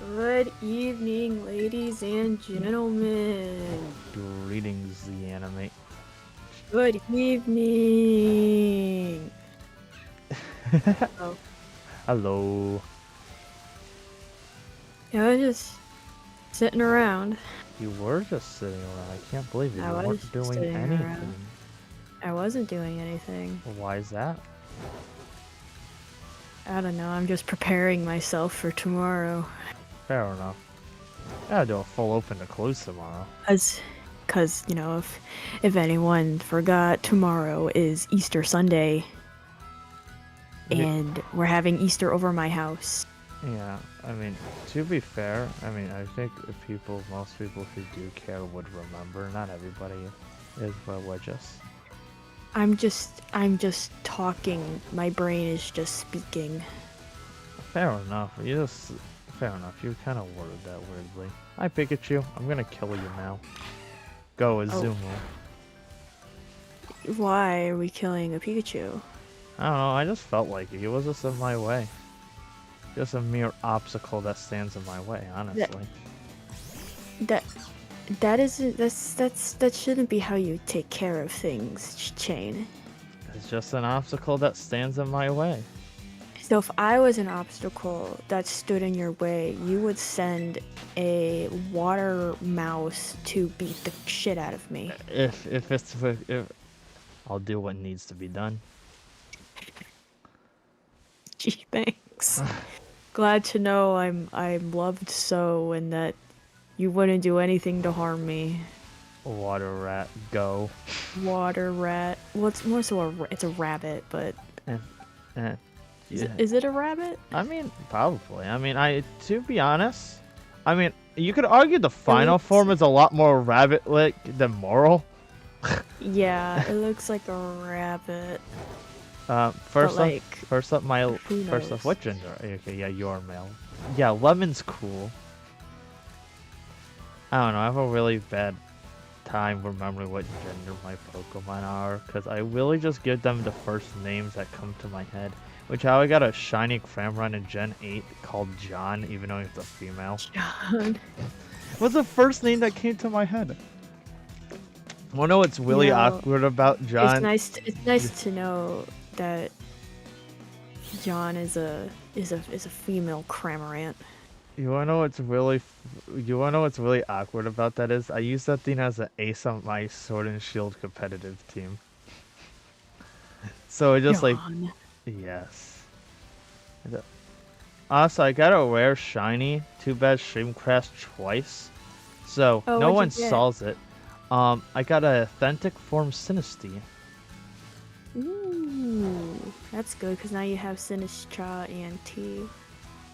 Good evening, ladies and gentlemen. Greetings, the anime. Good evening. Oh, Hello. yeah, I was just sitting around. You were just sitting around. I can't believe it. I You was weren't just doing sitting around. anything. I wasn't doing anything. Why is that? I don't know. I'm just preparing myself for tomorrow. Fair enough. I gotta do a full open to close tomorrow. Cause if anyone forgot, tomorrow is Easter Sunday, Yeah, and we're having Easter over my house. yeah, I mean, to be fair, I think most people who do care would remember. Not everybody is religious. I'm just talking. My brain is just speaking. Fair enough. Fair enough. You kind of worded that weirdly. Hi, Pikachu. I'm gonna kill you now. Go, Oh, Azumu. why are we killing a Pikachu? I don't know, I just felt like it. He was just in my way. Just a mere obstacle that stands in my way, That honestly. that that isn't that shouldn't be how you take care of things, Chain. It's just an obstacle that stands in my way. So if I was an obstacle that stood in your way, you would send a water mouse to beat the shit out of me. If I'll do what needs to be done. Gee, thanks. Glad to know I'm loved so and that you wouldn't do anything to harm me. Water rat, go. Water rat. Well, it's more so it's a rabbit, but Eh, eh, yeah. is it a rabbit? I mean, probably. To be honest, you could argue the final looks, form is a lot more rabbit-like than moral. yeah, it looks like a rabbit. First But up, like, first up, who knows? what gender? Okay, yeah, you're male. Yeah, Lemon's cool. I don't know. I have a really bad time remembering what gender my Pokemon are, because I really just give them the first names that come to my head. Which how I got a shiny Cramorant in Gen 8 called John, even though he's a female. John. What's the first name that came to my head? Wanna know what's really awkward about John? It's nice to know that John is a female Cramorant. You wanna know what's really awkward about that is I use that thing as an ace on my Sword and Shield competitive team. So it just like John. yes. Also, I got a rare shiny. Too bad Stream crashed twice, so Oh, no what'd you one get? sells it. I got an authentic form Sinistea. Ooh, that's good because now you have Sinistra and T.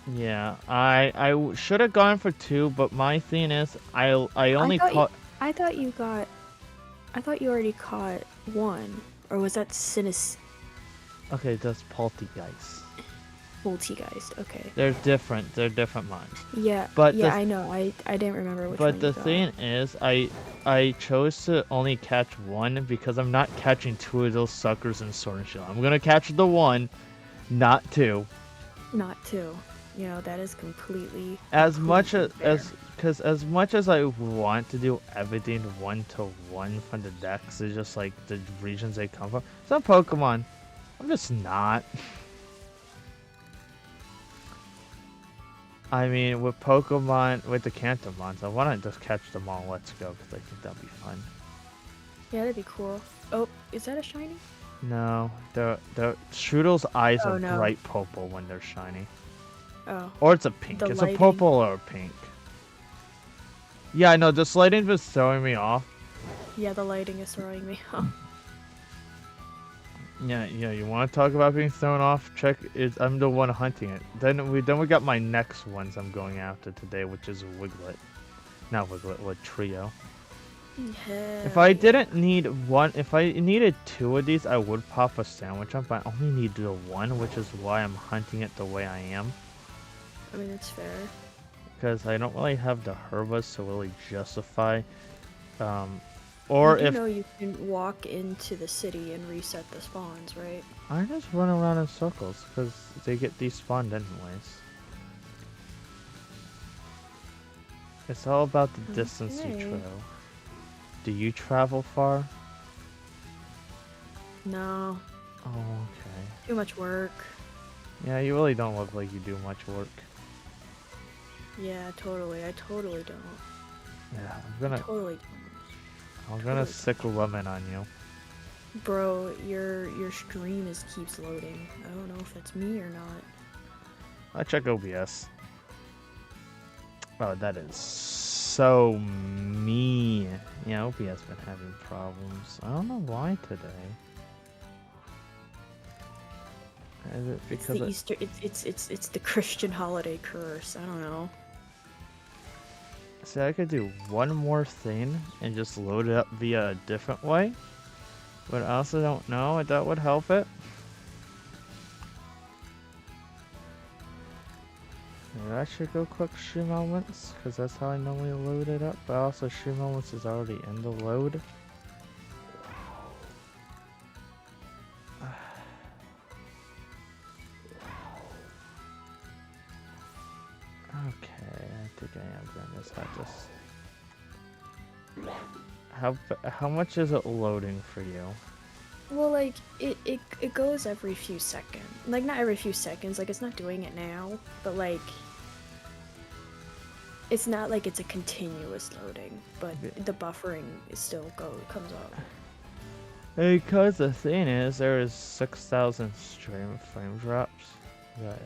Yeah, I should have gone for two, but my thing is I I only thought you, caught. I thought you got, I thought you already caught one, or was that Sinis Okay, that's Poltergeist. Multigeist? Okay. They're different. They're different mines. Yeah, But yeah, the I know. I didn't remember which but one you the got. thing is, I chose to only catch one because I'm not catching two of those suckers in Sword and Shield. I'm gonna catch the one, not two. Not two. You know, that is completely, As much completely fair. because as much as I want to do everything 1-to-1 from the decks, it's just like the regions they come from. Some Pokemon, I'm just not. I mean, with Pokemon, with the Cantomons, I want to just catch them all. Let's go, because I think that'd be fun. Yeah, that'd be cool. Oh, is that a shiny? No, the Strudel's eyes Oh are no. bright purple when they're shiny, Oh, or it's a pink. the It's a lighting. purple or a pink. Yeah, I know. This lighting was throwing me off. Yeah, the lighting is throwing me off. Yeah. You want to talk about being thrown off? I'm the one hunting it. Then we got my next ones I'm going after today, which is Wiglet. Not Wiglet, what Trio. If I didn't need one, if I needed two of these, I would pop a sandwich up. But I only need the one, which is why I'm hunting it the way I am. I mean, it's fair. Because I don't really have the Herbas to really justify. Or You do if know you can walk into the city and reset the spawns, right? I just run around in circles, because they get despawned anyways. It's all about the distance you Okay. travel. Do you travel far? No, Oh, okay. too much work. Yeah, you really don't look like you do much work. Yeah, totally. I totally don't. Yeah, I totally don't. I'm gonna Totally sick lemon on you. don't. Bro, your stream keeps loading. I don't know if that's me or not. I check OBS. Oh, that is so mean. Yeah, OBS been having problems. I don't know why today. Is it It's because the Easter. It's the Christian holiday curse. I don't know. See, I could do one more thing and just load it up via a different way, but I also don't know if that would help it. Maybe I should go click Stream Elements, because that's how I normally load it up, but also Stream Elements is already in the load. Okay, I think I am gonna just have this. How much is it loading for you? Well, like it goes every few seconds. Like not every few seconds. Like it's not doing it now, but like it's not like it's a continuous loading. But Okay. the buffering is still comes up. Because the thing is, there is 6,000 frame drops. That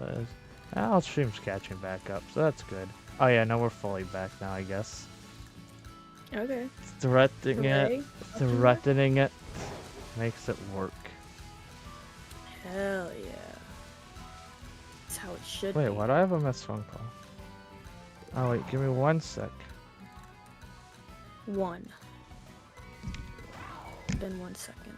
is. Our stream's catching back up, so that's good. Oh yeah, no, we're fully back now, I guess. Okay. Threatening it makes it work. Hell yeah. That's how it should be. Wait, why do I have a missed phone call? Oh wait, give me 1 sec. One. It's been 1 second.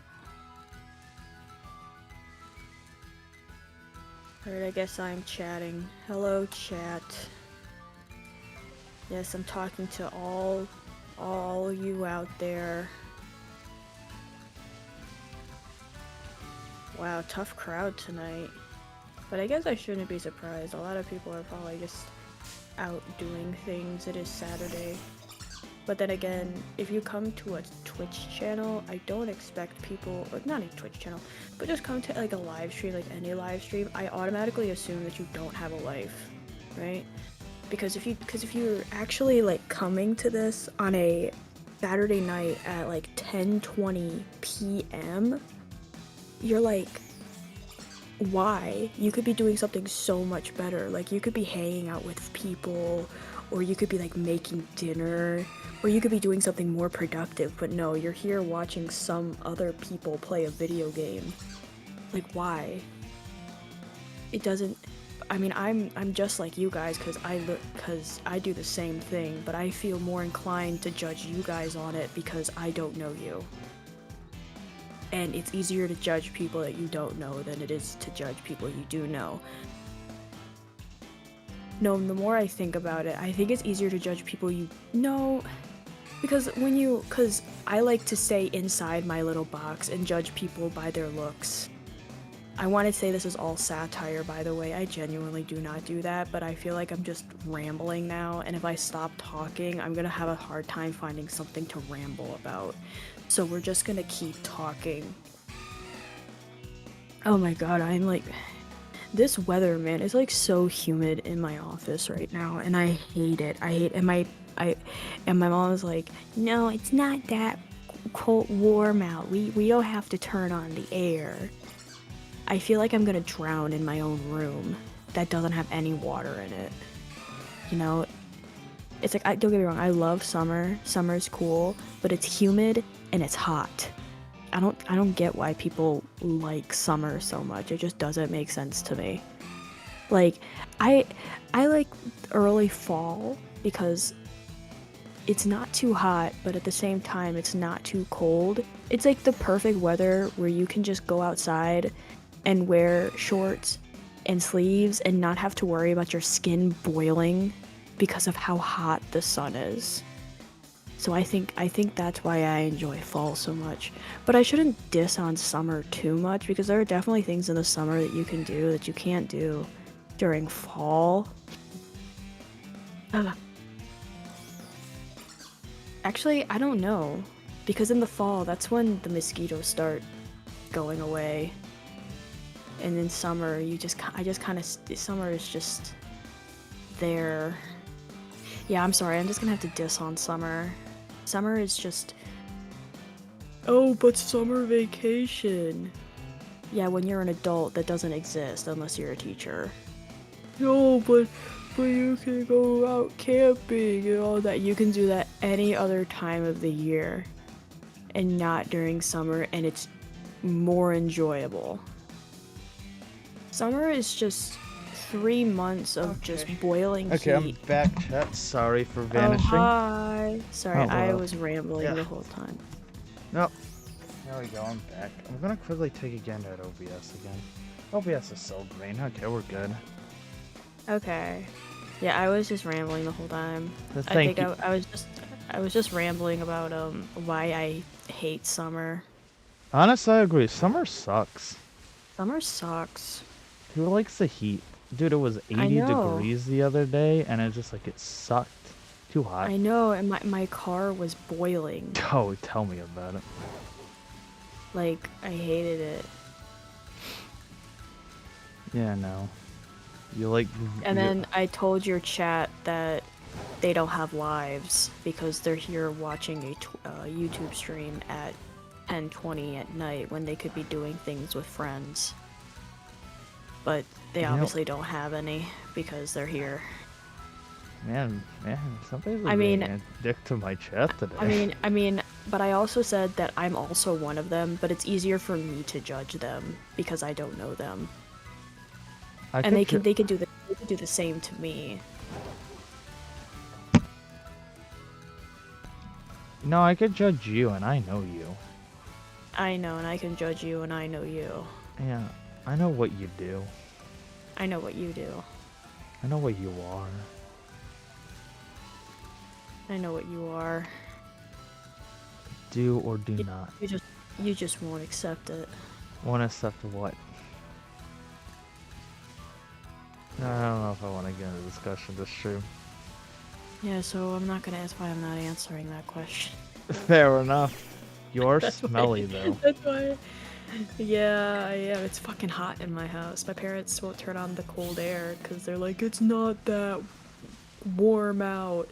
Alright, I guess I'm chatting. Hello, chat. Yes, I'm talking to all you out there. Wow, tough crowd tonight. But I guess I shouldn't be surprised. A lot of people are probably just out doing things. It is Saturday. But then again, if you come to a Twitch channel, I don't expect people, or not a Twitch channel, but just come to like a live stream, like any live stream, I automatically assume that you don't have a life, right? Because if you're actually like coming to this on a Saturday night at like 10:20 p.m., you're like, why? You could be doing something so much better. Like you could be hanging out with people, or you could be like making dinner, or you could be doing something more productive, but no, you're here watching some other people play a video game. Like why? It doesn't. I mean, I'm just like you guys because I do the same thing, but I feel more inclined to judge you guys on it because I don't know you. And it's easier to judge people that you don't know than it is to judge people you do know. No, the more I think about it, I think it's easier to judge people you know, because I like to stay inside my little box and judge people by their looks. I want to say this is all satire, by the way. I genuinely do not do that, but I feel like I'm just rambling now, and if I stop talking, I'm gonna have a hard time finding something to ramble about. So we're just gonna keep talking. Oh my god, I'm like... This weather, man, is like so humid in my office right now, and I hate it. And my mom was like, no, it's not that cold, warm out. We don't have to turn on the air. I feel like I'm gonna drown in my own room that doesn't have any water in it. You know, it's like, don't get me wrong, I love summer. Summer's cool, but it's humid and it's hot. I don't get why people like summer so much. It just doesn't make sense to me. Like, I like early fall because it's not too hot, but at the same time, it's not too cold. It's like the perfect weather where you can just go outside and wear shorts and sleeves and not have to worry about your skin boiling because of how hot the sun is. So I think that's why I enjoy fall so much. But I shouldn't diss on summer too much because there are definitely things in the summer that you can do that you can't do during fall. Ugh. Actually, I don't know. Because in the fall, that's when the mosquitoes start going away. And in summer, I just kind of, summer is just there. Yeah, I'm sorry, I'm just gonna have to diss on summer. Summer is just, oh, but summer vacation. Yeah, when you're an adult, that doesn't exist unless you're a teacher. No, but you can go out camping and all that. You can do that any other time of the year and not during summer, and it's more enjoyable. Summer is just 3 months of just boiling Okay, I'm heat. back, chat. Sorry for Oh, vanishing. hi. Sorry, Oh, I well. was rambling Yeah. the whole time. Nope. There we go, I'm back. I'm gonna quickly take again at OBS again. OBS is so green. Okay, we're good. Okay. Yeah, I was just rambling the whole time. Thank you. I was just rambling about why I hate summer. Honestly, I agree. Summer sucks. Summer sucks. Who likes the heat? Dude, it was I 80 know. degrees the other day, and it just, like, it sucked. Too hot. I know, and my car was boiling. Oh, tell me about it. Like, I hated it. Yeah, no. You like... And then I told your chat that they don't have lives because they're here watching a YouTube stream at 10:20 at night when they could be doing things with friends. But they obviously don't have any because they're here. Man, somebody's I mean, being a dick to my chat today. I mean, but I also said that I'm also one of them, but it's easier for me to judge them because I don't know them. And they could do the same to me. No, I could judge you, and I know you. I know, and I can judge you, and I know you. Yeah, I know what you do. I know what you do. I know what you are. I know what you are. Do or do not. You just won't accept it. Won't accept what? No, I don't know if I want to get into discussion this stream. Yeah, so I'm not gonna ask why I'm not answering that question. Fair enough. You're smelly though. That's why. Yeah, I am. It's fucking hot in my house. My parents won't turn on the cold air because they're like, it's not that warm out.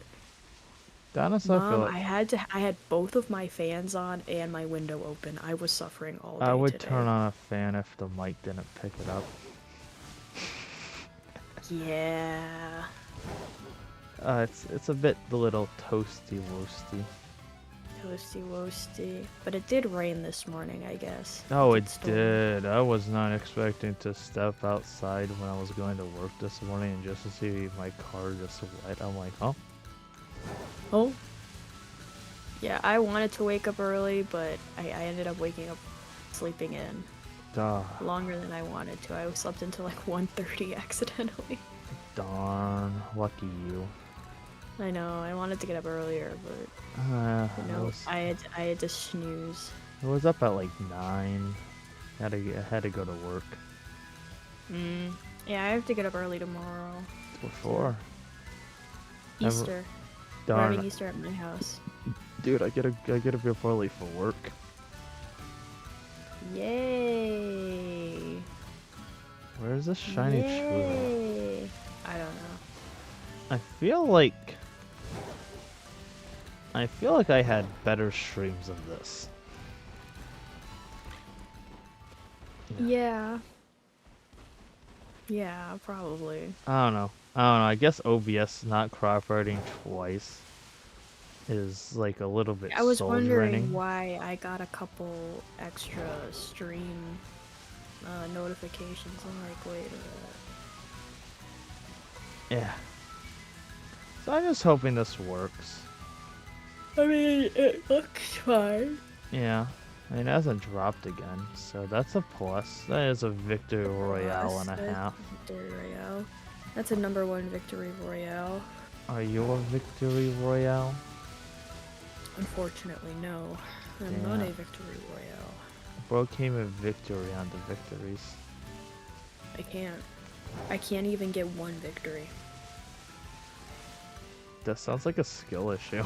Honestly, Mom, I had both of my fans on and my window open. I was suffering all day I would today. turn on a fan if the mic didn't pick it up. Yeah. It's a bit the little toasty woasty. Toasty woasty. But it did rain this morning, I guess. Oh, it did. I was not expecting to step outside when I was going to work this morning and just to see my car just wet. I'm like, huh? Oh. Yeah, I wanted to wake up early, but I ended up sleeping in. Duh. Longer than I wanted to. I slept until like 1:30 accidentally. Darn. Lucky you. I know, I wanted to get up earlier, but you know, I had to snooze. I was up at like 9. I had to go to work. Yeah, I have to get up early tomorrow. What for? Easter. Darn. We're having Easter at my house. Dude, I gotta be up early for work. Yay! Where's this shiny tree? I don't know. I feel like I had better streams of this. Yeah. Yeah, probably. I don't know. I guess OBS not cooperating twice is like a little bit I was soul wondering draining. why I got a couple extra stream notifications. I'm like, wait a minute. Yeah. So I'm just hoping this works. I mean, it looks fine. Yeah. I mean, it hasn't dropped again, so that's a plus. That is a victory royale and a half. Victory royale. That's a #1 victory royale. Are you a victory royale? Unfortunately, no. I'm not a victory royale. Bro came a victory on the victories. I can't even get one victory. That sounds like a skill issue.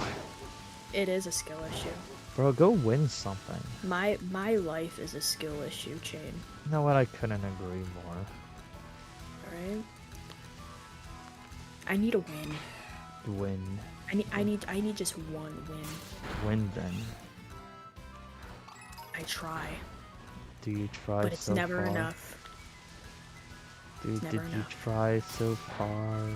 It is a skill issue. Bro, go win something. My life is a skill issue, Chain. You know what? I couldn't agree more. Alright? I need a win. Win. I need just one win. Win then. I try. Do you try But it's so never far? enough. Dude, It's never did you enough. try so far?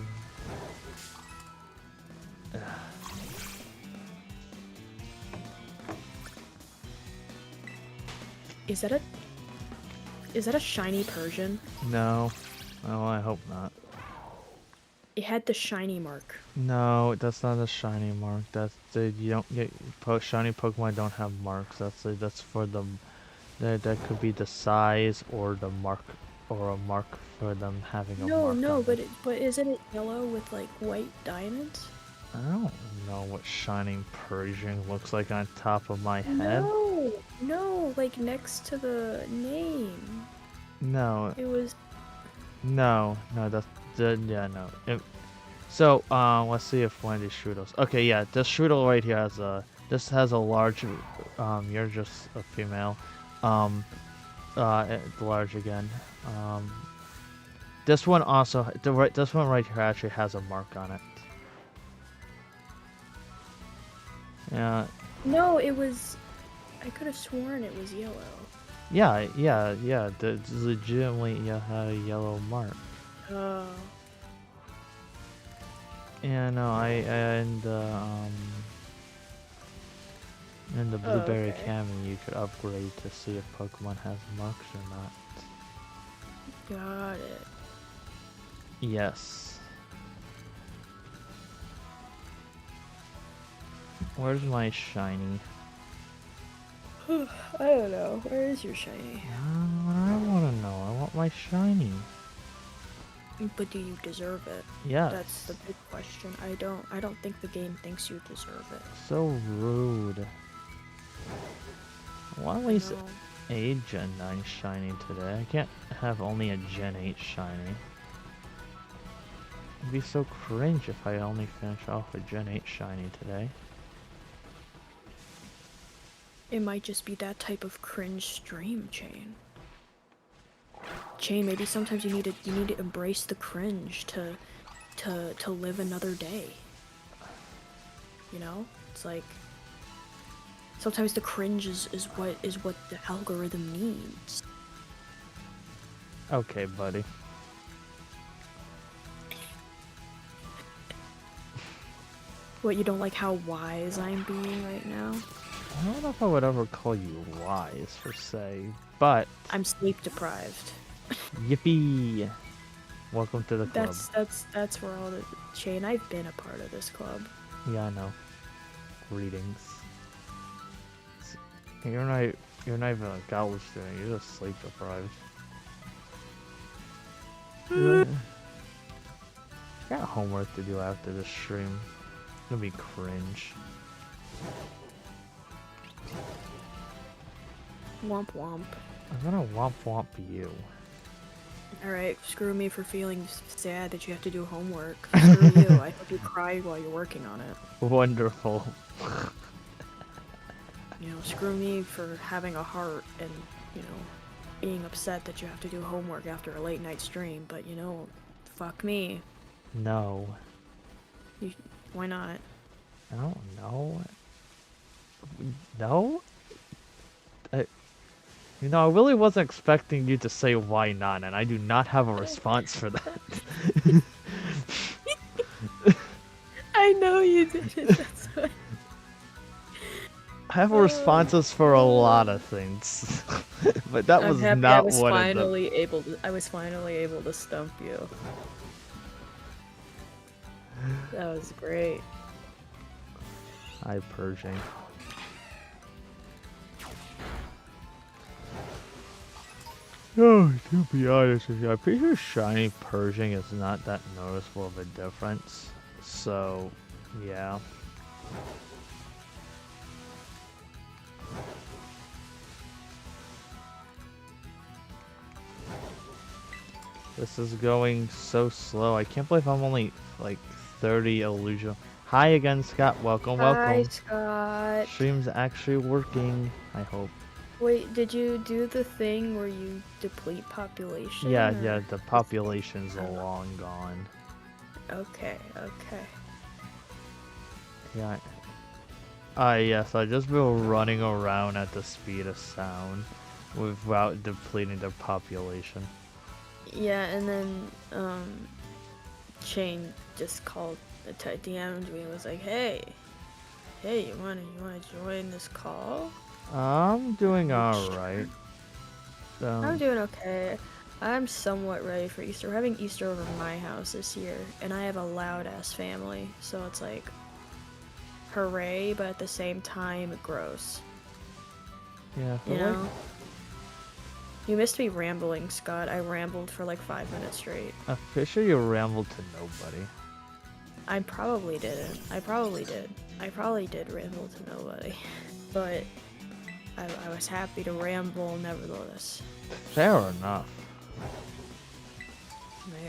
Is that a shiny Persian? No. Oh, I hope not. It had the shiny mark. No, that's not a shiny mark. That's the you don't get shiny Pokemon don't have marks. That's for the that could be the size or the mark or a mark for them having a mark No, on but it. but isn't it yellow with like white diamonds? I don't know what shining Persian looks like on top of my head. No, like next to the name. No, It was. no, yeah, no. So, let's see if one of these Strudels. Okay, yeah, this Strudel right here this has a large, you're just a female, large again. This one also, this one right here actually has a mark on it. Yeah. No, it was. I could have sworn it was yellow. Yeah. It's legitimately had a yellow mark. Oh. Yeah, no, in the Oh, Blueberry okay. Academy, you could upgrade to see if Pokemon has marks or not. Got it. Yes. Where's my shiny? I don't know. Where is your shiny? I want to know. I want my shiny. But do you deserve it? Yes. That's the big question. I don't think the game thinks you deserve it. So rude. Why at least No. a Gen 9 shiny today? I can't have only a Gen 8 shiny. It'd be so cringe if I only finish off a Gen 8 shiny today. It might just be that type of cringe stream, Chain. Chain, maybe sometimes you need to embrace the cringe to live another day. You know? It's like sometimes the cringe is what the algorithm needs. Okay, buddy. What, you don't like how wise I'm being right now? I don't know if I would ever call you wise, per se, but... I'm sleep deprived. Yippee! Welcome to the club. That's where all the Chain. I've been a part of this club. Yeah, I know. Greetings. You're not even a college student, you're just sleep deprived. Got homework to do after this stream. It's gonna be cringe. Womp womp. I'm gonna womp womp you. Alright, screw me for feeling sad that you have to do homework. Screw you, I hope you cry while you're working on it. Wonderful. You know, screw me for having a heart and, you know, being upset that you have to do homework after a late night stream, but you know, fuck me. No. Why not? I don't know. No? You know, I really wasn't expecting you to say why not, and I do not have a response for that. I know you did it, that's why. I have responses for a lot of things, but that was I'm happy not one of them. I was finally able to stump you. That was great. Hi, Pershing. Oh, to be honest with you, I'm pretty sure shiny Pershing is not that noticeable of a difference. So, yeah. This is going so slow. I can't believe I'm only like 30 illusion. Hi again, Scott. Welcome, Hi, welcome. Scott. Stream's actually working, I hope. Wait, did you do the thing where you deplete Yeah, population yeah, or the just population's oh, long gone. okay, okay. Yeah. Yes, I just been running around at the speed of sound without depleting the population. Yeah, and then Shane just called DM'd me and was like, hey, you wanna join this call? I'm doing Which alright. I'm doing okay. I'm somewhat ready for Easter. We're having Easter over my house this year, and I have a loud ass family, so it's like hooray, but at the same time gross. Yeah, You but like, know? You missed me rambling, Scott. I rambled for like 5 minutes straight. I'm pretty sure you rambled to nobody. I probably didn't. I probably did. I probably did ramble to nobody. But I was happy to ramble nevertheless. Fair enough.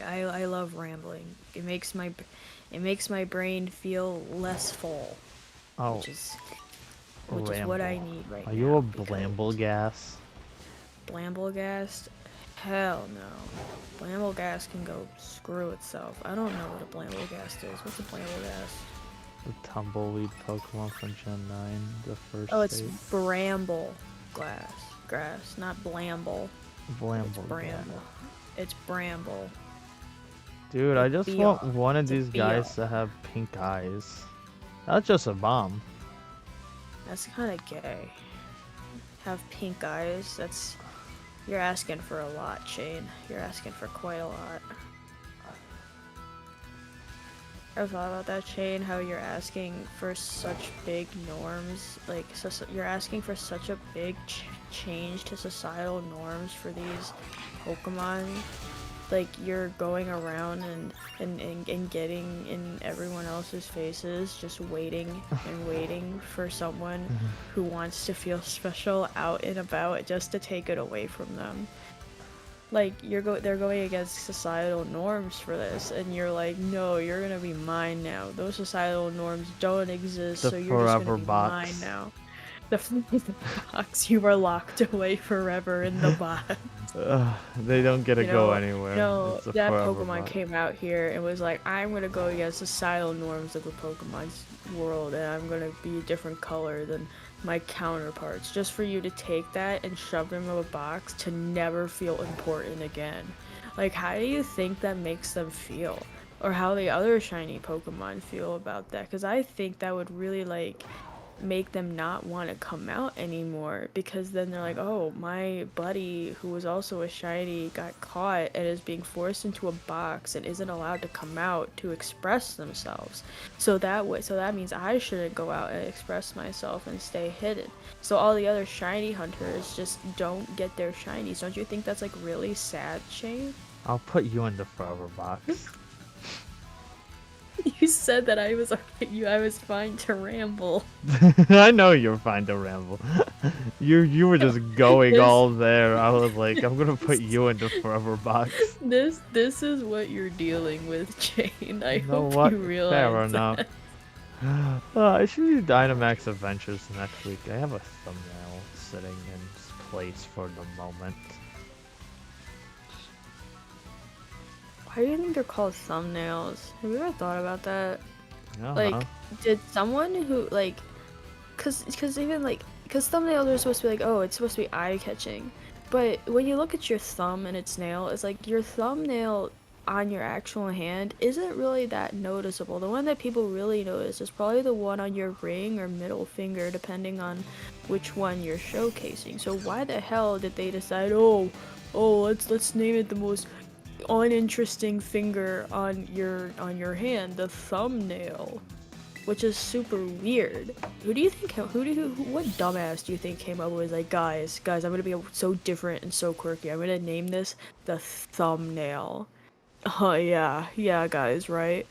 I love rambling. It makes my brain feel less full, Oh, which is what I need right Are now. you a Because Blamblegas? Blambleghast? Hell no. Blambleghast can go screw itself. I don't know what a Blambleghast is. What's a Blambleghast? The tumbleweed Pokemon from Gen 9, the first Oh, it's state. Bramble grass, not Blamble. It's Blamblegas. Bramble. It's Bramble. Dude, I just want one of It's a these guys to have pink eyes. That's just a bomb. That's kind of gay. Have pink eyes. You're asking for a lot, Shane. You're asking for quite a lot. Ever thought about that, Shane? How you're asking for such big norms, like you're asking for such a big change to societal norms for these Pokemon. Like you're going around and getting in everyone else's faces, just waiting and waiting for someone who wants to feel special out and about just to take it away from them. Like they're going against societal norms for this, and you're like, no, you're gonna be mine now. Those societal norms don't exist, The so you're just gonna forever be box. mine now. The box, you are locked away forever in the box. They don't get to go anywhere. No, that Pokemon box. came out here and was like, I'm gonna go against societal norms of the Pokemon's world, and I'm gonna be a different color than my counterparts, just for you to take that and shove them in a box to never feel important again. Like, how do you think that makes them feel? Or how the other shiny Pokemon feel about that? Because I think that would really, like, make them not want to come out anymore, because then they're like, oh, my buddy who was also a shiny got caught and is being forced into a box and isn't allowed to come out to express themselves. So that means I shouldn't go out and express myself and stay hidden. So all the other shiny hunters just don't get their shinies. Don't you think that's like really sad, Shane? I'll put you in the forever box. You said that I was fine to ramble. I know you're fine to ramble. You were just going all there. I was like, I'm gonna put you in the forever box. This is what you're dealing with, Jane. I hope what? you realize Fair enough. I should do Dynamax Adventures next week. I have a thumbnail sitting in place for the moment. Why do you think they're called thumbnails? Have you ever thought about that? Like, did someone who, like, cause thumbnails are supposed to be like, oh, it's supposed to be eye-catching. But when you look at your thumb and its nail, it's like your thumbnail on your actual hand isn't really that noticeable. The one that people really notice is probably the one on your ring or middle finger, depending on which one you're showcasing. So why the hell did they decide, oh, let's name it the most uninteresting finger on your hand, the thumbnail, which is super weird. What dumbass do you think came up with, like, guys, I'm gonna be so different and so quirky, I'm gonna name this the thumbnail? Oh yeah guys, right?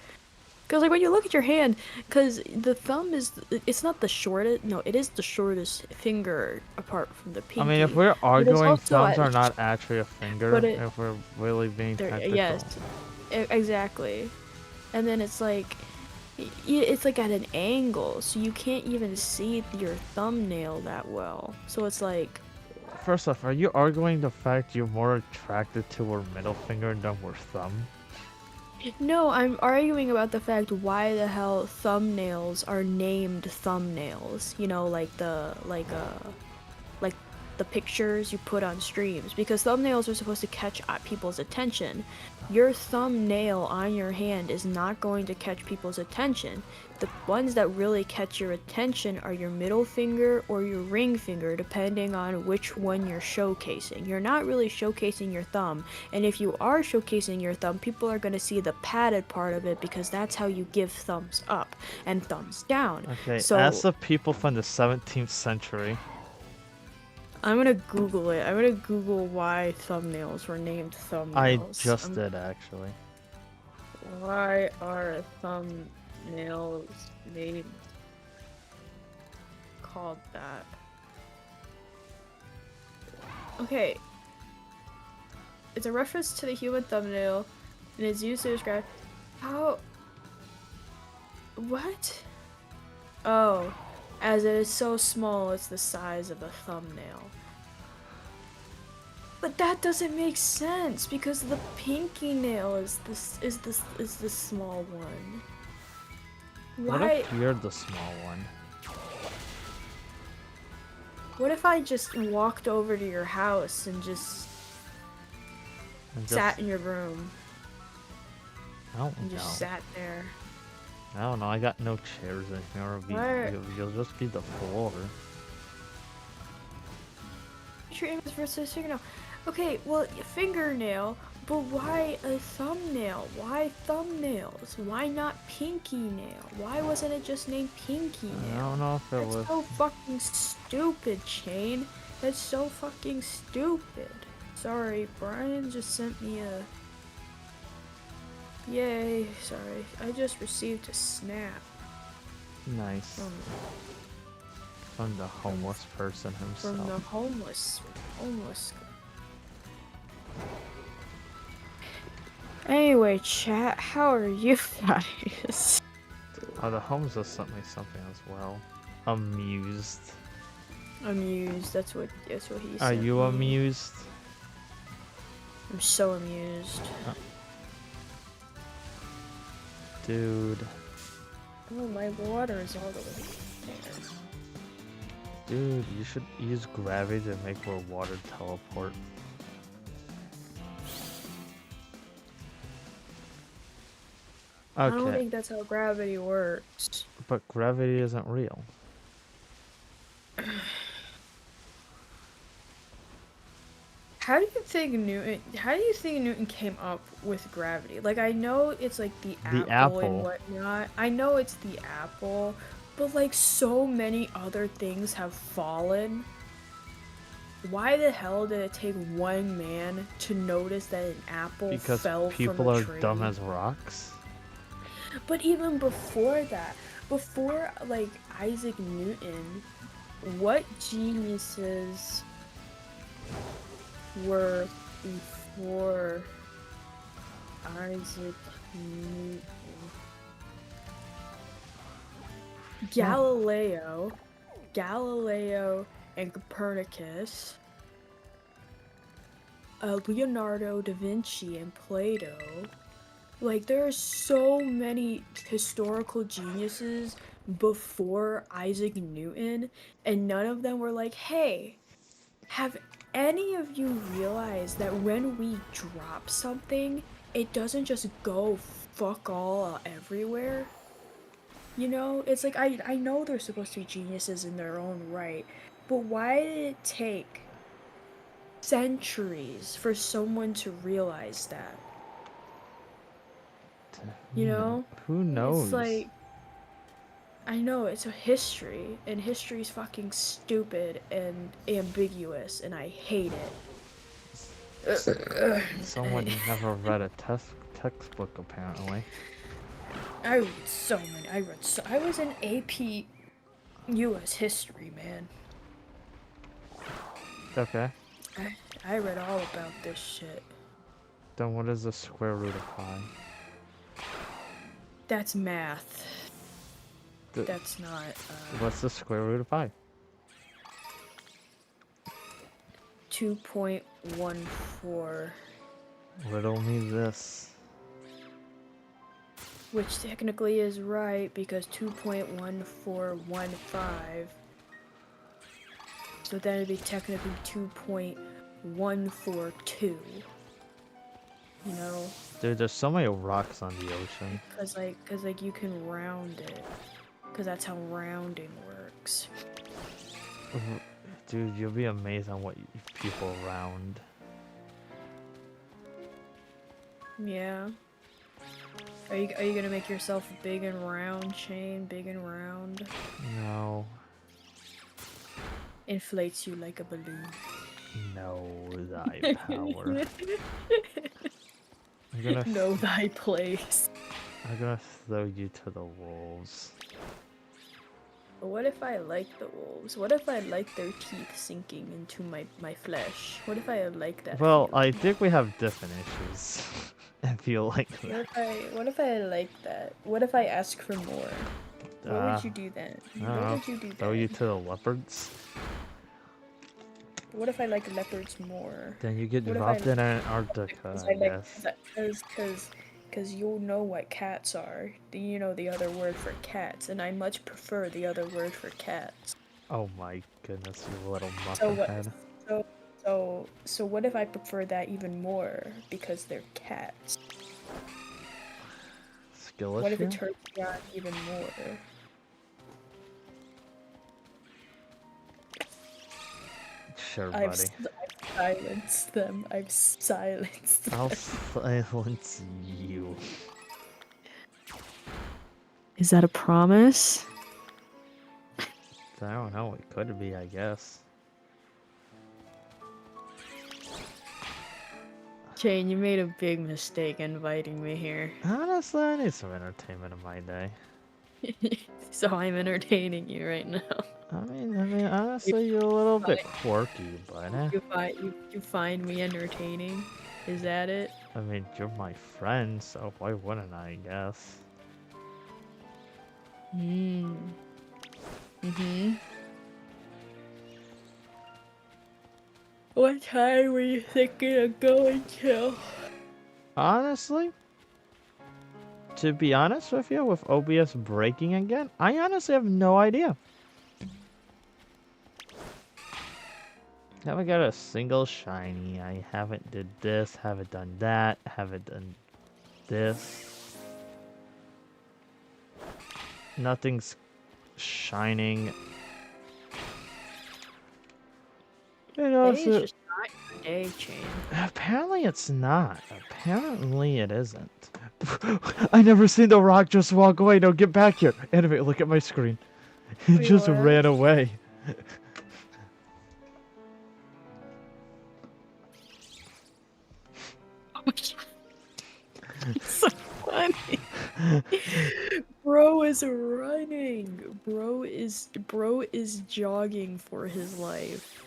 Because, like, when you look at your hand, because the thumb it's not the shortest, no, it is the shortest finger apart from the pinky. I mean, if we're arguing, thumbs are not actually a finger, if we're really being technical. Yes, exactly. And then it's like, It's like at an angle, so you can't even see your thumbnail that well. So it's like, First off, are you arguing the fact you're more attracted to her middle finger than her thumb? no, I'm arguing about the fact why the hell thumbnails are named thumbnails. You know, like the pictures you put on streams, because thumbnails are supposed to catch people's attention. Your thumbnail on your hand is not going to catch people's attention. The ones that really catch your attention are your middle finger or your ring finger, depending on which one you're showcasing. You're not really showcasing your thumb, and if you are showcasing your thumb, people are going to see the padded part of it because that's how you give thumbs up and thumbs down. Okay, So ask the people from the 17th century. I'm gonna Google it. I'm gonna Google why thumbnails were named I thumbnails. just did, actually. Why are thumbnails named called that? Okay. It's a reference to the human thumbnail and is used to describe how. What? Oh, as it is so small, it's the size of a thumbnail. But that doesn't make sense because the pinky nail is the small one. What Why? if you're the small one? What if I just walked over to your house and just sat in your room I don't and know. just sat there? I don't know. I got no chairs in here. You'll just be the floor. Your image versus fingernail. Okay, well, fingernail, but why a thumbnail? Why thumbnails? Why not pinky nail? Why wasn't it just named pinky nail? I don't know if it was. That's so fucking stupid, Shane. That's so fucking stupid. Sorry, Brian just sent me a... Yay, sorry. I just received a snap. Nice. From the homeless person himself. From the homeless. Anyway, chat, how are you guys? Oh, the homeless sent me something as well. Amused. Amused, that's what he said. Are you amused? I'm so amused. Dude. Oh, my water is all the way there. Dude, you should use gravity to make more water teleport. Okay. I don't think that's how gravity works. But gravity isn't real. How do you think Newton came up with gravity? Like, I know it's like the apple and whatnot. I know it's the apple, but like so many other things have fallen. Why the hell did it take one man to notice that an apple fell from a tree? Because people are dumb as rocks. But even before that, before like Isaac Newton, what geniuses were before Isaac Newton? Galileo and Copernicus, Leonardo da Vinci and Plato. Like, there are so many historical geniuses before Isaac Newton, and none of them were like, hey, have any of you realized that when we drop something, it doesn't just go fuck all everywhere? You know, it's like, I know they're supposed to be geniuses in their own right, but why did it take centuries for someone to realize that? You know? Who knows? It's like, I know it's a history, and history's fucking stupid and ambiguous, and I hate it. Someone never read a textbook, apparently. I read so many. I was in AP US history, man. Okay. I read all about this shit. Then what is the square root of pi? That's math. That's not. What's the square root of pi? 2.14. Riddle me this. Which technically is right because 2.1415. So then it'd be technically 2.142. You know? Dude, there's so many rocks on the ocean. Cause like you can round it. Cause that's how rounding works. Dude, you'll be amazed on what people round. Yeah. Are you gonna make yourself big and round, Shane? Big and round? No. Inflates you like a balloon. No, thy power. I'm gonna Know thy place. I'm gonna throw you to the wolves. But what if I like the wolves? What if I like their teeth sinking into my flesh? What if I like that Well, feeling? I think we have different issues. I feel like that. What if I like that? What if I ask for more? What would you do then? I don't What know. would you do Throw you then? to the leopards. What if I like leopards more? Then you get What if dropped I in Antarctica, I guess. Cause you'll know what cats are. You know the other word for cats, and I much prefer the other word for cats. Oh my goodness, you little So muffin what? head. So what if I prefer that even more because they're cats? Skill What if it issue? turns me on even more? Sure, I've buddy. silenced them. I've silenced them. I'll silence you. Is that a promise? I don't know, it could be, I guess. Jane, you made a big mistake inviting me here. Honestly, I need some entertainment in my day. So I'm entertaining you right now. I mean, honestly, you're a little bit quirky, but You find me entertaining? Is that it? I mean, you're my friend, so why wouldn't I guess? What time were you thinking of going till? Honestly, to be honest with you, with OBS breaking again, I honestly have no idea. Haven't got a single shiny. I haven't did this, haven't done that, haven't done this. Nothing's shining. You know, Today is just not your day, Jane. apparently it's not. Apparently it isn't. I never seen the rock just walk away. No, get back here. Anime, look at my screen. He Wait, just what? ran away. Oh my god. It's so funny. Bro is running. Bro is jogging for his life.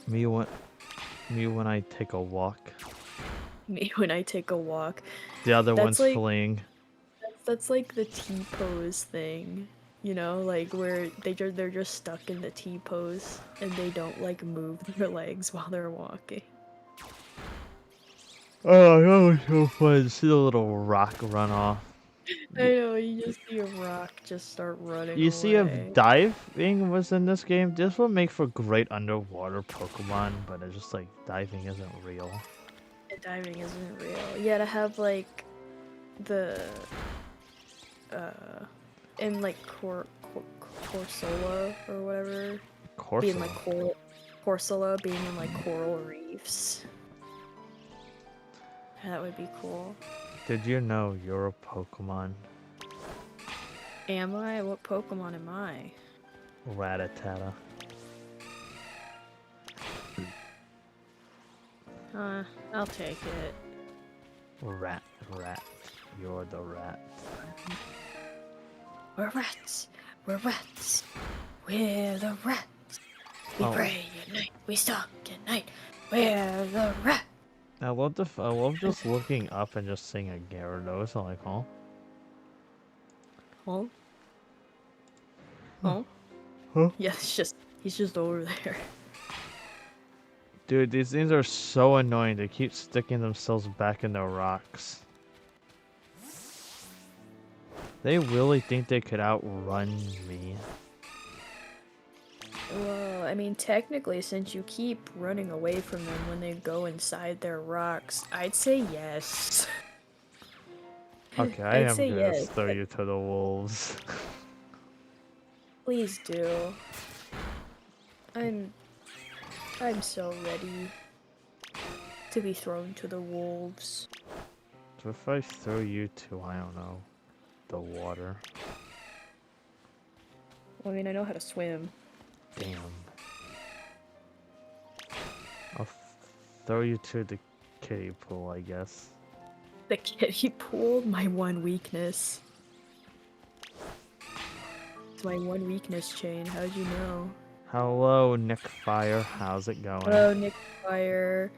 Me when I take a walk. Me when I take a walk. The other That's one's like fleeing. that's like the T-pose thing. You know, like where they're just stuck in the T-pose and they don't like move their legs while they're walking. Oh, that was so fun. See the little rock run off. I know, you just see a rock just start running You see, if away. diving was in this game, this would make for great underwater Pokemon, but it's just like diving isn't real. And diving isn't real. Yeah, to have like the in like Corsola or whatever. Being like Corsola being in like coral reefs. That would be cool. Did you know you're a Pokemon? Am I? What Pokemon am I? Rattata. I'll take it. Rat. You're the rat. We're rats. We're rats. We're the rats. We pray at night. We stalk at night. We're the rats. I love just looking up and just seeing a Gyarados. I'm like, huh? Huh? Oh, Huh? yeah, he's just over there. Dude, these things are so annoying. They keep sticking themselves back in the rocks. They really think they could outrun me. Well, I mean, technically, since you keep running away from them when they go inside their rocks, I'd say yes. Okay, I I'd am say gonna yes. throw you to the wolves. Please do. I'm so ready to be thrown to the wolves. So if I throw you to, I don't know, the water. Well, I mean, I know how to swim. Damn. I'll throw you to the kiddie pool, I guess. The kiddie pool, my one weakness. It's my one weakness, Chain. How'd you know? Hello, Nick Fire. How's it going? Hello, Nick Fire.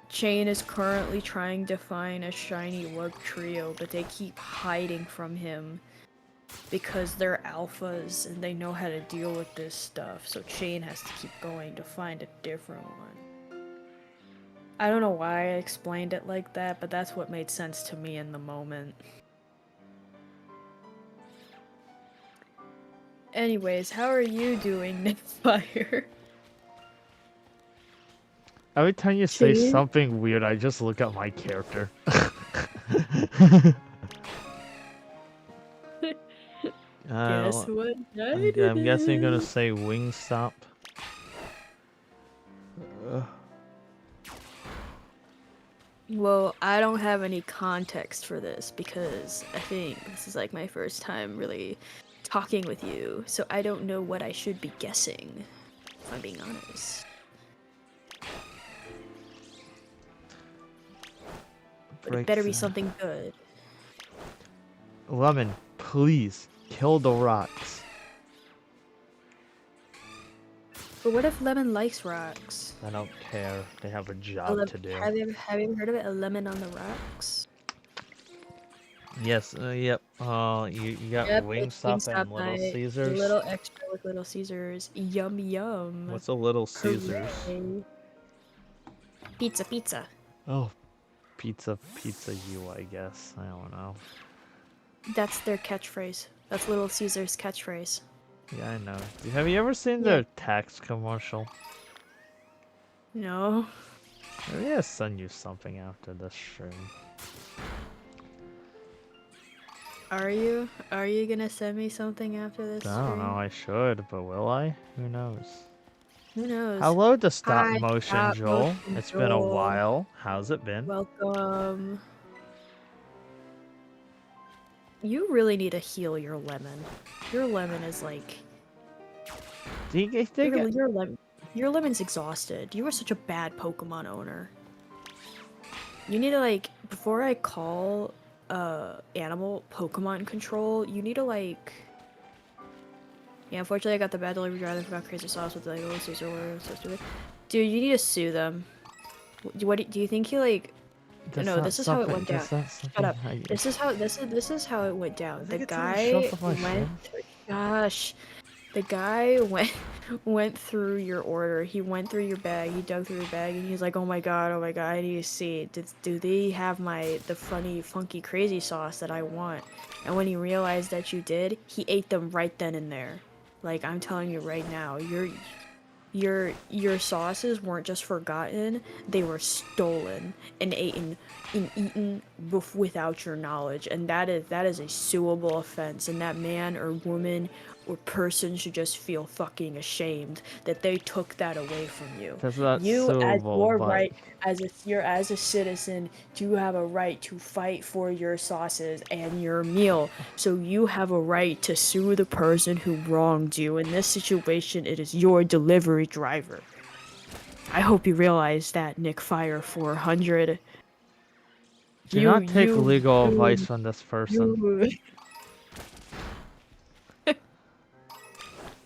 Chain is currently trying to find a shiny Wug trio, but they keep hiding from him because they're alphas and they know how to deal with this stuff. So Chain has to keep going to find a different one. I don't know why I explained it like that, but that's what made sense to me in the moment. Anyways, how are you doing, Nick Fire? Every time you say Chain? something weird, I just look at my character. Guess what night I'm guessing you're gonna it say Wingstop. is? Well, I don't have any context for this because I think this is like my first time really talking with you, so I don't know what I should be guessing, if I'm being honest. But it better be something good. Lemon, please kill the rocks. But what if Lemon likes rocks? I don't care. They have a job to do. Have you ever heard of it? A lemon on the rocks? Yes. Yep. You got Yep, it's Wingstop Wingstop and Little night. Caesars. Little extra with Little Caesars. Yum yum. What's a Little Caesars? Hooray. Pizza, pizza. Oh, pizza you, I guess. I don't know. That's their catchphrase. That's Little Caesar's catchphrase. Yeah, I know. Have you ever seen Yeah. their tax commercial? No. Maybe I'll send you something after this stream. Are you? Are you gonna send me something after this I don't know. stream? I should, but will I? Who knows? Who knows? Hello to stop Hi, motion, stop Joel. motion, It's been a Joel. while. How's it been? Welcome. You really need to heal your lemon. Your lemon is like... Do you think Your lemon's exhausted. You are such a bad Pokemon owner. You need to, like, before I call animal Pokemon control, you need to, like... Yeah, unfortunately I got the bad delivery driver. I forgot crazy sauce with like Little Caesar or so stupid. Dude, you need to sue them. What do you think he like? No, this is how it went down. Shut up. This is how it went down. The guy went. Gosh, the guy went through your order. He went through your bag. He dug through your bag, and he's like, oh my god, I need to see. Do they have the funny, funky, crazy sauce that I want? And when he realized that you did, he ate them right then and there. Like, I'm telling you right now, your sauces weren't just forgotten, they were stolen and eaten without your knowledge, and that is a suable offense, and that man or woman or person should just feel fucking ashamed that they took that away from you. That's not You, as suable, your but... right, as a citizen, do have a right to fight for your sauces and your meal. So you have a right to sue the person who wronged you. In this situation, it is your delivery driver. I hope you realize that, Nick Fire 400. Do not take legal advice from this person.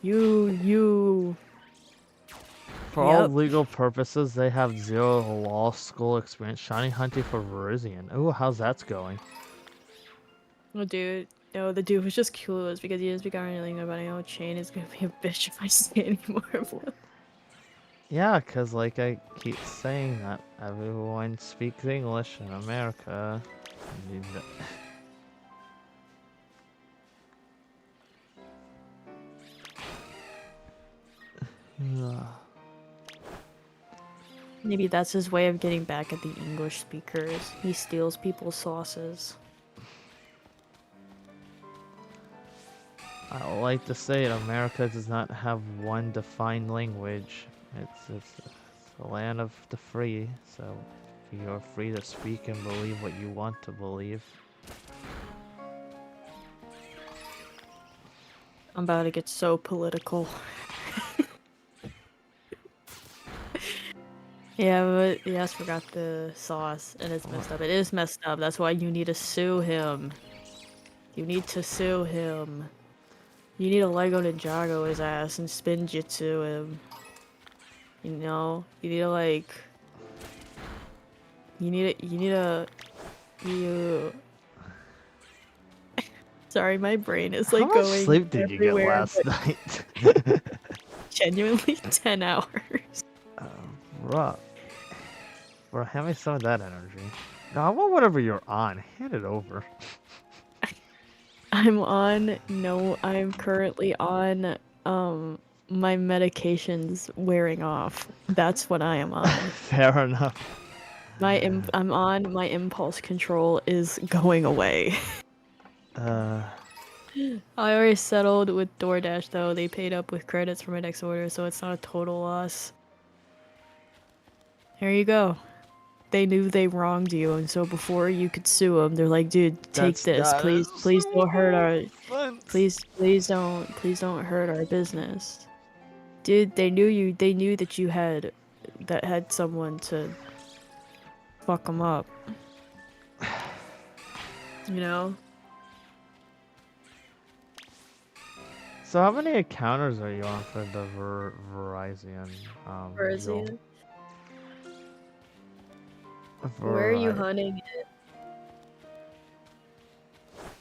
You. For all legal purposes, they have 0 law school experience. Shiny hunting for Verizian. Ooh, how's that going? Oh, dude. No, the dude was just clueless because he didn't speak anything about it. Chain is gonna be a bitch if I say any more about it. Yeah, cause like I keep saying that everyone speaks English in America. You kn- Maybe that's his way of getting back at the English speakers. He steals people's sauces. I like to say it, America does not have one defined language. It's the land of the free, so you're free to speak and believe what you want to believe. I'm about to get so political. Yeah, but Yas forgot the sauce, and it's messed up. It is messed up. That's why you need to sue him. You need to sue him. You need to Lego Ninjago his ass and spin jitsu him. You know? You need to like... You... Sorry, my brain is How like much going sleep did you get everywhere, last but night? genuinely 10 hours. Bruh. Bro, hand me some of that energy. No, I want whatever you're on. Hand it over. I'm currently on, my medication's wearing off. That's what I am on. Fair enough. My impulse control is going away. Uh, I already settled with DoorDash though. They paid up with credits for my next order, so it's not a total loss. Here you go. They knew they wronged you, and so before you could sue them, they're like, "Dude, take that's this. not a Please don't hurt our, offense. please don't hurt our business." Dude, they knew that you had someone to fuck them up. You know? So how many encounters are you on for the Verizon? Joel? Verizon. Where are you Verizon. hunting it?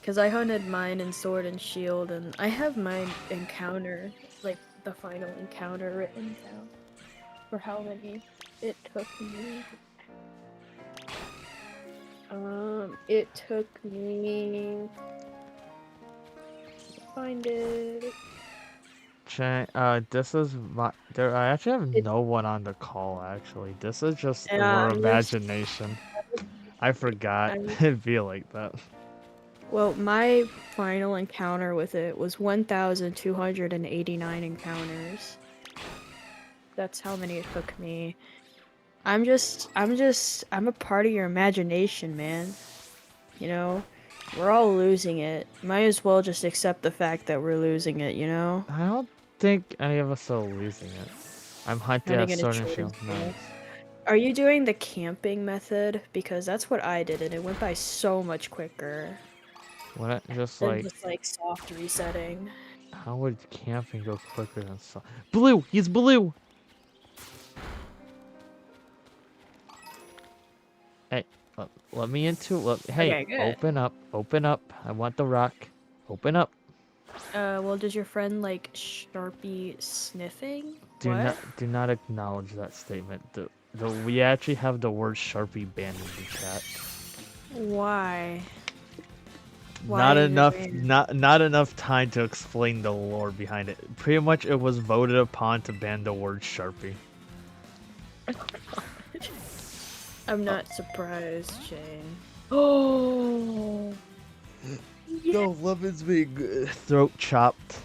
Because I hunted mine in Sword and Shield, and I have my encounter, like the final encounter written down for how many it took me. It took me... Find it. This is my. There, I actually have It no one on the call. Actually, this is just yeah, our I'm just imagination. I forgot I'm it'd be like that. well, my final encounter with it was 1,289 encounters. That's how many it took me. I'm a part of your imagination, man. You know? We're all losing it. Might as well just accept the fact that we're losing it, you know? I don't think any of us are losing it. I'm hunting a Hunting in a sword and sword and shield. shield. Nice. Are you doing the camping method? Because that's what I did, and it went by so much quicker What? Just than like, just like soft resetting. how would camping go quicker than so? Blue. He's blue. Hey, let me into. Hey, Okay, good. open up. Open up. I want the rock. Open up. Well, does your friend like Sharpie sniffing? What? Do not acknowledge that statement. We actually have the word Sharpie banned in the chat. Why? Why Not is it enough banned? not enough time to explain the lore behind it. Pretty much it was voted upon to ban the word Sharpie. I'm not surprised, Shane. Oh. Yeah. No, Lemon's being throat chopped.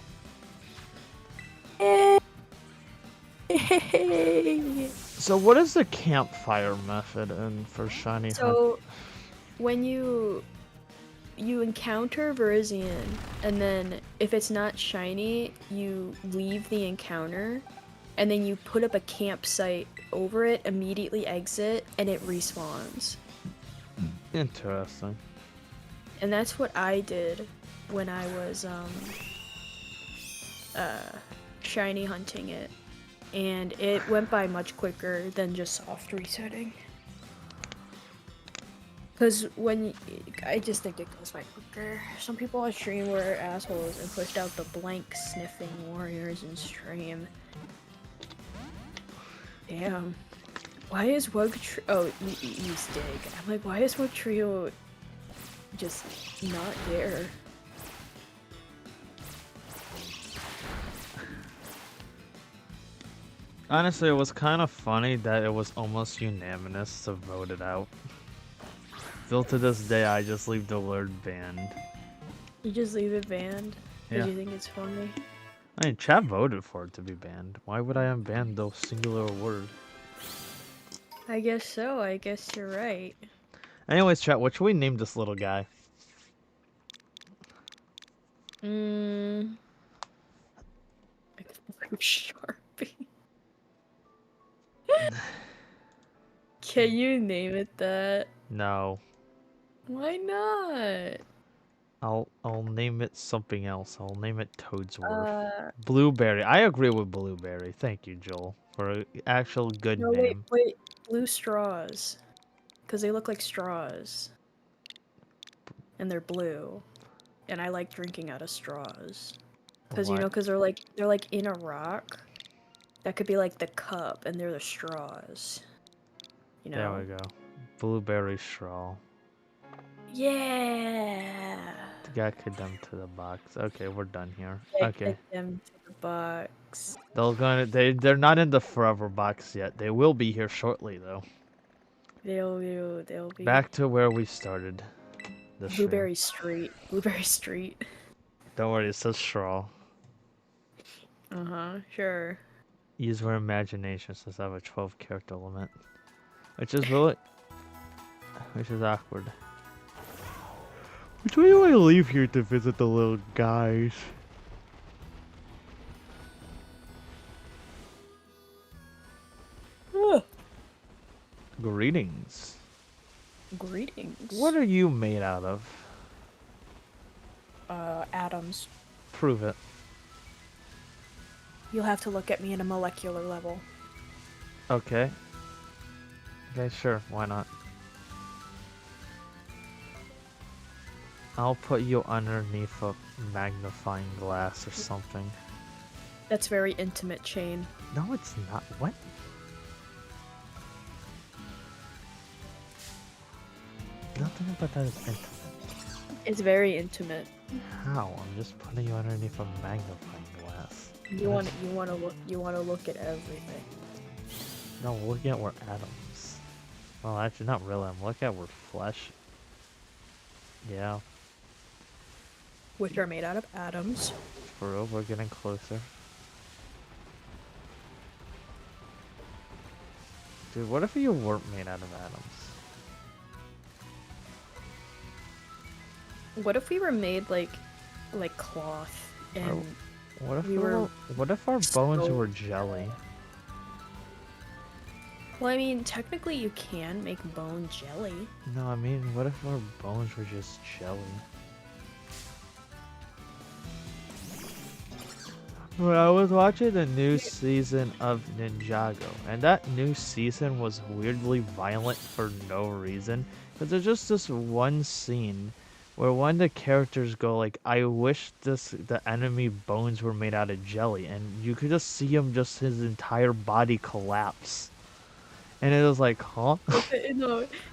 So what is the campfire method in for shiny hunt? So, when you encounter Verizian, and then if it's not shiny, you leave the encounter, and then you put up a campsite over it, immediately exit, and it respawns. Interesting. And that's what I did when I was shiny hunting it. And it went by much quicker than just soft resetting. Cause I just think it goes by quicker. Some people on stream were assholes and pushed out the blank sniffing warriors in stream. Damn. Why is Wug Trio? Oh, you Stig. I'm like, why is Wug Trio just not there? Honestly, it was kind of funny that it was almost unanimous to vote it out. Still to this day, I just leave the word banned. You just leave it banned? Because Yeah. you think it's funny? I mean, chat voted for it to be banned. Why would I unban the singular word? I guess so. I guess you're right. Anyways, chat, what should we name this little guy? Sharpie. Can you name it that? No. Why not? I'll name it something else. I'll name it Toadsworth. Blueberry. I agree with Blueberry. Thank you, Joel, for an actual good No, name. wait. Blue straws. Because they look like straws. And they're blue. And I like drinking out of straws. Because, you know, because they're like in a rock. That could be like the cup, and they're the straws. You know? There we go. Blueberry straw. Yeah! Got kicked them to the box. Okay, we're done here. Yeah, Okay. kick them to the box. They're not in the forever box yet. They will be here shortly though. They'll be Back to where we started. Blueberry Street. Blueberry Street. Don't worry, it says straw. Sure. Use your imagination since I have a 12 character limit. Which is awkward. Which way do I leave here to visit the little guys? Greetings. Greetings. What are you made out of? Atoms. Prove it. You'll have to look at me at a molecular level. Okay. Okay, sure. Why not? I'll put you underneath a magnifying glass or something. That's very intimate, Shane. No, it's not. What? Nothing about that is intimate. It's very intimate. How? I'm just putting you underneath a magnifying glass. You want to look at everything. No, we're looking at where atoms. Well, actually, not really. I'm looking at where flesh. Yeah. Which are made out of atoms. For real, we're getting closer. Dude, what if you weren't made out of atoms? What if we were made like cloth and what if our bones were jelly? Well, I mean, technically you can make bone jelly. No, I mean, what if our bones were just jelly? Well, I was watching the new season of Ninjago, and that new season was weirdly violent for no reason. Because there's just this one scene where one of the characters go like, I wish the enemy bones were made out of jelly, and you could just see him, just his entire body collapse. And it was like, huh?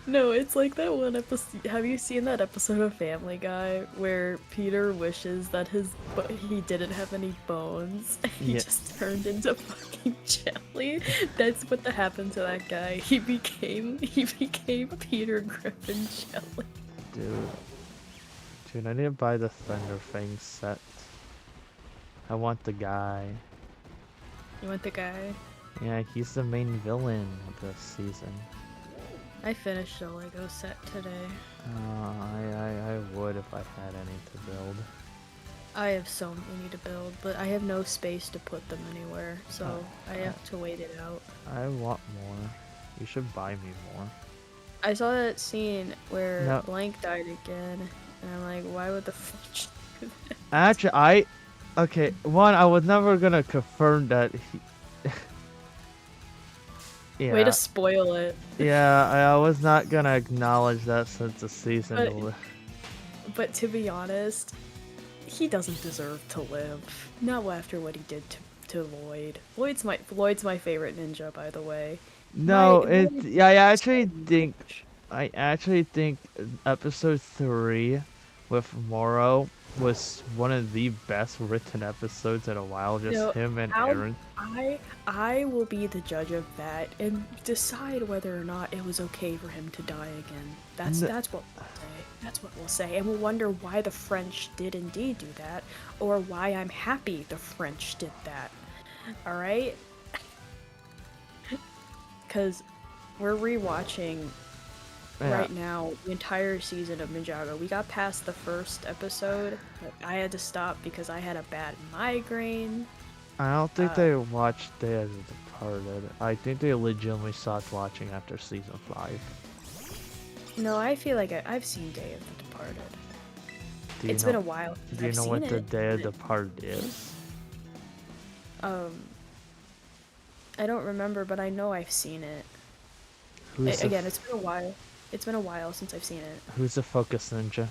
No, it's like that one episode. Have you seen that episode of Family Guy where Peter wishes that he didn't have any bones? He just turned into fucking jelly. That's what happened to that guy. He became Peter Griffin jelly. Dude, I need to buy the Thunder Fang set. I want the guy. You want the guy? Yeah, he's the main villain of this season. I finished the Lego set today. I would if I had any to build. I have so many to build, but I have no space to put them anywhere, so I have to wait it out. I want more. You should buy me more. I saw that scene where Blank died again, and I'm like, why would the fuck do that? Actually, okay, one, I was never gonna confirm that Way to Yeah, spoil it. yeah, I was not gonna acknowledge that since the But season. but to be honest, he doesn't deserve to live. Not after what he did to Lloyd. Lloyd's my favorite ninja, by the way. No, Lloyd yeah, so much. I actually think episode 3 with Moro was one of the best written episodes in a while. Just No, him and I'll Aaron. I will be the judge of that and decide whether or not it was okay for him to die again. N- That's what we'll say. That's what we'll say, and we'll wonder why the French did indeed do that, or why I'm happy the French did that. All right, because we're rewatching yeah, right now the entire season of Ninjago. We got past the first episode, but I had to stop because I had a bad migraine. I don't think Uh, they watched Day of the Departed. I think they legitimately stopped watching after season 5. no, I feel like I've seen Day of the Departed. Do you It's been know? a while since Do you I've know seen what the it. Day of the Departed is? Um, I don't remember, but I know I've seen it. Who's the Again, it's been a while. It's been a while since I've seen it. Who's the Focus Ninja?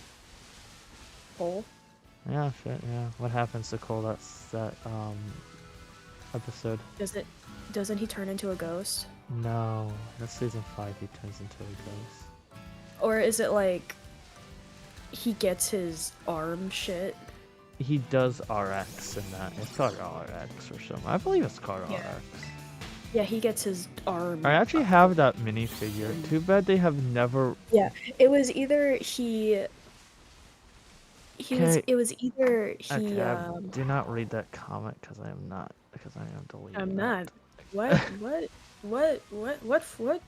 Cole? Yeah, shit, yeah. What happens to Cole? That's that episode. Does it? Doesn't he turn into a ghost? No, that's season 5. He turns into a ghost. Or is it like he gets his arm shit? He does RX in that. It's called RX or something. I believe it's called Yeah. RX. Yeah, he gets his arm. I actually have that minifigure. Too bad they have never. Yeah, it was either he. He was. Okay, It was either he. okay. Do not read that comment because I am not. Because I am deleting I'm that. not. What? What? What? What? What?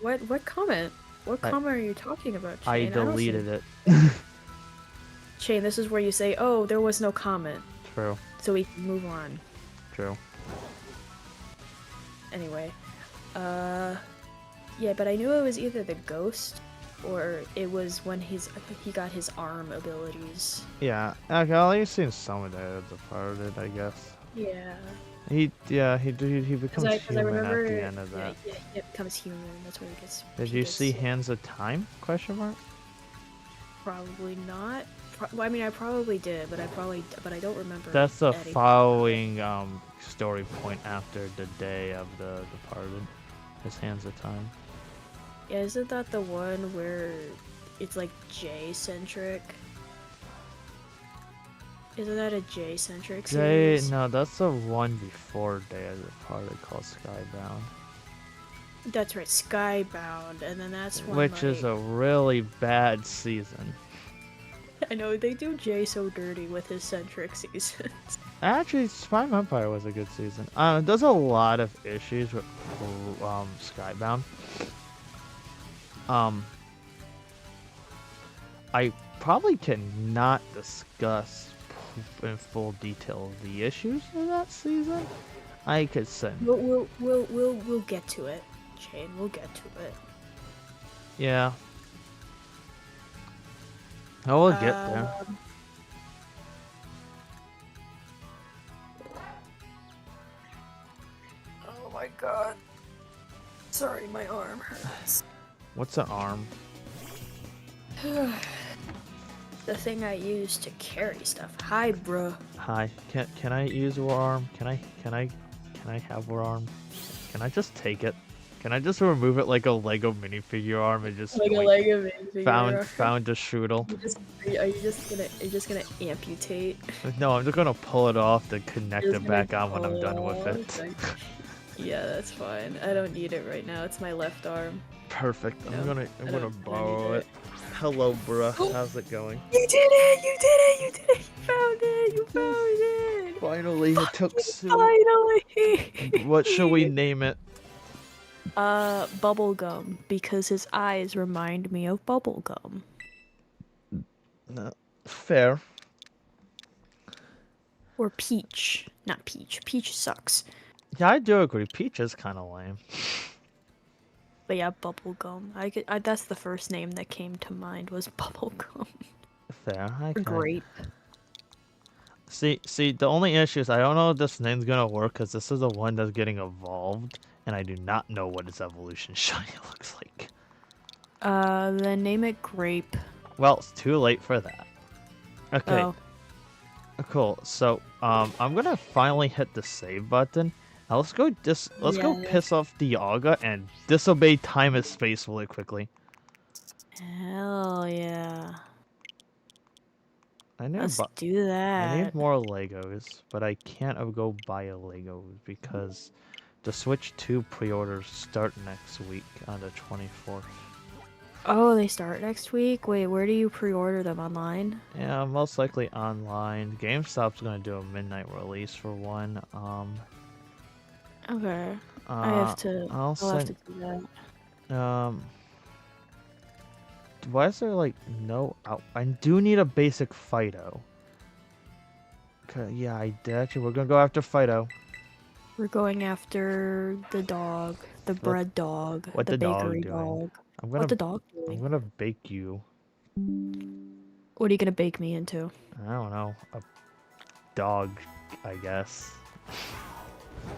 What? What comment? What I, comment are you talking about, I Shane? I don't see deleted it. Shane, this is where you say, "Oh, there was no comment," True. so we can move on. True. Anyway, yeah, but I knew it was either the ghost or it was when he got his arm abilities. Yeah. Okay. Well, you've seen some of the Departed, I guess. Yeah, He becomes because I human remember, at the end of yeah, that. yeah, he becomes human. That's where he gets. Did he you gets see Hands of Time? Question mark. Probably not. Well, I mean, I probably did, but I don't remember. That's the anything. following story point after the Day of the Departed. His Hands of Time. Yeah, isn't that the one where it's like J-centric? Isn't that a J-centric series? No, that's the one before Day of the Departed called Skybound. That's right, Skybound, and then that's when, Which is a really bad season. I know, they do Jay so dirty with his centric seasons. Actually, Spy Empire was a good season. There's a lot of issues with Skybound. I probably cannot discuss in full detail the issues of that season. I could send. We'll get to it, Shane. We'll get to it. Yeah. I will get there. Oh my god. Sorry, my arm hurts. What's an arm? The thing I use to carry stuff. Hi, bruh. Hi. Can I use your arm? Can I have your arm? Can I just take it? Can I just remove it like a Lego minifigure arm and just Like a Lego minifigure. found a strudel? Are you just gonna amputate? No, I'm just gonna pull it off to connect Just it gonna back on when I'm pull done with off, it. like- Yeah, that's fine. I don't need it right now. It's my left arm. Perfect. No, I'm gonna I don't borrow need it. Hello, bruh. How's it going? You did it! You did it! You did it! You found it! You found it! Finally, it took so. Finally! What shall we name it? Bubblegum, because his eyes remind me of bubblegum. No, fair. Or Peach. Not Peach. Peach sucks. Yeah, I do agree. Peach is kind of lame. But yeah, bubblegum. That's the first name that came to mind was bubblegum. Fair. Or grape. See, the only issue is I don't know if this name's gonna work because this is the one that's getting evolved, and I do not know what its evolution shiny looks like. Then name it Grape. Well, it's too late for that. Okay, Oh, cool. So, I'm gonna finally hit the save button. Now let's go yeah. piss off Dialga and disobey time and space really quickly. Hell yeah. I need to Let's buy, do I need that. more Legos, but I can't go buy a Lego because the Switch 2 pre-orders start next week on the 24th. Oh, they start next week? Wait, where do you pre-order them online? Yeah, most likely online. GameStop's gonna do a midnight release for one. Okay. Uh, I'll I'll have to send. do that. Why is there like no out? I do need a basic Fido. Okay, yeah, I did. Actually, we're gonna go after Fido. We're going after the dog, the What? bread dog, What the the dog bakery doing? dog. I'm What gonna. the dog I'm doing? gonna bake you. What are you gonna bake me into? I don't know. A dog, I guess.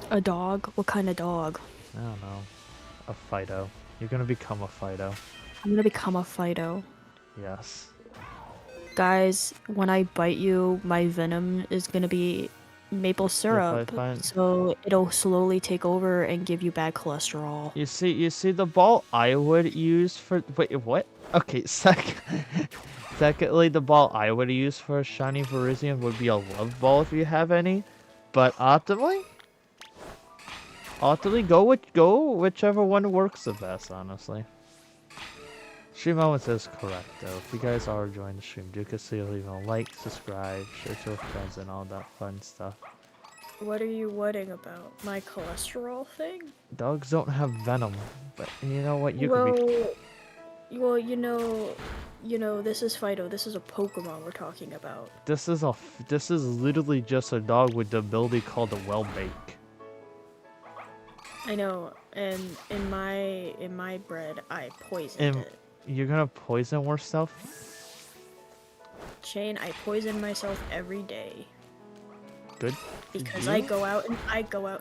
A dog? What kind of dog? I don't know. A Fido. You're gonna become a Fido. I'm gonna become a Fido. Yes. Guys, when I bite you, my venom is gonna be maple If I syrup, find. so it'll slowly take over and give you bad cholesterol. You see the ball I would use for wait what? Okay, secondly, the ball I would use for a shiny Virizion would be a love ball if you have any. But optimally go whichever one works the best, honestly. Stream Moments is correct though. If you guys are enjoying the stream, do consider leaving a like, subscribe, share to your friends and all that fun stuff. What are you worrying about? My cholesterol thing? Dogs don't have venom, but you know what? You could be. Well, this is Fido. This is a Pokemon we're talking about. This is literally just a dog with the ability called a well bake. I know, and in my bread, I poisoned And it. you're gonna poison more stuff? Shane, I poison myself every day Good. because You? I go out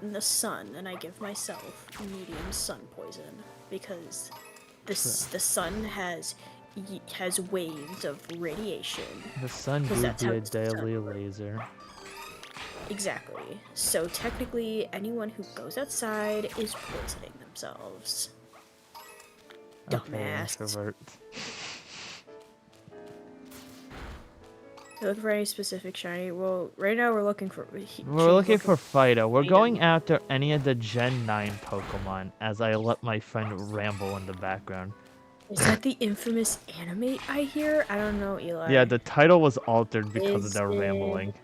in the sun and I give myself medium sun poison because the sun has waves of radiation. The sun Because would that's be how a the sun deadly works. laser. Exactly. So technically, anyone who goes outside is poisoning themselves. Okay, Dumbass. introvert. You looking for any specific shiny? Well, right now we're looking for. We're looking for Fido. We're going Fido. after any of the Gen 9 Pokemon, as I let my friend ramble in the background. Is that the infamous anime I hear? I don't know, Eli. Yeah, the title was altered because of Is their it? rambling.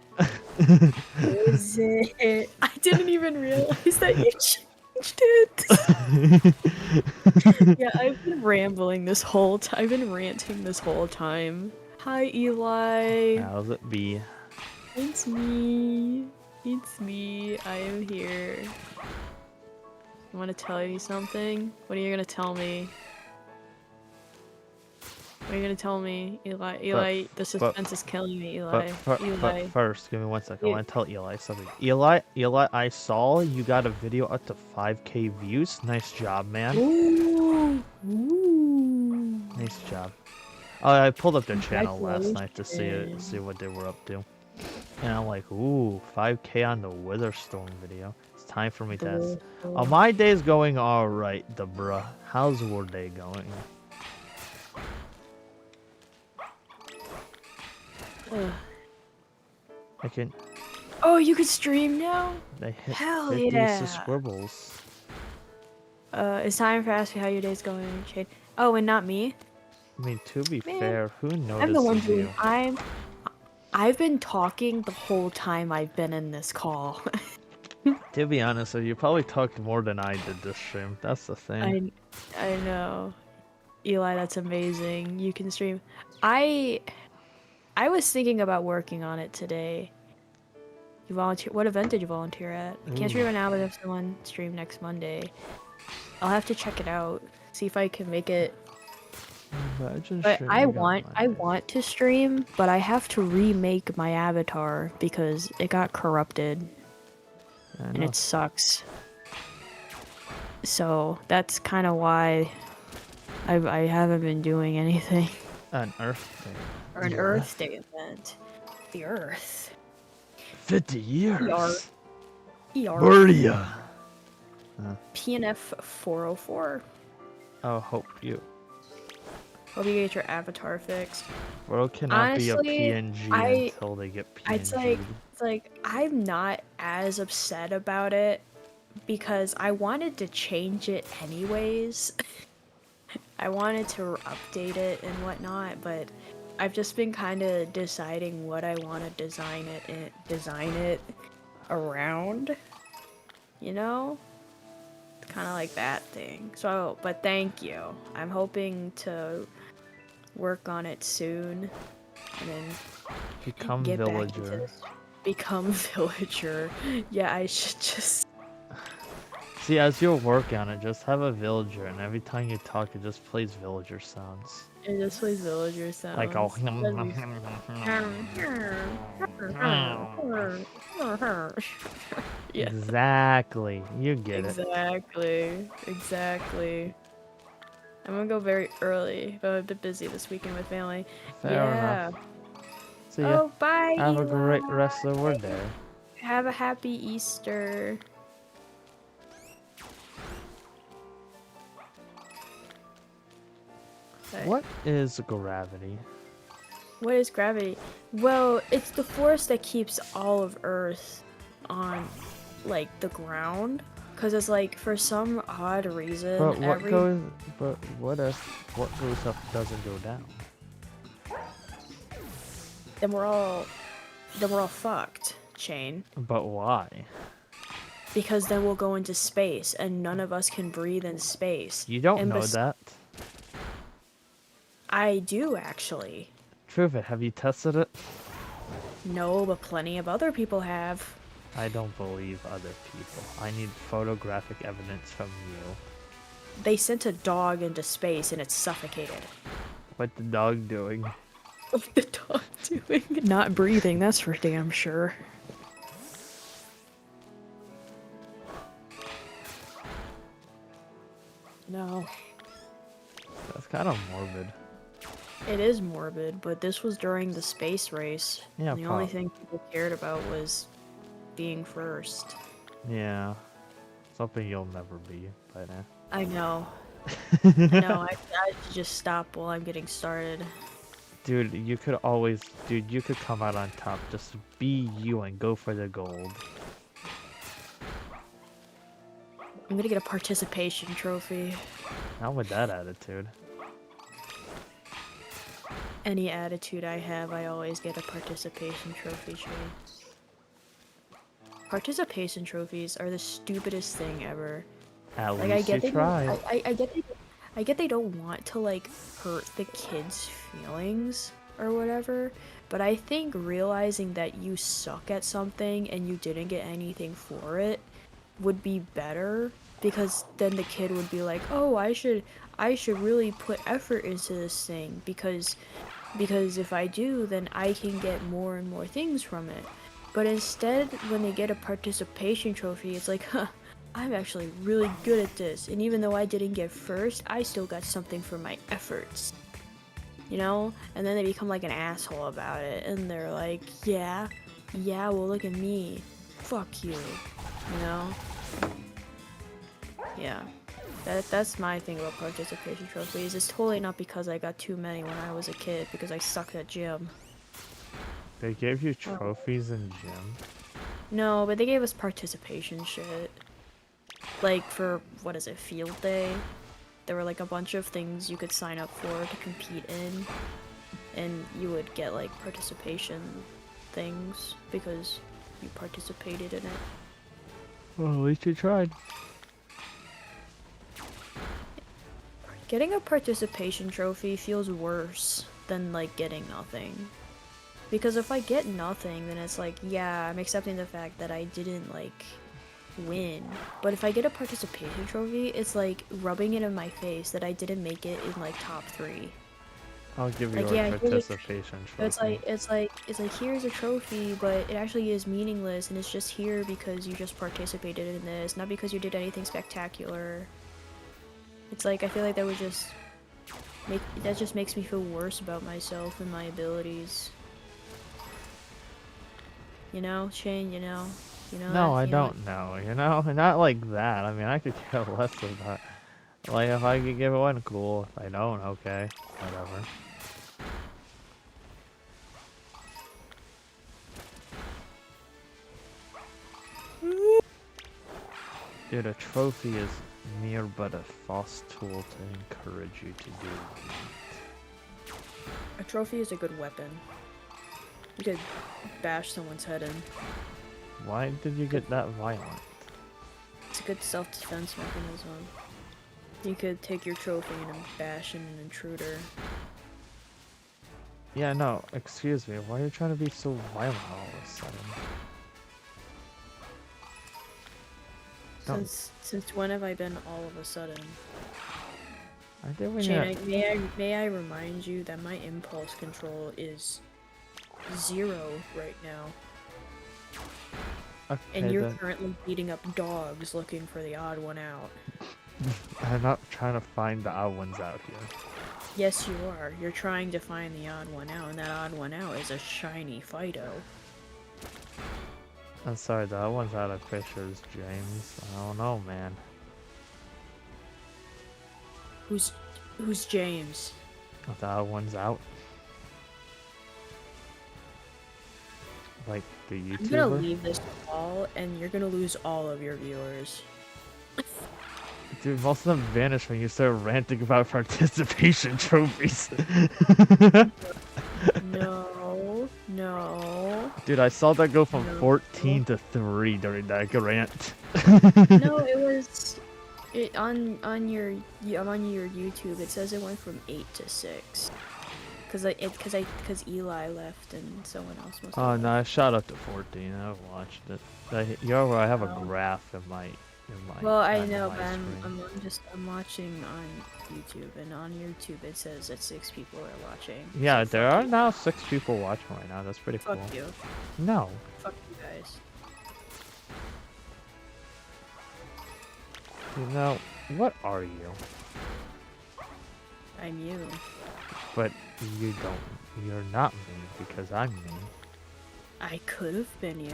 Is it? I didn't even realize that you changed it. Yeah, I've been rambling this whole time. I've been ranting this whole time. Hi, Eli. How's it be? It's me. It's me. I am here. I want to tell you something. What are you gonna tell me? What are you gonna tell me, Eli? Eli, the suspense is killing me, Eli. But Eli. first, give me 1 second. I You- want to tell Eli something. Eli, I saw you got a video up to 5K views. Nice job, man. Ooh. Ooh. Nice job. I pulled up their channel last night to Congratulations. see what they were up to. And I'm like, ooh, 5K on the Witherstorm video. It's time for me to... my day's going alright, the bruh. How's your day going? Ugh. I can... Oh, you can stream now? They hit Hell 50 yeah. scribbles. It's time for asking how your day's going, Shade. Oh, and not me? I mean, to be Man, fair, who I'm the one notices doing. you? I've been talking the whole time I've been in this call. To be honest, you probably talked more than I did this stream. That's the thing. I know. Eli, that's amazing. You can stream. I was thinking about working on it today. You volunteer. What event did you volunteer at? I can't stream it now, but if someone stream next Monday, I'll have to check it out. See if I can make it Imagine But I streaming on want I Mondays. want to stream, but I have to remake my avatar because it got corrupted I and know. it sucks. So that's kind of why I haven't been doing anything. An Earth Day. Or an The Earth Earth. Day event. The Earth. 50 ER. years. ER. Birdia. PNF 404. Oh, hope you. Hope you get your avatar fixed. World cannot be a Honestly, PNG I until they get it's PNG'd. like I'm not as upset about it because I wanted to change it anyways. I wanted to update it and whatnot, but I've just been kind of deciding what I want to design it around, you know? Kind of like that thing. So, but thank you. I'm hoping to work on it soon and then Become get back into villager. this. Become villager. Yeah, I should just. See, as you're working on it, just have a villager, and every time you talk, it just plays villager sounds. It just plays villager Like all. sounds. Yeah. Exactly. You get it. Exactly. I'm gonna go very early, but I'm a bit busy this weekend with family. Fair Yeah. enough. See ya. Oh, bye, Have a Eli. great rest of our day. Have a happy Easter. Okay. What is gravity? What is gravity? Well, it's the force that keeps all of Earth on, like, the ground. Because it's like, for some odd reason, But what if what goes up doesn't go down? then we're all fucked, Shane. But why? Because then we'll go into space, and none of us can breathe in space. You don't And know that. I do, actually. Prove it. Have you tested it? No, but plenty of other people have. I don't believe other people. I need photographic evidence from you. They sent a dog into space and it suffocated. What the dog doing? What's the dog doing? Not breathing, that's for damn sure. No. That's kind of morbid. It is morbid, but this was during the space race. Yeah, The only thing people cared about was being first. Yeah. Something you'll never be by now. I know. I should just stop while I'm getting started. Dude, you could come out on top. Just be you and go for the gold. I'm gonna get a participation trophy. Not with that attitude. Any attitude I have, I always get a participation trophy, Shane. Participation trophies are the stupidest thing ever. At Like, least you tried. I get they don't want to, like, hurt the kids' feelings or whatever, but I think realizing that you suck at something and you didn't get anything for it would be better, because then the kid would be like, oh, I should really put effort into this thing, because if I do, then I can get more and more things from it. But instead, when they get a participation trophy, it's like, huh, I'm actually really good at this, and even though I didn't get first, I still got something for my efforts. You know? And then they become like an asshole about it, and they're like, yeah, well, look at me. Fuck you. You know? Yeah. That's my thing about participation trophies. It's totally not because I got too many when I was a kid, because I sucked at gym. They gave you trophies in gym? No, but they gave us participation shit. Like, for, what is it, field day? There were like a bunch of things you could sign up for to compete in, and you would get like participation things because you participated in it. Well, at least you tried. Getting a participation trophy feels worse than like getting nothing. Because if I get nothing, then it's like, yeah, I'm accepting the fact that I didn't like win. But if I get a participation trophy, it's like rubbing it in my face that I didn't make it in like top 3. I'll give you Like, a yeah, participation trophy. it's like here's a trophy, but it actually is meaningless, and it's just here because you just participated in this, not because you did anything spectacular. It's like I feel like that just makes me feel worse about myself and my abilities. You know, Shane. No, I You know. don't know, you know? Not like that. I mean, I could care less about... Like, if I could give it one, cool. If I don't, okay. Whatever. Dude, a trophy is mere but a false tool to encourage you to do it. A trophy is a good weapon. You could bash someone's head in. Why did you get that violent? It's a good self-defense mechanism. You could take your trophy and bash in an intruder. Yeah, no, excuse me. Why are you trying to be so violent all of a sudden? Since when have I been all of a sudden? I think we Shane, need... may I remind you that my impulse control is 0 right now. Okay, And you're then. currently beating up dogs looking for the odd one out. I'm not trying to find the odd ones out here. Yes, you are. You're trying to find the odd one out, and that odd one out is a shiny Fido. I'm sorry, the odd ones out of Fisher's, James. I don't know, man. Who's James? The odd ones out. Like the YouTuber? I'm gonna leave this call, and you're gonna lose all of your viewers. Dude, most of them vanish when you start ranting about participation trophies. No. Dude, I saw that go from 14 to 3 during that rant. No, it was on your YouTube. It says it went from 8 to 6. Cause Eli left and someone else must. Oh no, I shot up to 14. I watched it. I have a graph in my. Well, I know, but I'm watching on YouTube, and on YouTube it says that 6 people are watching. Yeah, so there are now 6 people watching right now. That's pretty cool. Fuck you. No. Fuck you guys. You know, what are you? I'm you. But you're not me because I'm me. I could have been you.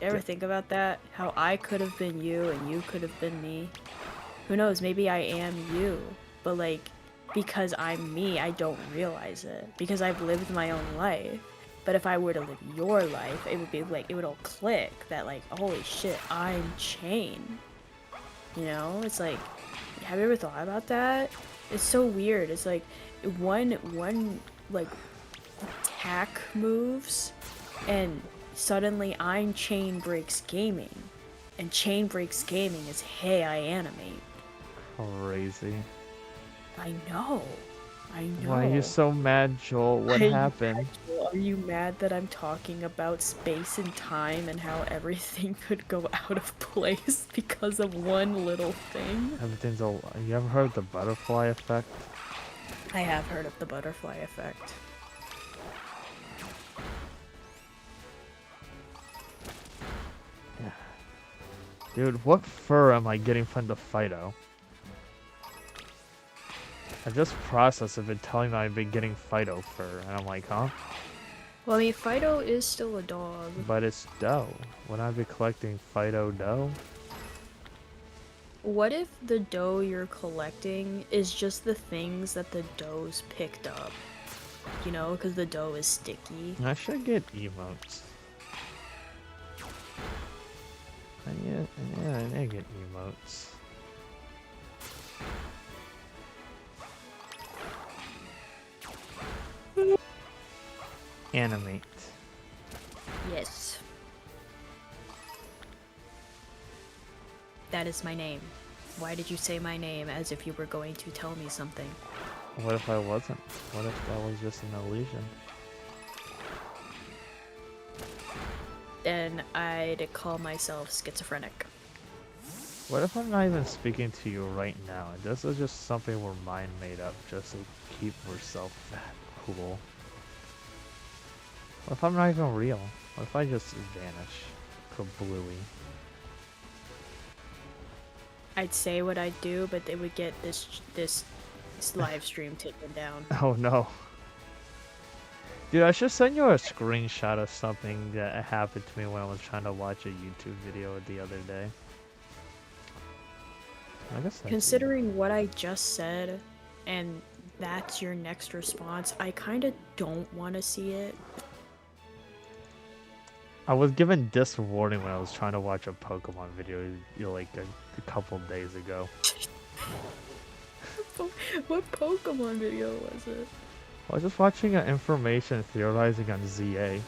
Ever think about that? How I could have been you and you could have been me? Who knows, maybe I am you. But like, because I'm me, I don't realize it. Because I've lived my own life. But if I were to live your life, it would be like, it would all click that like, holy shit, I'm Chain. You know? It's like, have you ever thought about that? It's so weird. It's like, one like, attack moves, and suddenly I'm Chain Breaks Gaming. And Chain Breaks Gaming is hey, I animate. Crazy. I know. Why are you so mad, Joel? What happened? Are you mad that I'm talking about space and time and how everything could go out of place because of one little thing? You ever heard of the butterfly effect? I have heard of the butterfly effect. Dude, what fur am I getting from the Fido? I just processed have been telling me I've been getting Fido fur, and I'm like, huh? Well, I mean, Fido is still a dog. But it's dough. Would I be collecting Fido dough? What if the dough you're collecting is just the things that the dough's picked up? You know, because the dough is sticky. I should get emotes. Yeah, I need to get emotes. Animate. Yes. That is my name. Why did you say my name as if you were going to tell me something? What if I wasn't? What if that was just an illusion? Then I'd call myself schizophrenic. What if I'm not even speaking to you right now? And this is just something we're mind made up just to keep ourselves cool. What if I'm not even real? What if I just vanish? Kablooey. I'd say what I'd do, but they would get this live stream taken down. Oh no. Dude, I should send you a screenshot of something that happened to me when I was trying to watch a YouTube video the other day. I guess that's Considering what I just said, and that's your next response, I kind of don't want to see it. I was given this warning when I was trying to watch a Pokemon video, like a couple days ago. What Pokemon video was it? I was just watching information theorizing on ZA.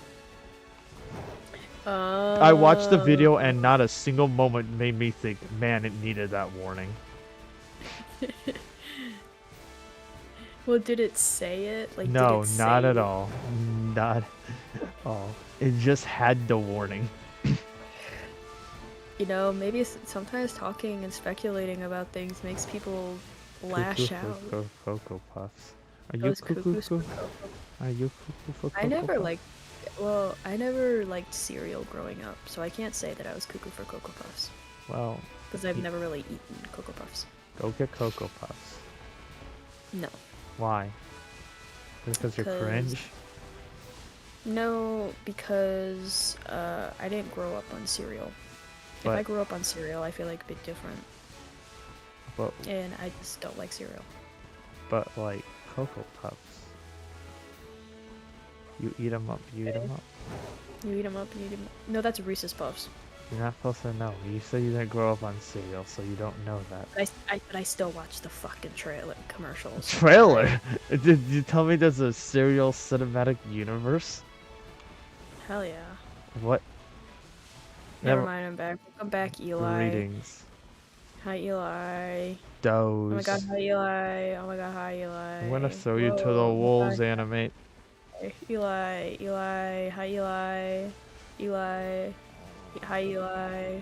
I watched the video and not a single moment made me think, man, it needed that warning. Well, did it say it? Like, No, did it not say at all. Not at all. It just had the warning. You know, maybe sometimes talking and speculating about things makes people lash out. Cocoa Puffs. Are you Those cuckoo? cuckoos for Are you cuckoo for I Cocoa never Puffs? liked, well, I never liked cereal growing up, so I can't say that I was cuckoo for Cocoa Puffs. Well, Because I've never really eaten Cocoa Puffs. go get Cocoa Puffs. No. Why? Because you're cringe? No, because I didn't grow up on cereal. If I grew up on cereal, I feel like a bit different. But, And I just don't like cereal. but like, Cocoa Puffs. You eat them up, you eat them up. You eat them up, you eat them up. No, that's Reese's Puffs. You're not supposed to know. You said you didn't grow up on cereal, so you don't know that. But I still watch the fucking trailer commercials. Trailer? Did you tell me there's a cereal cinematic universe? Hell yeah. What? Never mind, I'm back. Welcome back, Eli. Greetings. Hi, Eli. Doze. Oh my god, hi, Eli. Oh my god, hi, Eli. I'm gonna throw you to the Whoa, wolves, hi. animate. Eli, Eli, hi, Eli. Eli. Hi, Eli.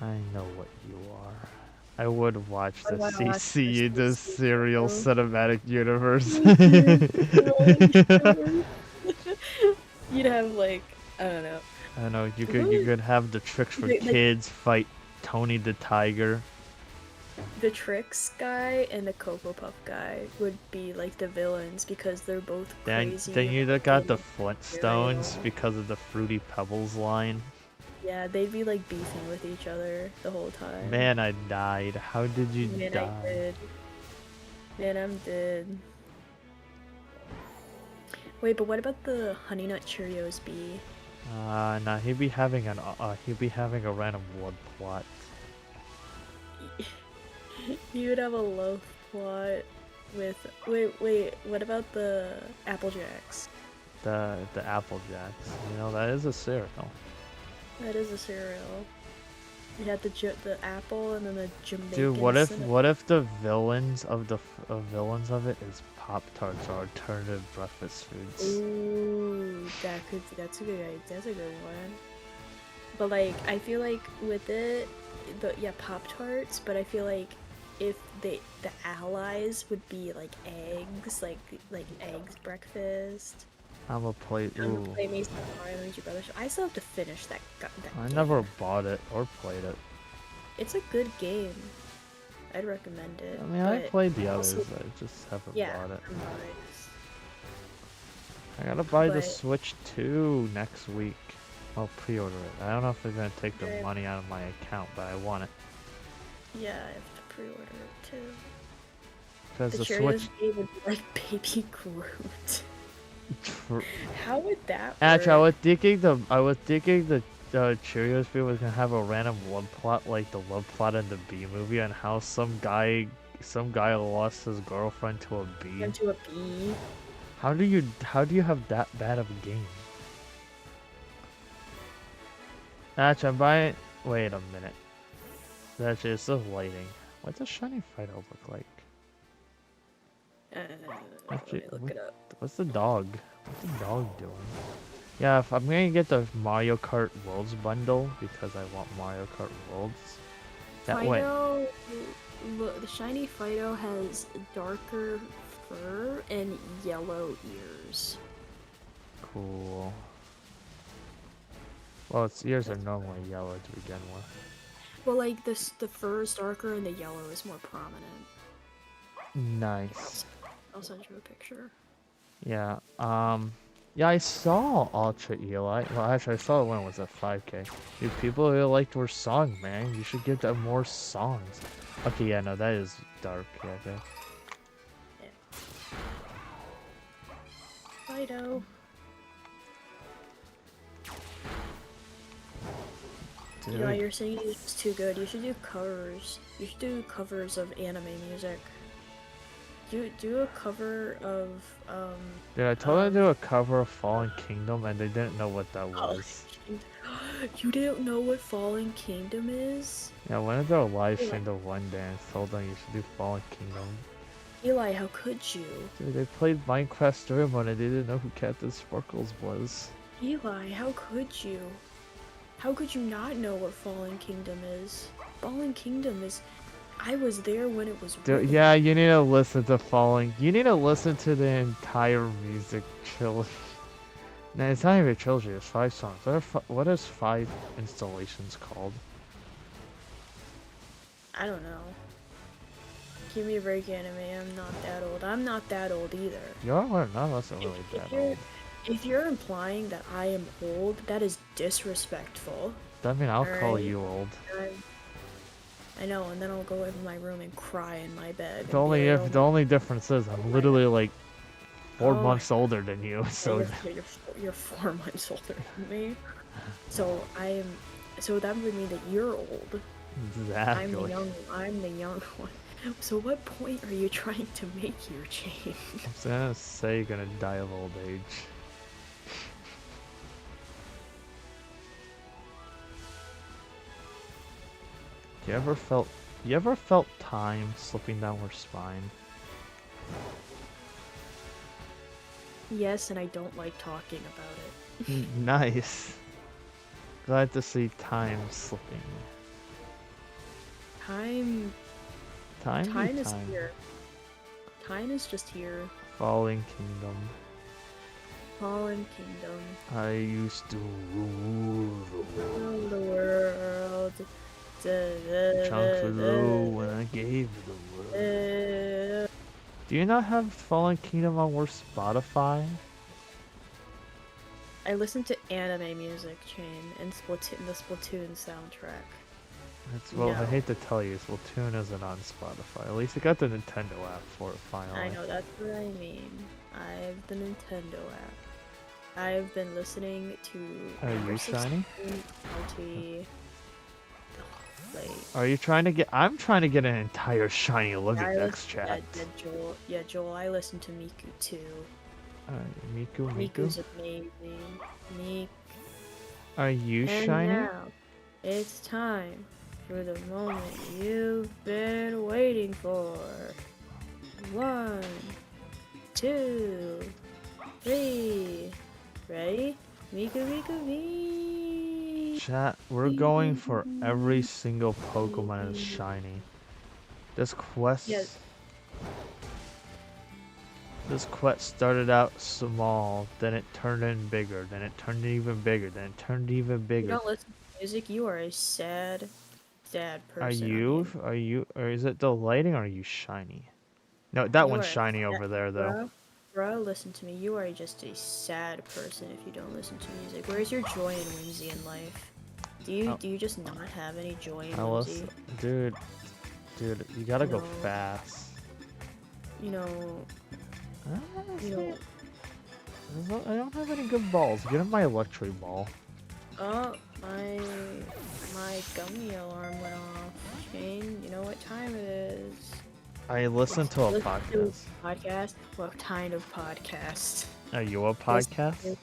I know what you are. I would watch I the wanna watch CC, the the Serial CC. Cinematic Universe. You'd have like, I don't know. I don't know, you could have the Tricks for Kids fight Tony the Tiger. The Tricks guy and the Cocoa Puff guy would be like the villains because they're both crazy. Then you got the cereal. Flintstones because of the Fruity Pebbles line. Yeah, they'd be like beefing with each other the whole time. Man, I died. How did you Man, die? I did. Man, I'm dead. Wait, but what about the Honey Nut Cheerios bee? Nah, he'd be having a random blood plot. You would have a love plot with. Wait, what about the Apple Jacks? The Apple Jacks. You know, that is a cereal. That is a cereal. You had the apple and then the Jamaican. Dude, what if the villains of it is Pop Tarts or alternative breakfast foods? Ooh, that's a good one. But like, I feel like with it, Pop Tarts. But I feel like if the allies would be like eggs, like eggs breakfast. I'm gonna play. I'm gonna play me some Mario and Luigi Brothers. I still have to finish that I game. never bought it or played it. It's a good game. I'd recommend it. I mean, I played the others, I just haven't bought it. I'm biased. I gotta buy the Switch 2 next week. I'll pre-order it. I don't know if they're gonna take the money out of my account, but I want it. Yeah, I have to pre-order it too. Because the Cheerios Switch. would be like Baby Groot. How would that work? Actually, I was thinking the Cheerios video was gonna have a random love plot like the love plot in the Bee movie, and how some guy lost his girlfriend to a bee. Into a bee. How do you have that bad of a game? Actually, I'm buying. Wait a minute. Actually, it's the lighting. What's a shiny Fido look like? Let me look it up. What's the dog? What's the dog doing? Yeah, if I'm gonna get the Mario Kart Worlds bundle because I want Mario Kart Worlds. That way. Fido, look, the shiny Fido has darker fur and yellow ears. Cool. Well, its ears are That's normally yellow to begin with. well, like this, the fur is darker and the yellow is more prominent. Nice. I'll send you a picture. Yeah. Yeah, I saw Ultra Eli. Well, actually, I saw it when it was at 5K. Dude, people really liked her song, man. You should give them more songs. Okay, yeah, no, that is dark. Yeah, okay. Yeah. Fido. Dude. Eli, your singing is just too good. You should do covers. You should do covers of anime music. Do a cover of Dude, I told them to do a cover of Fallen Kingdom, and they didn't know what that was. You didn't know what Fallen Kingdom is? Yeah, I went into a live stream the one day and told them you should do Fallen Kingdom. Eli, how could you? Dude, they played Minecraft Story Mode and they didn't know who Captain Sparkles was. Eli, how could you? How could you not know what Fallen Kingdom is? Fallen Kingdom is... I was there when it was Dude, yeah, you need to listen to Fallen. You need to listen to the entire music trilogy. No, it's not even a trilogy, it's 5 songs. What is 5 installations called? I don't know. Give me a break, anime. I'm not that old. I'm not that old either. You are? None of us are really that old. If you're implying that I am old, that is disrespectful. I mean, I'll call you old. I know, and then I'll go in my room and cry in my bed. The only difference is I'm literally like 4 months older than you, so you're 4 months older than me. So that would mean that you're old. Exactly. I'm the young one. So what point are you trying to make your change? I'm gonna say you're gonna die of old age. You ever felt time slipping down her spine? Yes, and I don't like talking about it. Nice. Glad to see time slipping. Time is here. Time is just here. Fallen Kingdom. Fallen Kingdom. I used to rule the world. Chunk flew when I gave you the world. Do you not have Fallen Kingdom on your Spotify? I listen to anime music chain and the Splatoon soundtrack. Well, I hate to tell you, Splatoon isn't on Spotify. At least it got the Nintendo app for it finally. I know, that's what I mean. I have the Nintendo app. I've been listening to... Are you shiny? Are you trying to get... I'm trying to get an entire shiny Olympic chat. Yeah, Joel, I listen to Miku too. Miku? Miku's amazing. Are you and shiny? Now, it's time for the moment you've been waiting for. 1, 2, 3. Ready? Miku. Chat, we're going for every single Pokemon that is shiny. This quest... Yes. This quest started out small, then it turned in bigger, then it turned even bigger, then it turned even bigger. You don't listen to music, you are a sad person. Are you, or is it the lighting, or are you shiny? No, that one's shiny over there, though. Bro, listen to me. You are just a sad person if you don't listen to music. Where's your joy and whimsy in life? Do you just not have any joy and whimsy? Dude, you gotta go fast. You know... I don't have any good balls. Get him my electric ball. Oh, my gummy alarm went off. Shane, you know what time it is. I listened to a podcast. Podcast? What kind of podcast? Are you a podcast?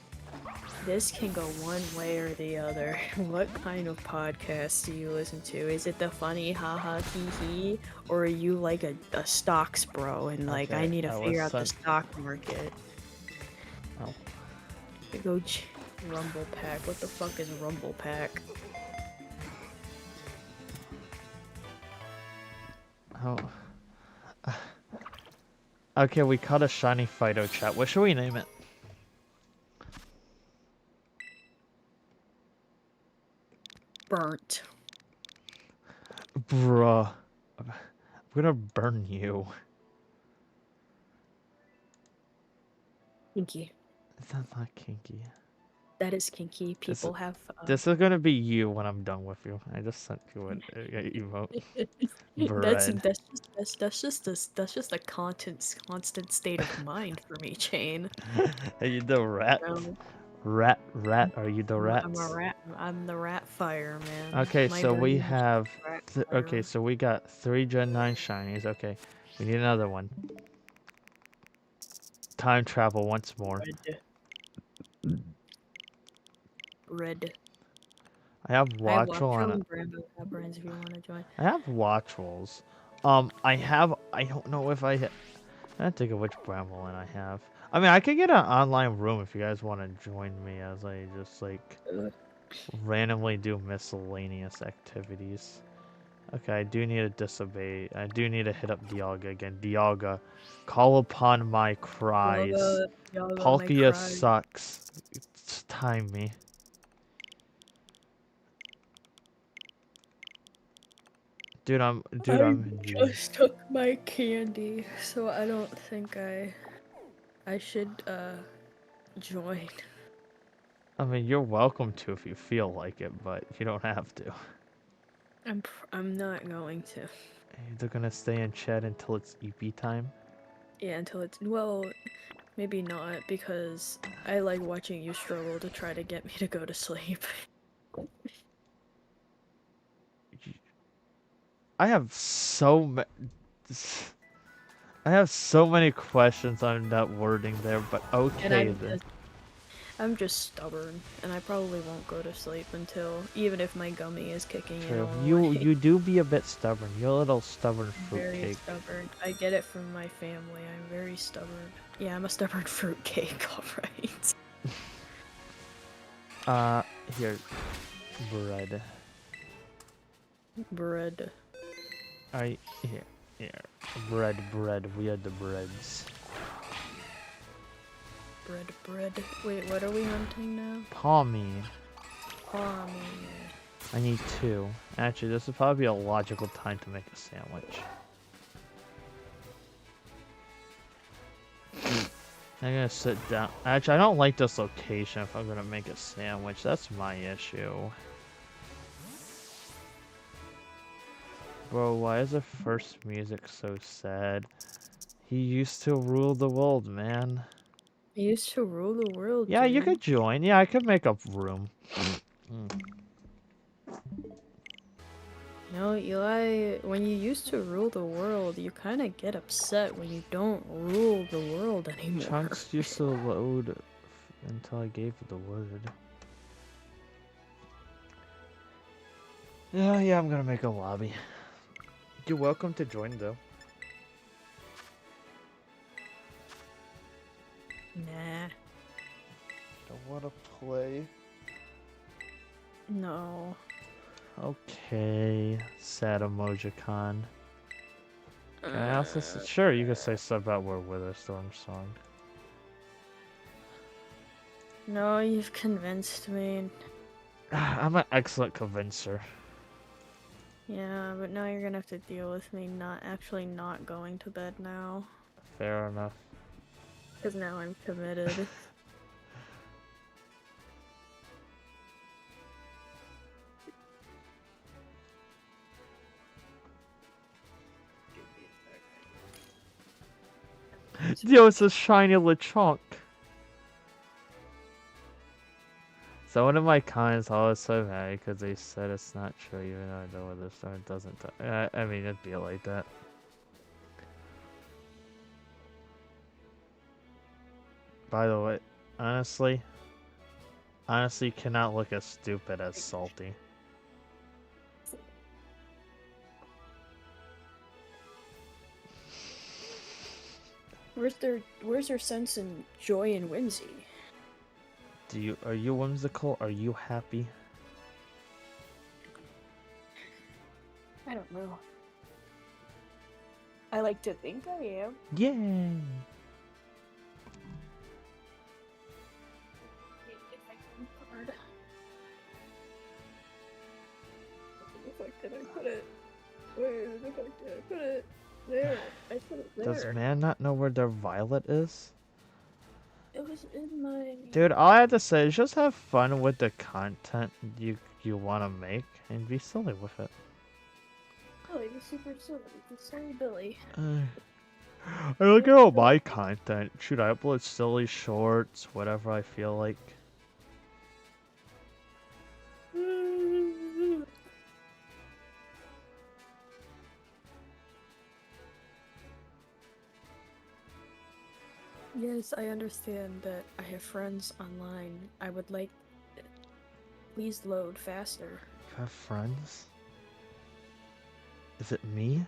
This can go one way or the other. What kind of podcast do you listen to? Is it the funny haha hee, or are you like a stocks bro and like I need to figure out the stock market? Oh. Go Rumble Pack. What the fuck is Rumble Pack? Oh. Okay, we caught a shiny Fido chat. What should we name it? Burnt. Bruh. I'm gonna burn you. Kinky. That's not kinky. That is kinky. People have. This is gonna be you when I'm done with you. I just sent you an emote. Bread. That's just a constant state of mind for me, Chain. Are you the rat? No, Rat. Are you the I'm a rats? rat. I'm the rat fire, man. Okay, My so we brain is have. rat Okay, fire. so we got 3 Gen 9 shinies. Okay, we need another one. Time travel once more. Red. I have I have Watchel Watcho and and Brambo Cabrins if you want to join. I have Watchels. I don't know if I can't think of which Bramblin I have. I mean, I could get an online room if you guys want to join me as I just like randomly do miscellaneous activities. Okay, I do need to disobey. I do need to hit up Dialga again. Dialga, call upon my cries. Yaga, my Palkia cry. sucks. It's time me. Dude, I'm in G. Just took my candy, so I don't think I should join. I mean, you're welcome to if you feel like it, but you don't have to. I'm not going to. They're gonna stay in chat until it's EP time. Yeah, until it's well, maybe not because I like watching you struggle to try to get me to go to sleep. I have so many questions on that wording there, but And okay then. I'm just stubborn, and I probably won't go to sleep until even if my gummy is kicking in True. all the way. You do be a bit stubborn. You're a little stubborn Very fruitcake. stubborn. I get it from my family. I'm very stubborn. Yeah, I'm a stubborn fruitcake, alright. Here. Bread. Bread. Here. Bread. We are the breads. Bread. Wait, what are we hunting now? Palmy. Palmy. I need 2. Actually, this would probably be a logical time to make a sandwich. I'm gonna sit down. Actually, I don't like this location if I'm gonna make a sandwich. That's my issue. Bro, why is the first music so sad? He used to rule the world, man. He used to rule the world, Yeah, you dude. could join. Yeah, I could make a room. You know, Eli, when you used to rule the world, you kind of get upset when you don't rule the world anymore. Chunks used to load until I gave it the word. Yeah, I'm gonna make a lobby. You're welcome to join, though. Nah. Don't wanna play. No. Okay, sad emojicon. Can I ask this? Sure, you can say stuff about War Witherstorm song. No, you've convinced me. I'm an excellent convincer. Yeah, but now you're gonna have to deal with me not going to bed now. Fair enough. Because now I'm committed. Yo, it's a shiny Lechonk. So one of my comments always so mad because they said it's not true, even though I know whether Storm doesn't. I mean, it'd be like that. By the way, honestly, cannot look as stupid as Salty. Where's their sense in joy and whimsy? Are you whimsical? Are you happy? I don't know. I like to think I am. Yay! Where the fuck did I put it? Where the fuck did I put it? There. I put it Does there. man not know where their Violet is? It was in my... Dude, all I have to say is just have fun with the content you want to make and be silly with it. Billy, the super silly. The silly Billy. I look at all my content. Shoot, I upload silly shorts, whatever I feel like. Yes, I understand that I have friends online. I would like... Please load faster. You have friends? Is it me?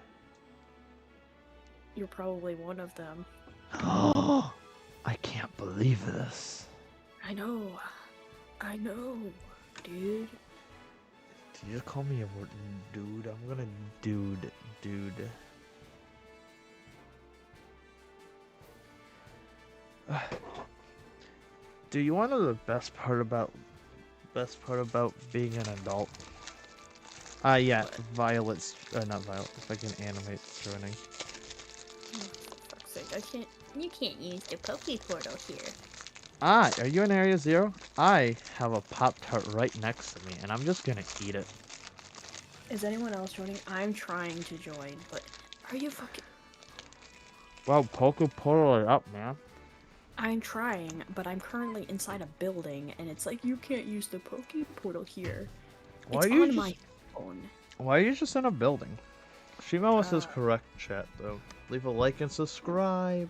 You're probably one of them. Oh, I can't believe this. I know, dude. Did you just call me a word, dude? I'm gonna dude. Do you want to know the best part about being an adult? Yeah, Violet's not Violet. If I can animate joining. Oh, for fuck's sake, I can't. You can't use the Poke Portal here. Ah, are you in Area 0? I have a Pop-Tart right next to me, and I'm just gonna eat it. Is anyone else joining? I'm trying to join, but are you fucking... Wow, Poke Portal it up, man. I'm trying, but I'm currently inside a building, and it's like, you can't use the Poke Portal here. Why It's are you on just... my phone. Why are you just in a building? Shimao is correct, chat, though. Leave a like and subscribe.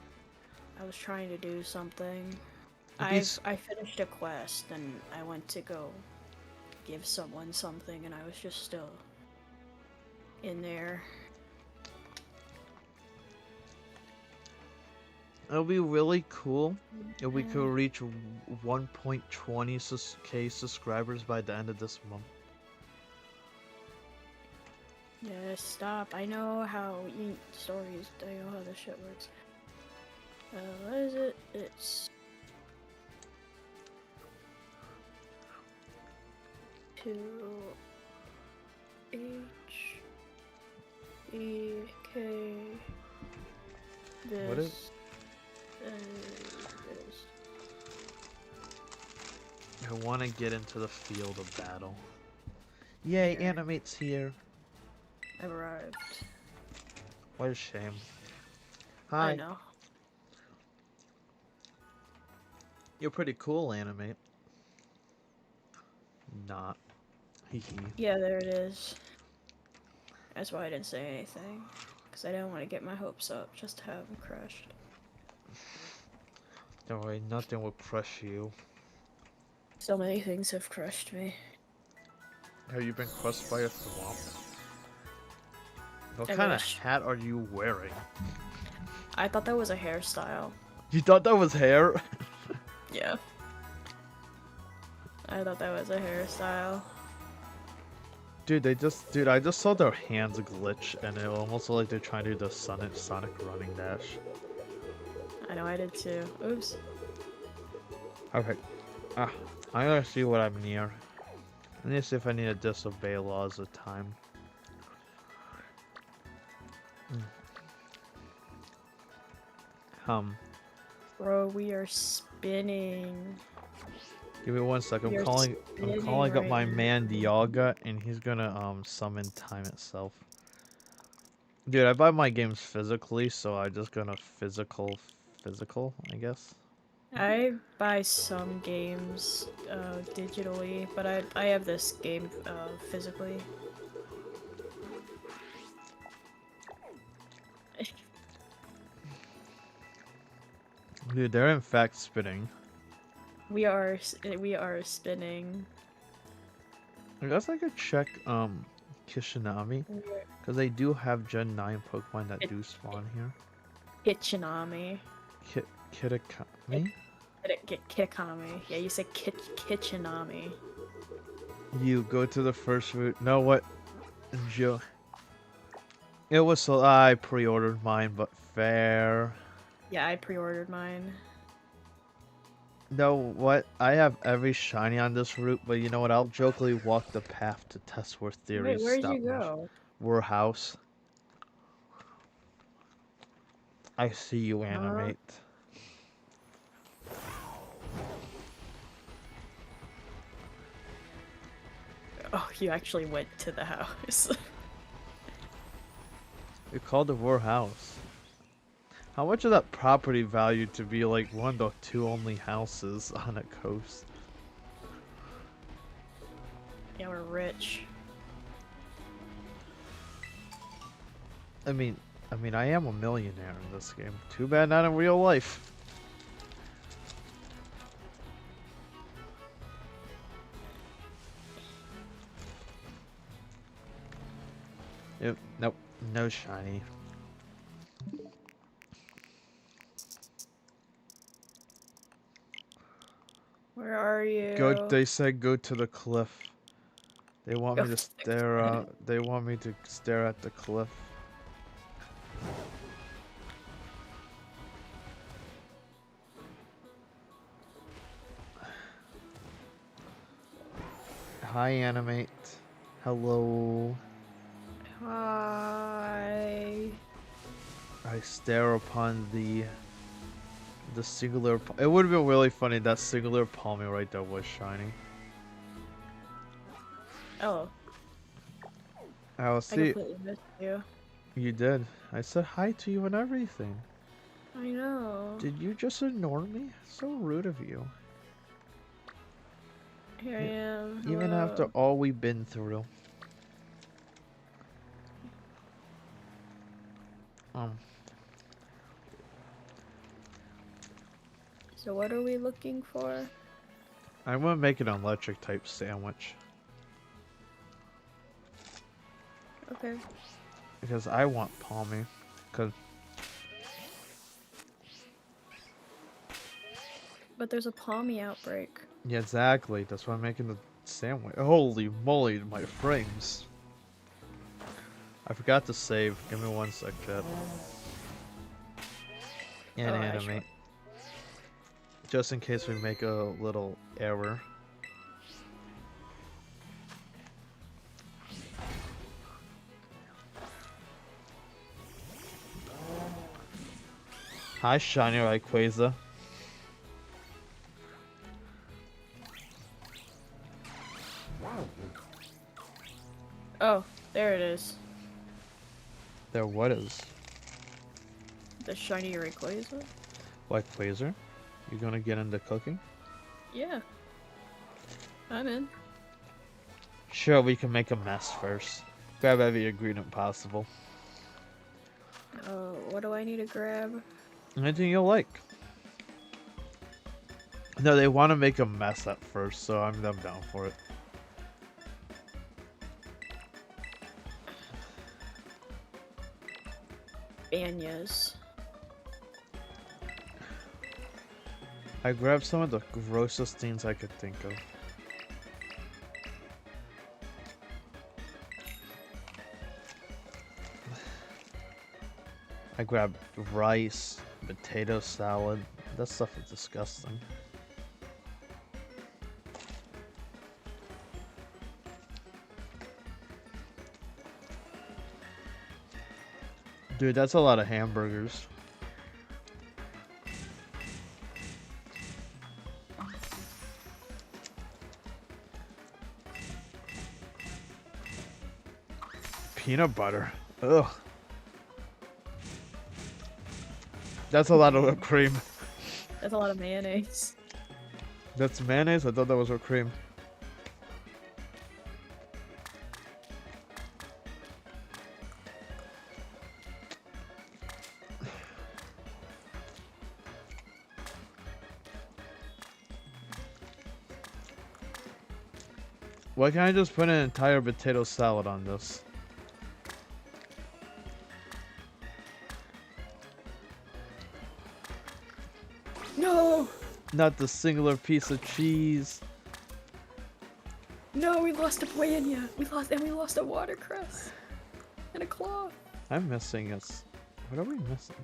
I was trying to do something. Be I finished a quest, and I went to go give someone something, and I was just still in there. It'll be really cool if we could reach 1.20k subscribers by the end of this month. Yeah, stop. I know how stories. I know how this shit works. What is it? It's 2 HEK. This. What is? This. I want to get into the field of battle. Yay, Here. Animate's here. I've arrived. What a shame. Hi. I know. You're pretty cool, Animate. Not. Hee hee. Yeah, there it is. That's why I didn't say anything. Because I didn't want to get my hopes up just to have them crushed. Don't worry, nothing will crush you. So many things have crushed me. Have you been crushed by a swamp? What I kind of wish. hat are you wearing? I thought that was a hairstyle. You thought that was hair? Yeah. I thought that was a hairstyle. Dude, I just saw their hands glitch, and it almost looked like they're trying to do the Sonic running dash. I know, I did too. Oops. Okay. I'm gonna see what I'm near. I need to see if I need to disobey laws of time. Bro, we are spinning. Give me 1 second. You're I'm calling up spinning my right man Dialga, and he's gonna summon time itself. Dude, I buy my games physically, so I'm just gonna physical, I guess. I buy some games digitally, but I have this game physically. Dude, they're in fact spinning. We are spinning. I guess I could check Kishinami, because they do have Gen 9 Pokemon that do spawn here. Hitchinami. Kitakami? Get Kikonami. Yeah, you said Kitchenami. You go to the first route. No, what? Joe. It was so I pre-ordered mine, but fair. Yeah, I pre-ordered mine. No, what? I have every shiny on this route, but you know what? I'll jokingly walk the path to test where Wait, theories where'd stop you motion. go? Warehouse. I see you Huh? animate. Oh, you actually went to the house. You called the warehouse. How much of that property value to be like one of the two only houses on a coast? Yeah, we're rich. I mean, I am a millionaire in this game. Too bad not in real life. Yep, nope, no shiny. Where are Go, you? they said go to the cliff. They want Go me to to stare out. They want me to stare at the cliff. Hi, animate. Hello. Hi. I stare upon the singular. It would have been really funny that singular palmy right there was shiny. Oh, I'll I see. completely missed you. You did. I said hi to you and everything. I know. Did you just ignore me? So rude of you. Here I am. Even after Hello. all we've been through. Um, So what are we looking for? I'm gonna make an electric type sandwich. Okay. Because I want palmy. Cause But there's a palmy outbreak. yeah, exactly. That's why I'm making the sandwich. Holy moly, my frames. I forgot to save. Give me one sec, chat. And Oh, I should. animate. Just in case we make a little error. Hi, Shiny Rayquaza. Oh, there it is. There, what is? The shiny Rayquaza? Rayquaza? You gonna get into cooking? Yeah, I'm in. Sure, we can make a mess first. Grab every ingredient possible. Oh, what do I need to grab? Anything you like. No, they want to make a mess at first, so I'm down for it. Banyas. I grabbed some of the grossest things I could think of. I grabbed rice, potato salad. That stuff is disgusting. Dude, that's a lot of hamburgers. Peanut butter. Ugh. That's a lot of whipped cream. That's a lot of mayonnaise. That's mayonnaise? I thought that was whipped cream. Why can't I just put an entire potato salad on this? No! Not the singular piece of cheese. No, we lost a Buenya. We lost a watercress. And a claw. I'm missing us. What are we missing?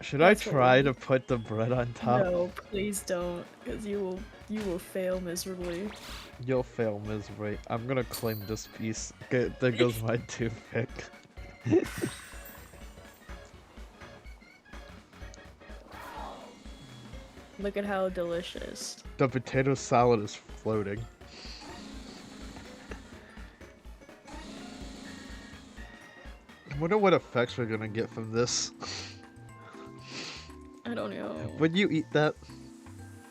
Should I try to put the bread on top? No, please don't, because you will fail miserably. You'll fail miserably. I'm gonna claim this piece. Okay, there goes my toothpick. Look at how delicious. The potato salad is floating. I wonder what effects we're gonna get from this. I don't know. Would you eat that?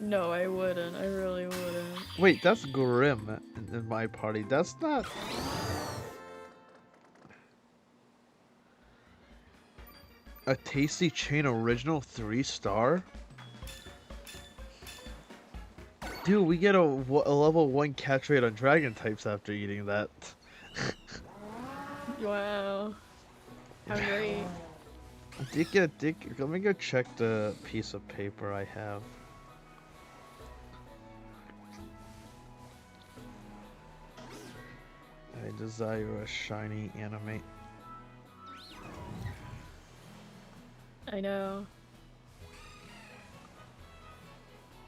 No, I wouldn't. I really wouldn't. Wait, that's Grim in my party. That's not... A Tasty Chain Original 3-star? Dude, we get a level 1 catch rate on dragon types after eating that. Wow. How great. Let me go check the piece of paper I have. I desire a shiny animate. I know.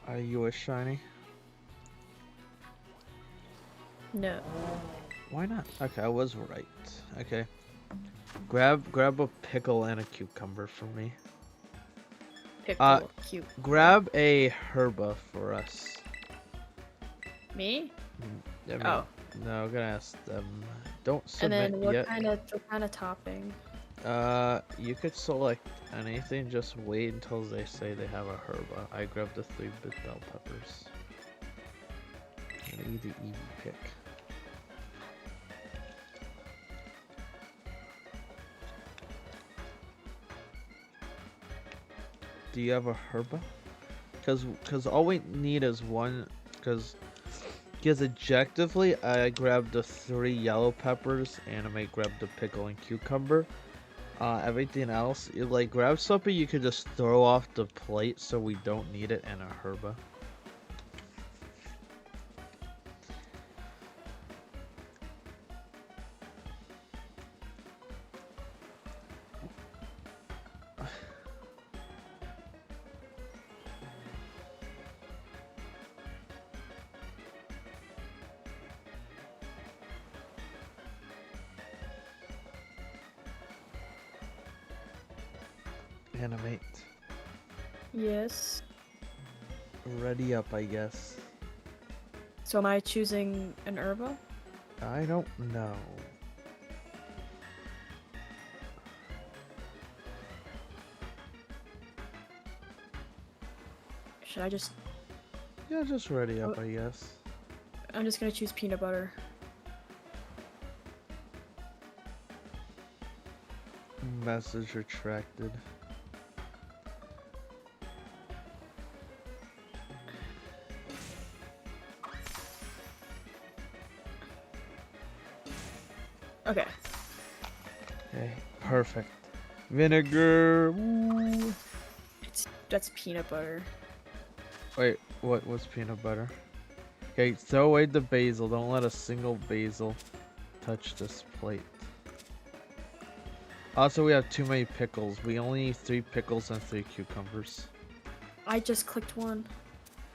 Are you a shiny? No. Why not? Okay, I was right. Okay. Grab a pickle and a cucumber for me. Pickle, cute. Grab a herba for us. Me? I mean, Oh. No, I'm gonna ask them. Don't And submit then what yet. kind of topping? You could select anything. Just wait until they say they have a herba. I grabbed the 3 big bell peppers. I need the easy pick. Do you have a herba? Cause all we need is one. Because objectively, I grabbed the 3 yellow peppers, and I might grab the pickle and cucumber. Everything else, like grab something you can just throw off the plate, so we don't need it in a herba. Animate. Yes. Ready up, I guess. So am I choosing an herba? I don't know. Should I just... Yeah, just ready up, I guess. I'm just gonna choose peanut butter. Message retracted. Okay. Okay, perfect. Vinegar. Ooh. That's peanut butter. Wait, what's peanut butter? Okay, throw away the basil. Don't let a single basil touch this plate. Also, we have too many pickles. We only need 3 pickles and 3 cucumbers. I just clicked one.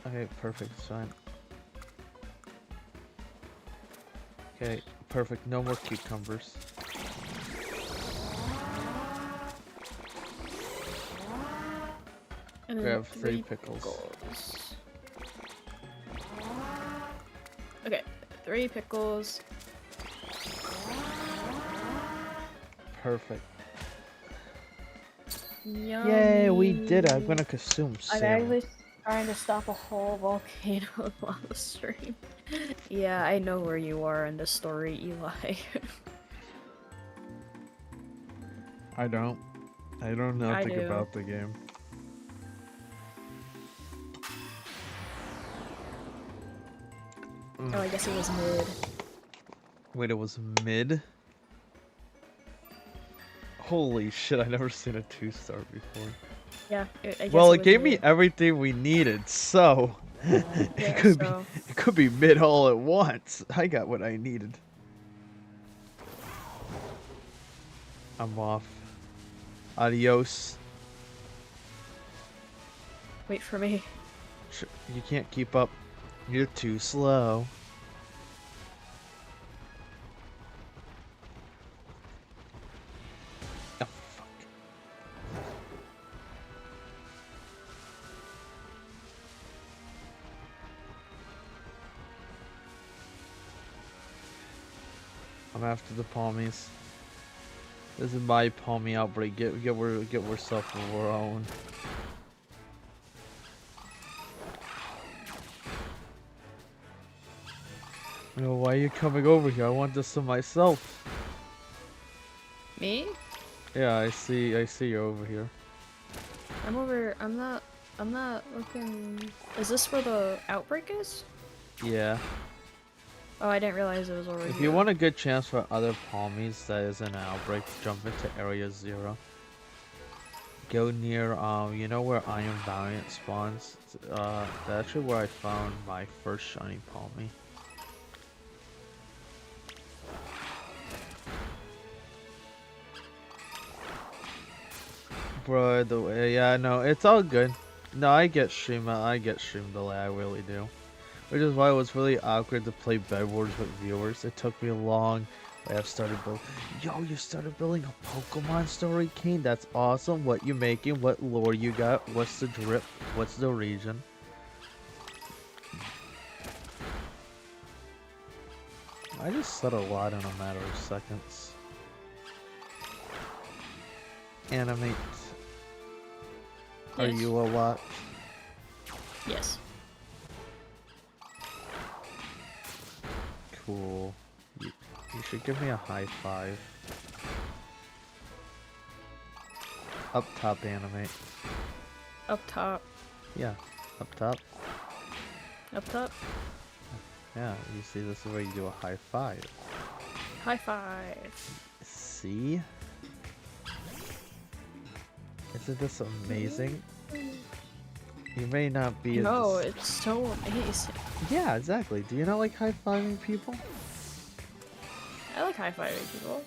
Okay, perfect. It's fine. Okay, perfect. No more cucumbers. And then Grab 3 pickles. Okay, 3 pickles. Perfect. Yummy. Yay, we did it. I'm gonna consume I'm salmon. actually trying to stop a whole volcano on the stream. Yeah, I know where you are in the story, Eli. I don't know nothing about the game. Oh, I guess it was mid. Wait, it was mid? Holy shit, I never seen a 2-star before. Yeah, I guess Well, it it was gave me mid. everything we needed, so it Yeah, could be so it could be mid all at once. I got what I needed. I'm off. Adios. wait for me. You can't keep up. You're too slow. Oh, fuck. I'm after the palmies. This is my palmy outbreak. Get yourself our own. No, why are you coming over here? I want this to myself. Me? Yeah, I see you're over here. I'm over. I'm not looking. Is this where the outbreak is? Yeah. Oh, I didn't realize it was over If here. you want a good chance for other palmies that is in an outbreak, jump into area 0. Go near you know where Iron Valiant spawns? That's actually where I found my first shiny palmy. Bro, the way, yeah, no, it's all good. No, I get stream delay, I really do. Which is why it was really awkward to play Bed Wars with viewers. It took me a long way. I've started building. Yo, you started building a Pokemon story, Kane? That's awesome. What you making? What lore you got? What's the drip? What's the region? I just said a lot in a matter of seconds. Animate. Are Yes. you a lot? Yes. Cool. You should give me a high five. Up top, animate. Up top. Yeah, up top. Up top. Yeah, you see, this is where you do a high five. High five. See? Isn't this amazing? You may not be No, as it's so amazing. Yeah, exactly. Do you not like high-fiving people? I like high fiving people.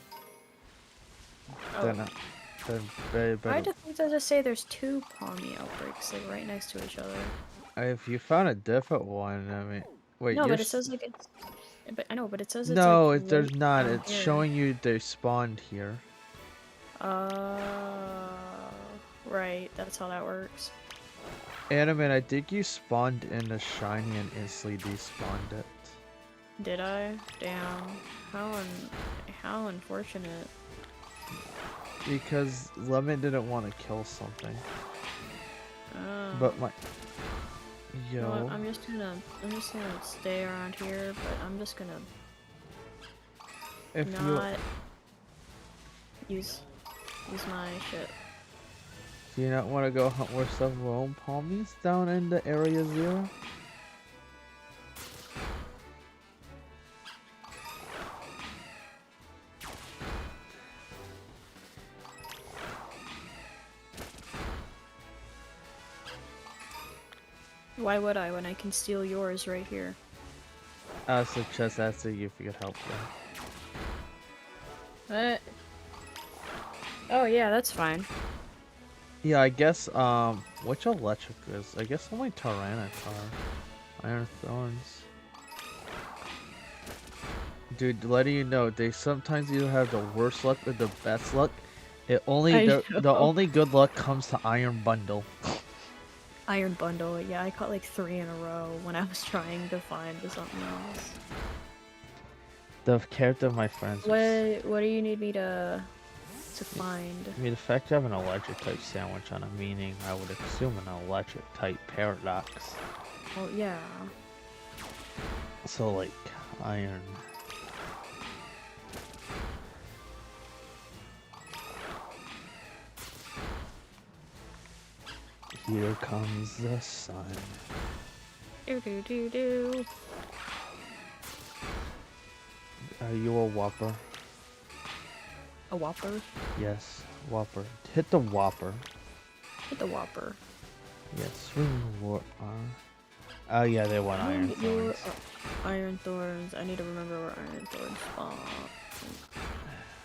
They're Oh, not. They're very why better. does it just say there's two palmy outbreaks like right next to each other? If you found a different one, I mean, wait, No, you're. but it says like it's. But I know, but it says it's like No, right there's not. down It's here. showing you they spawned here. Right. That's how that works. Animate, I think you spawned in the shiny and instantly despawned it. Did I? Damn. How unfortunate. Because Lemon didn't want to kill something. Oh. But my. You know what? Yo. I'm just gonna stay around here, but I'm just gonna If not use my shit. Do you not want to go hunt more stuff of our own palmies down in the area 0? Why would I when I can steal yours right here? I was just asking you if you could help them. What? Oh yeah, that's fine. Yeah, I guess, which electric is? I guess only Tyranitar. Iron Thorns. Dude, letting you know, they sometimes either have the worst luck or the best luck. The I only good luck comes to Iron Bundle. Iron Bundle, yeah, I caught like 3 in a row when I was trying to find something else. The character of my friends. What do you need me to find? I mean, the fact you have an electric type sandwich on a meaning, I would assume an electric type paradox. Oh yeah. So like iron. Here comes the sun. Do do do do. Are you a Whopper? A Whopper? Yes, Whopper. Hit the Whopper. Get the Whopper. Yeah, swing war. Oh yeah, they want iron thorns. Iron Thorns. I need to remember where Iron Thorns spawn.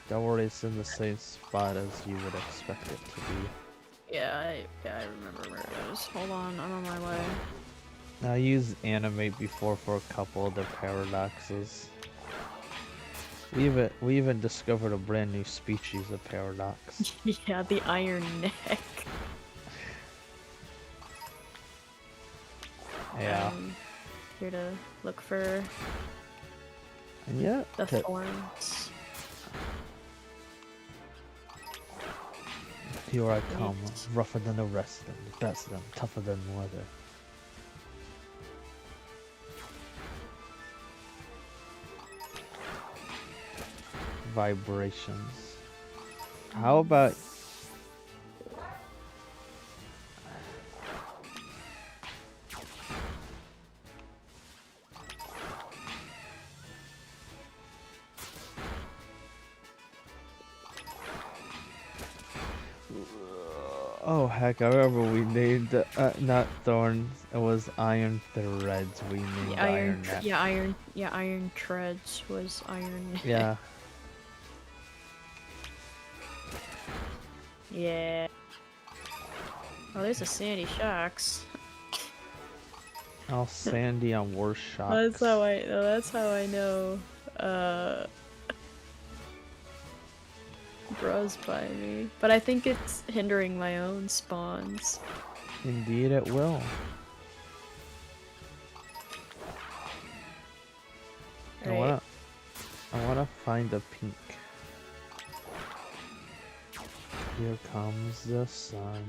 Don't worry, it's in the same spot as you would expect it to be. Yeah, I remember where it is. Hold on, I'm on my way. I used animate before for a couple of the paradoxes. We even discovered a brand new species of paradox. Yeah, the Iron Neck. Yeah. Here to look for And yeah, the thorns. Here I come, rougher than the rest of them, the best of them, tougher than leather. Vibrations. How about... Oh heck, I remember we named not thorns, it was iron threads we named iron neck. Iron treads was iron neck. Yeah. Yeah. Oh, there's a Sandy Shocks. All sandy on worse shocks. That's how I know, Bros by me. But I think it's hindering my own spawns. Indeed it will. Right. I wanna find a pink. Here comes the sun.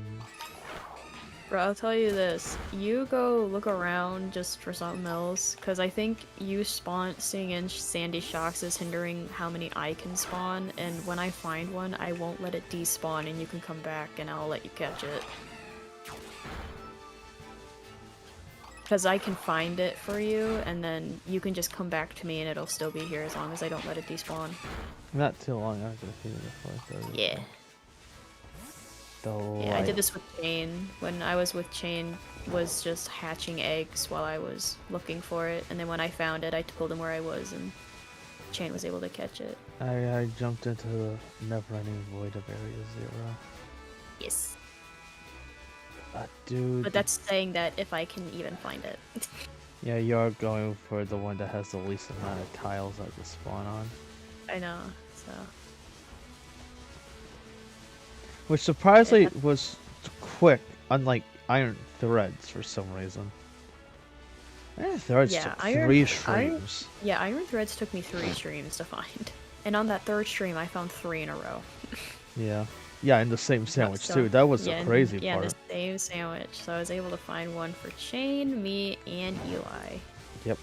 Bro, I'll tell you this. You go look around just for something else, because I think you seeing in Sandy Shocks is hindering how many I can spawn, and when I find one, I won't let it despawn and you can come back and I'll let you catch it. Because I can find it for you, and then you can just come back to me and it'll still be here as long as I don't let it despawn. Not too long after the before. Yeah. Yeah, I did this with Chain. When I was with Chain, was just hatching eggs while I was looking for it, and then when I found it, I told him where I was, and Chain was able to catch it. I jumped into the never-ending void of Area 0. Yes. Dude. But that's saying that if I can even find it. Yeah, you're going for the one that has the least amount of tiles I can spawn on. I know, so... Which surprisingly was quick, unlike Iron Threads for some reason. Iron Threads took 3 streams. Iron Threads took me 3 streams to find. And on that 3rd stream, I found 3 in a row. Yeah. Yeah, in the same sandwich too. That was the crazy part. Yeah, in the same sandwich. So I was able to find one for Chain, me, and Eli. Yep.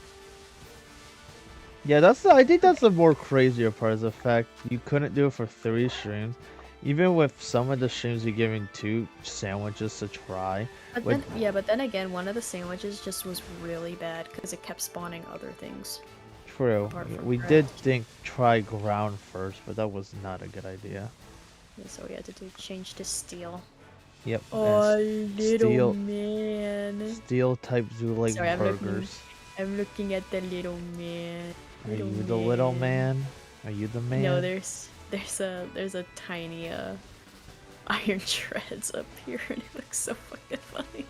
Yeah, I think that's the more crazier part, is the fact you couldn't do it for 3 streams. Even with some of the streams you're giving 2 sandwiches to try. But then again, one of the sandwiches just was really bad because it kept spawning other things. True. We did try ground first, but that was not a good idea. Yeah, so we had to change to steel. Yep. Oh, little man. Steel type zoo-like burgers. I'm looking at the little man. Are you the little man? Are you the man? No, there's a tiny iron treads up here, and it looks so fucking funny.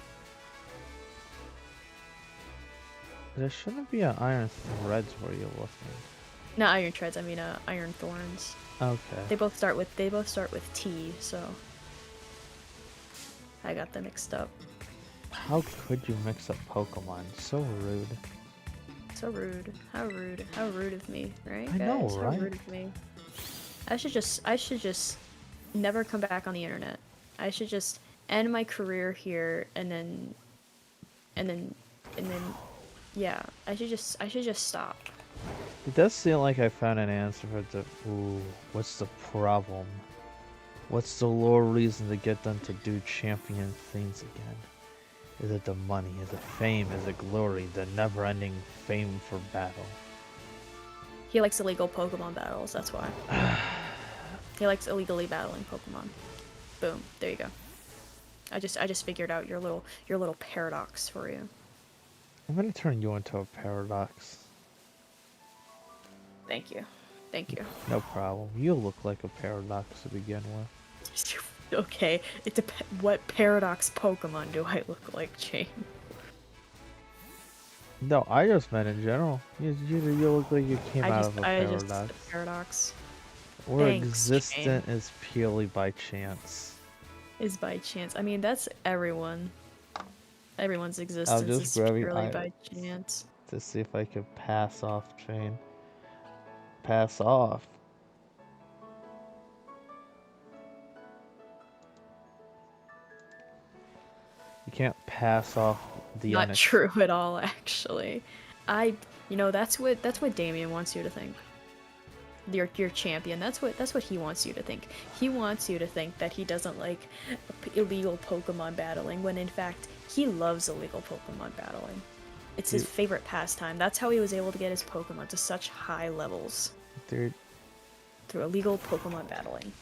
There shouldn't be an iron threads where you're looking. No, iron treads. I mean, iron thorns. Okay. They both start with T, so I got them mixed up. How could you mix up Pokemon? So rude. So rude. How rude. How rude of me, right? I know, guys? right? How rude of me. I should just never come back on the internet. I should just end my career here and then yeah, I should just stop. It does seem like I found an answer for the what's the problem? What's the lore reason to get them to do champion things again? Is it the money? Is it fame? Is it glory? The never-ending fame for battle? He likes illegal Pokemon battles, that's why. He likes illegally battling Pokemon. Boom, there you go. I just figured out your little paradox for you. I'm gonna turn you into a paradox. Thank you. Thank you. No problem. You look like a paradox to begin with. Okay, it depends. What paradox Pokemon do I look like, Jane? No, I just meant in general. You look like you came out of a I just paradox. a paradox. Or Thanks, Jane. existent is purely by chance. Is by chance. I mean, that's everyone. Everyone's I'm existence just is grabbing purely by items chance. to see if I can pass off train. Pass off. You can't pass off the Not unexpected. true at all, actually. That's what Damien wants you to think. Your champion. That's what he wants you to think. He wants you to think that he doesn't like illegal Pokemon battling, when in fact he loves illegal Pokemon battling. It's his Dude, favorite pastime. That's how he was able to get his Pokemon to such high levels dude, through illegal Pokemon battling.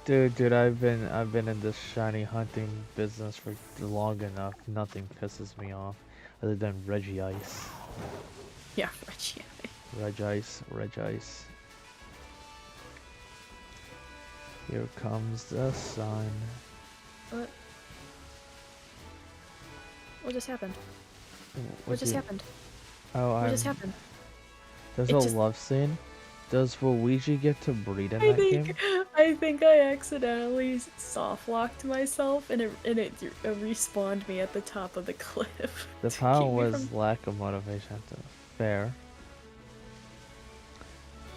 dude, I've been in this shiny hunting business for long enough. Nothing pisses me off other than Regice. Yeah, Reggie. Regice. Here comes the sun. What? What just happened? What What just do you? happened? Oh, What just happened? there's a It just. love scene. Does Luigi get to breed in I that think game? I think I accidentally soft locked myself, and it respawned me at the top of the cliff The to keep problem me from. was lack of motivation to fair.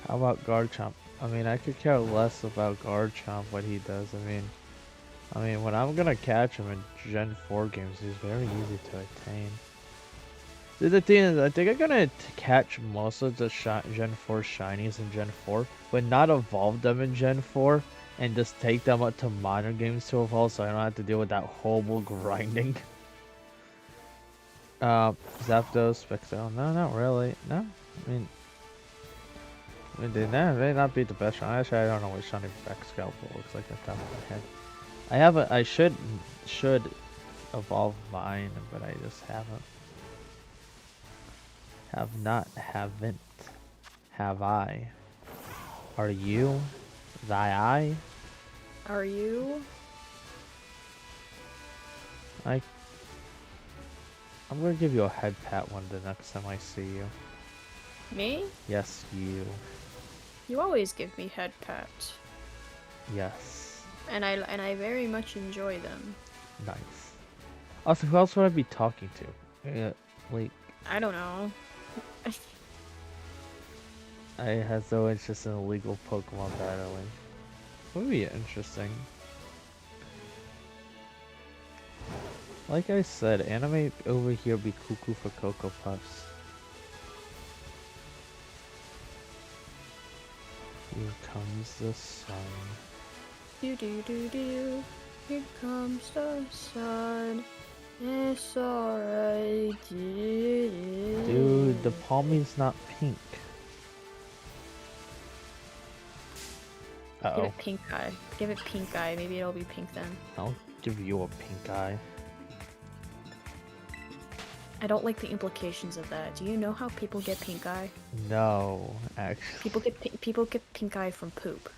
How about Garchomp? I mean, I could care less about Garchomp, what he does. I mean, when I'm gonna catch him in Gen 4 games, he's very easy to attain. Dude, the thing is, I think I'm gonna catch most of the Gen 4 shinies in Gen 4, but not evolve them in Gen 4, and just take them up to modern games to evolve, so I don't have to deal with that horrible grinding. Zapdos, Spectral, no, not really. No, they may not be the best shiny. Actually, I don't know what shiny Scalpel looks like at the top of my head. I should evolve mine, but I just haven't. Have not, haven't. Have I? Are you? Thy eye? Are you? I. I'm gonna give you a head pat one the next time I see you. Me? Yes, you. You always give me head pats, Yes. and I very much enjoy them. Nice. Also, who else would I be talking to? Like, I don't know. I have no interest in illegal Pokemon battling. Would be interesting. Like I said, anime over here be cuckoo for Cocoa Puffs. Here comes the sun. Do do do do. Here comes the sun. It's alright. Dude, the Palmy's not pink. Give Uh-oh. it pink eye. Give it pink eye. Maybe it'll be pink then. I'll give you a pink eye. I don't like the implications of that. Do you know how people get pink eye? No, actually. People get pink eye from poop.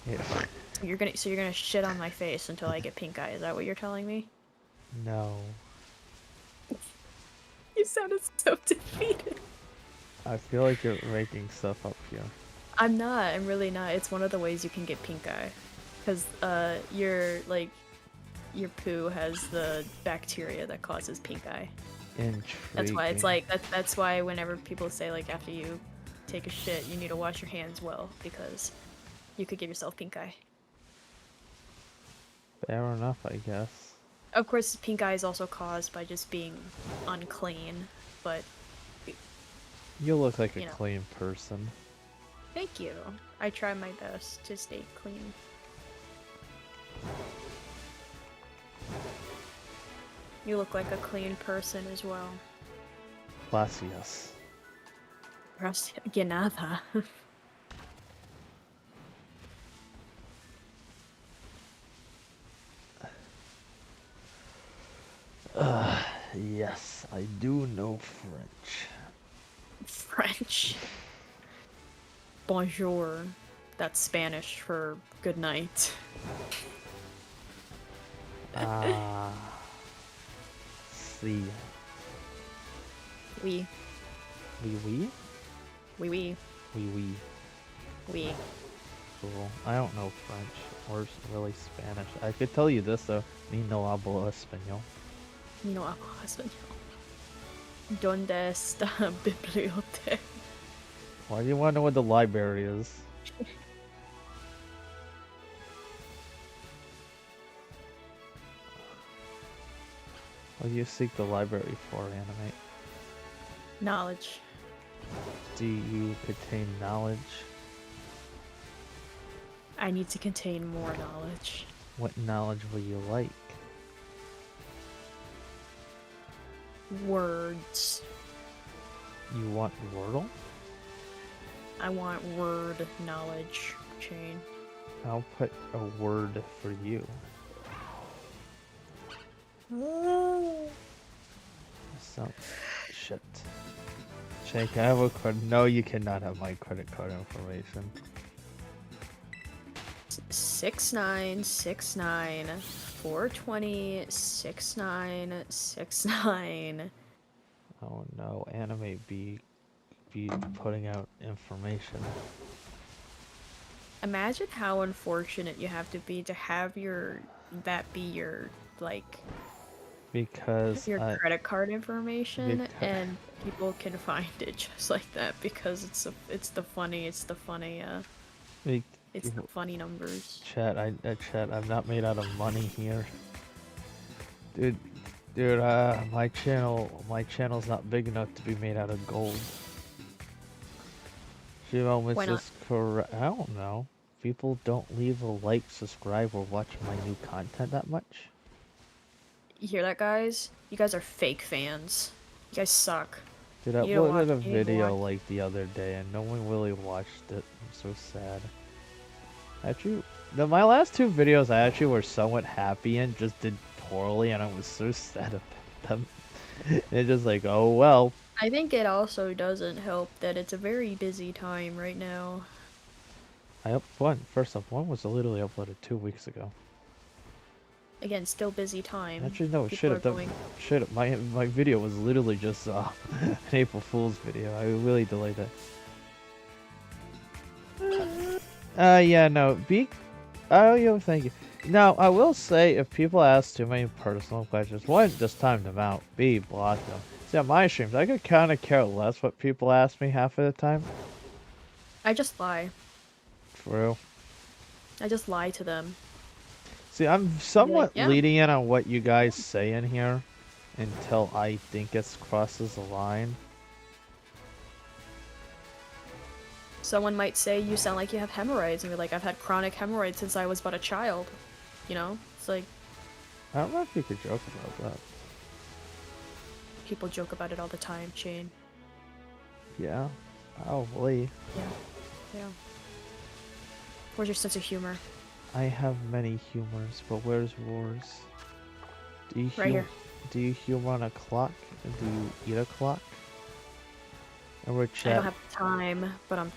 Yeah. So you're gonna shit on my face until I get pink eye. Is that what you're telling me? No. You sounded so defeated. I feel like you're making stuff up here. I'm not. I'm really not. It's one of the ways you can get pink eye, because your poo has the bacteria that causes pink eye. Intriguing. That's why it's like that's why whenever people say like after you take a shit you need to wash your hands well, because you could give yourself pink eye. Fair enough, I guess. Of course, pink eye is also caused by just being unclean, but You look like a you know. clean person. Thank you. I try my best to stay clean. You look like a clean person as well. Gracias. De nada. Yes, I do know French. French. Bonjour. That's Spanish for good night. Ah, see. Oui. Oui, oui? Oui, oui. Oui, oui. Oui. Cool. I don't know French or really Spanish. I could tell you this though. Ni no hablo español. No hablo español. ¿Dónde está la biblioteca? Why do you want to know what the library is? What do you seek the library for, Animate? Knowledge. Do you contain knowledge? I need to contain more knowledge. What knowledge will you like? Words. You want Wordle? I want word knowledge chain. I'll put a word for you. So, shit. Jake, I have a card. No, you cannot have my credit card information. 6969 420 6969. Oh no, Anime be putting out information. Imagine how unfortunate you have to be to have that be your like Because your credit card information, because and people can find it just like that because it's the funny it's the funny numbers. Chat, chat, I'm not made out of money here. Dude, my channel's not big enough to be made out of gold. Shimon, Why is not? this correct? I don't know. People don't leave a like, subscribe, or watch my new content that much. You hear that, guys? You guys are fake fans. You guys suck. Dude, I You don't uploaded a you need to video watch. like the other day and no one really watched it. I'm so sad. Actually, my last two videos I actually were somewhat happy and just did poorly and I was so sad about them. It's just like, oh well. I think it also doesn't help that it's a very busy time right now. First off, one was literally uploaded 2 weeks ago. Again, still busy time. Actually, no, People are going. my video was literally just an April Fool's video. I really delayed that. Yeah, no, oh, yo, thank you. Now, I will say, if people ask too many personal questions, one, just time them out. B, block them. See, on my streams, I could kind of care less what people ask me half of the time. I just lie. For real. I just lie to them. See, I'm somewhat yeah. leading in on what you guys say in here until I think it crosses the line. Someone might say you sound like you have hemorrhoids, and you're like, I've had chronic hemorrhoids since I was but a child. You know? It's like... I don't know if you could joke about that. People joke about it all the time, Shane. Yeah, probably. Yeah. Yeah. Where's your sense of humor? I have many humors, but where's yours? Right here. Do you humor on a clock? Do you eat a clock? Remember chat? I don't have time, but I'm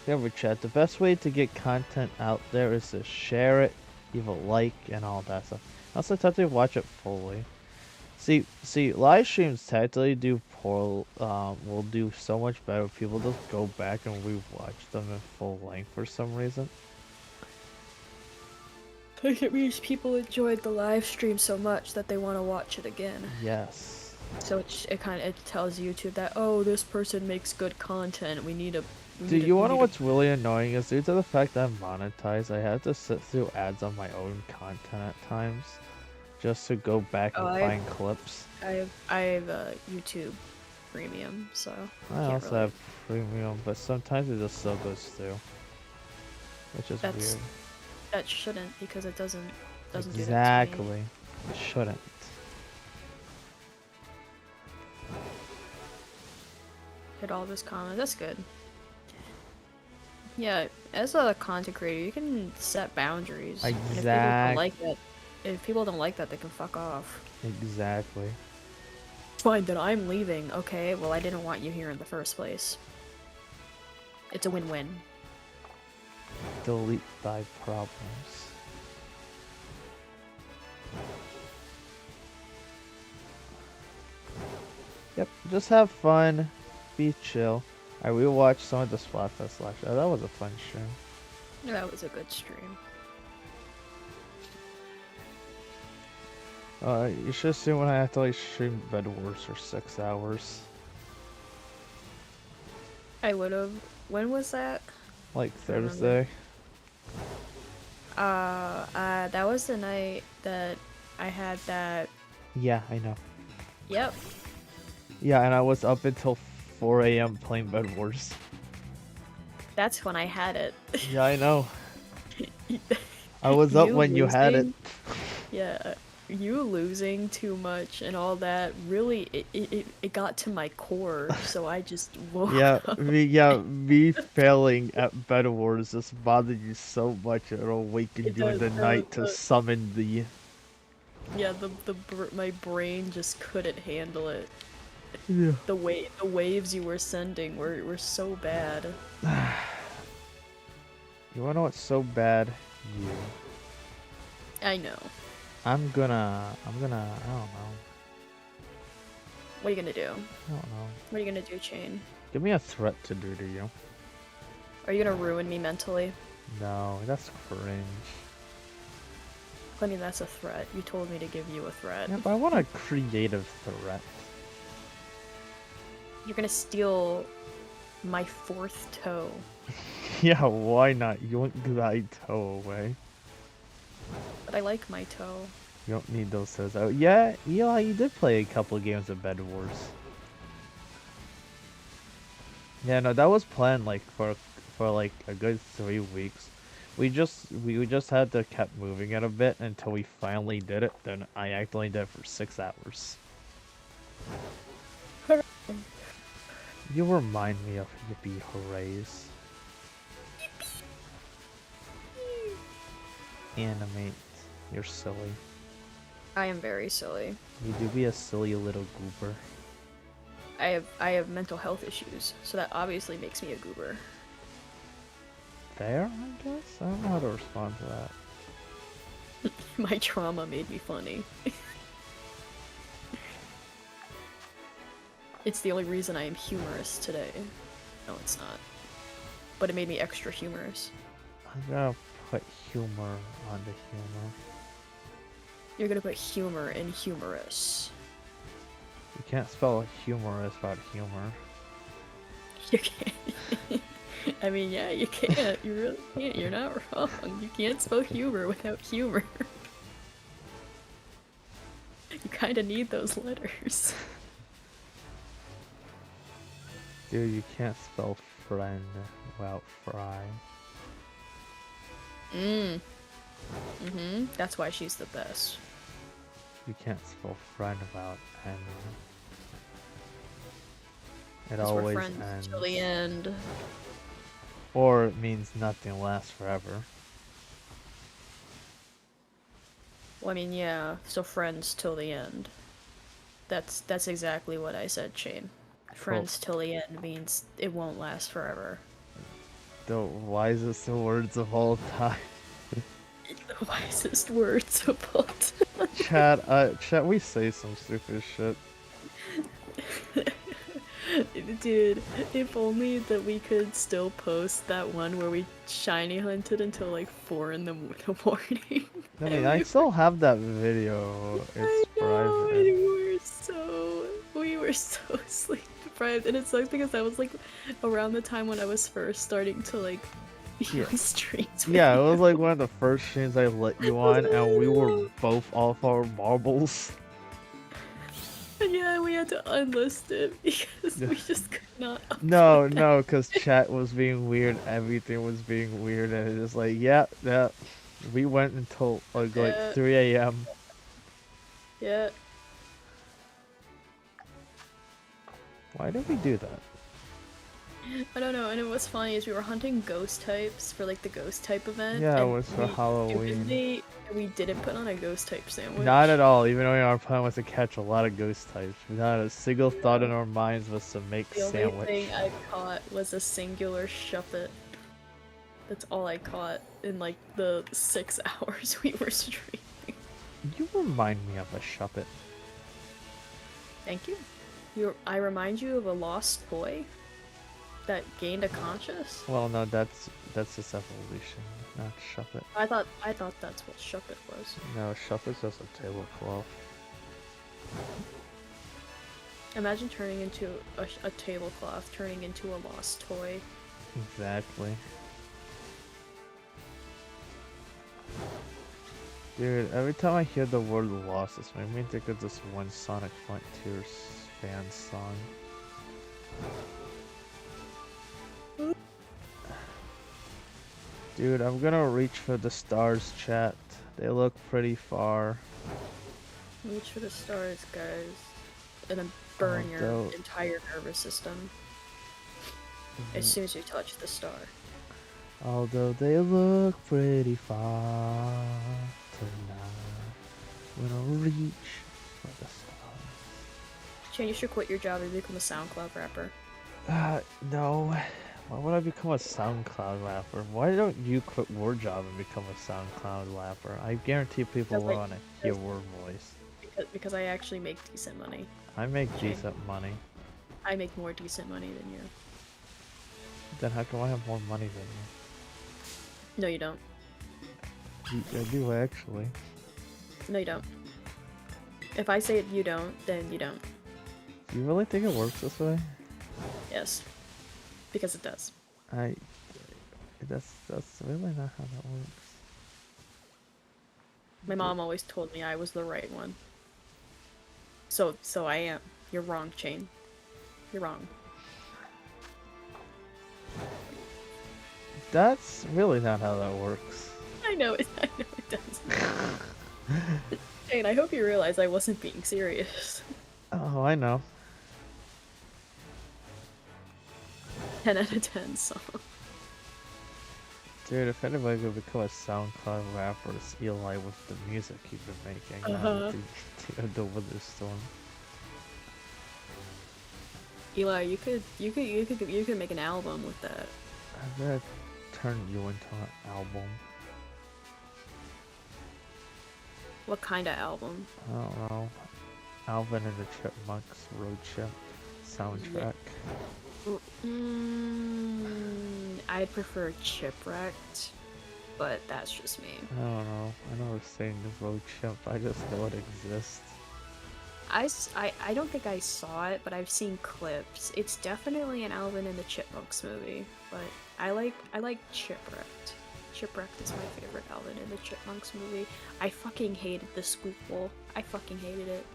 Remember chat, the best way to get content out there is to share it, leave a like, and all that stuff. Also, technically watch it fully. See, live streams technically do will do so much better if people just go back and rewatch them in full length for some reason. I think it means people enjoyed the live stream so much that they want to watch it again. Yes. So it tells YouTube that, oh, this person makes good content. Dude, you wanna know what's really annoying is due to the fact that I'm monetized, I have to sit through ads on my own content at times, just to go back and find clips. I have YouTube Premium, so I also have Premium, but sometimes it just still goes through, which is weird. That shouldn't, because it doesn't do that to me. Exactly. It shouldn't. Hit all this comment. That's good. Yeah, as a content creator, you can set boundaries. Exactly. And if people don't like it, If people don't like that, they can fuck off. Exactly. Fine, then I'm leaving. Okay, well, I didn't want you here in the first place. It's a win-win. Delete thy problems. Yep, just have fun, be chill. I will watch some of the Splatfest last year. That was a fun stream. That was a good stream. You should see when I have to like stream Bed Wars for 6 hours. I would've. When was that? Like Thursday. That was the night that I had that. Yeah, I know. Yep. Yeah, and I was up until 4 a.m. playing Bed Wars. That's when I had it. Yeah, I know. I was up when you had it. Yeah, you losing too much and all that really it got to my core, so I just woke up. Me failing at Bed Wars just bothered you so much it'll awaken you in the night to summon the. Yeah, my brain just couldn't handle it. Yeah. The waves you were sending were so bad. You wanna know what's so bad? You. I know. I'm gonna, I don't know. What are you gonna do? I don't know. What are you gonna do, Chain? Give me a threat to do to you. Are you gonna ruin me mentally? No, that's cringe. I mean, that's a threat. You told me to give you a threat. Yeah, but I want a creative threat. You're gonna steal my 4th toe. Yeah, why not? Yoink thy toe away. But I like my toe. You don't need those toes out. Yeah, Eli, you did play a couple of games of Bed Wars. Yeah, no, that was planned like for like a good 3 weeks. We just had to kept moving it a bit until we finally did it. Then I actually did it for 6 hours. You remind me of Yippee Hoorays. Animate. You're silly. I am very silly. You do be a silly little goober. I have mental health issues, so that obviously makes me a goober. Fair, I guess? I don't know how to respond to that. My trauma made me funny. It's the only reason I am humorous today. No, it's not. But it made me extra humorous. I'm gonna put humor on the humor. You're gonna put humor in humorous. You can't spell humorous without humor. You can't. I mean, yeah, you can't. You really can't. You're not wrong. You can't spell humor without humor. You kinda need those letters. Dude, you can't spell friend without fry. That's why she's the best. You can't spell friend without N. It 'Cause we're always friends ends. till the end. Or it means nothing lasts forever. Well, I mean, yeah, so friends till the end. That's exactly what I said, Shane. Friends till the end means it won't last forever. The wisest words of all time. The wisest words of all time. Chat, we say some stupid shit. Dude, if only that we could still post that one where we shiny hunted until like 4 in the morning. I mean, I still have that video. It's private. We were so sleep deprived, and it sucks because that was like around the time when I was first starting to like be on streams. Yeah, it was like one of the first streams I let you on, and we were both off our marbles. Yeah, we had to unlist it because we just could not. No, because chat was being weird, everything was being weird, and it's just like, yeah. We went until like 3 a.m. Yeah. Why did we do that? I don't know, and what's funny is we were hunting ghost types for like the ghost type event. Yeah, it was for Halloween. It We didn't put on a ghost type sandwich. Not at all. Even though our plan was to catch a lot of ghost types, not a single thought in Yeah. our minds was to make The only sandwich. thing I caught was a singular shuppet. That's all I caught in like the 6 hours we were streaming. You remind me of a shuppet. Thank you. I remind you of a lost toy that gained a conscious. Well, no, that's just evolution, not shuppet. I thought that's what shuppet was. No, shuppet's just a tablecloth. Imagine turning into a tablecloth, turning into a lost toy. Exactly. Dude, every time I hear the word lost, it makes me think of this one Sonic Frontiers fan song. Dude, I'm gonna reach for the stars, chat. They look pretty far. Reach for the stars, guys. And then burn your entire nervous system as soon as you touch the star. Although they look pretty far tonight, I'm gonna reach for the stars. Shane, you should quit your job and become a SoundCloud rapper. No. Why would I become a SoundCloud rapper? Why don't you quit your job and become a SoundCloud rapper? I guarantee people will want to hear your voice. Because I actually make decent money. I make decent money. I make more decent money than you. Then how come I have more money than you? No, you don't. I do, actually. No, you don't. If I say you don't, then you don't. Do you really think it works this way? Yes. Because it does. That's really not how that works. My mom always told me I was the right one. So I am. You're wrong, Shane. You're wrong. That's really not how that works. I know it does. Shane, I hope you realize I wasn't being serious. Oh, I know. 10 out of 10 song. Dude, if anybody could become a SoundCloud rapper, it's Eli with the music you've been making. The Wither Storm. Eli, you could make an album with that. I'm gonna turn you into an album. What kind of album? I don't know. Alvin and the Chipmunks Road Trip soundtrack. I'd prefer Chipwrecked, but that's just me. I don't know. I know it's saying the Road Trip. I just know it exists. I don't think I saw it, but I've seen clips. It's definitely an Alvin and the Chipmunks movie, but I like Chipwrecked. Chipwrecked is my favorite Alvin and the Chipmunks movie. I fucking hated the Squeakquel. I fucking hated it.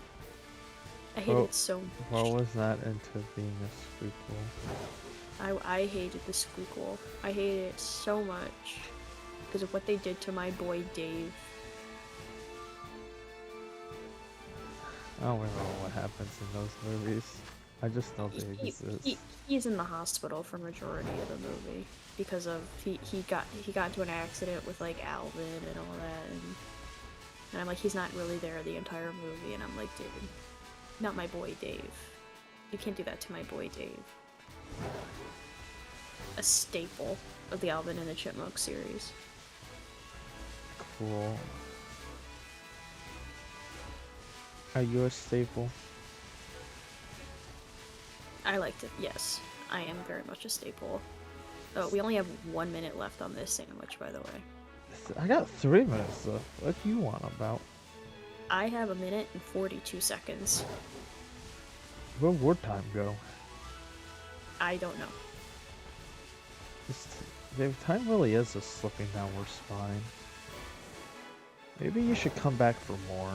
I hated it so much. What was that into being a Squeakquel? I hated the Squeakquel. I hated it so much because of what they did to my boy Dave. I don't remember what happens in those movies. I just know they exist. He's in the hospital for majority of the movie because of he got into an accident with like Alvin and all that, and I'm like, he's not really there the entire movie, and I'm like, dude, not my boy Dave. You can't do that to my boy Dave. A staple of the Alvin and the Chipmunk series. Cool. Are you a staple? I liked it, yes. I am very much a staple. Oh, we only have 1 minute left on this sandwich, by the way. I got 3 minutes left. What do you want about? I have 1 minute and 42 seconds. Where'd wartime go? I don't know. The time really is just slipping down our spine. Maybe you should come back for more.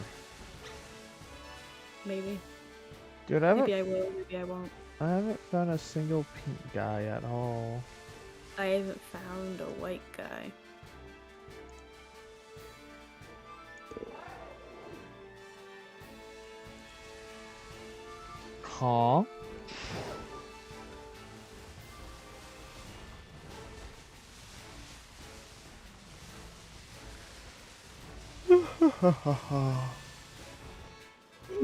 Maybe. Dude, maybe I will, maybe I won't. I haven't found a single pink guy at all. I haven't found a white guy. Huh? I'm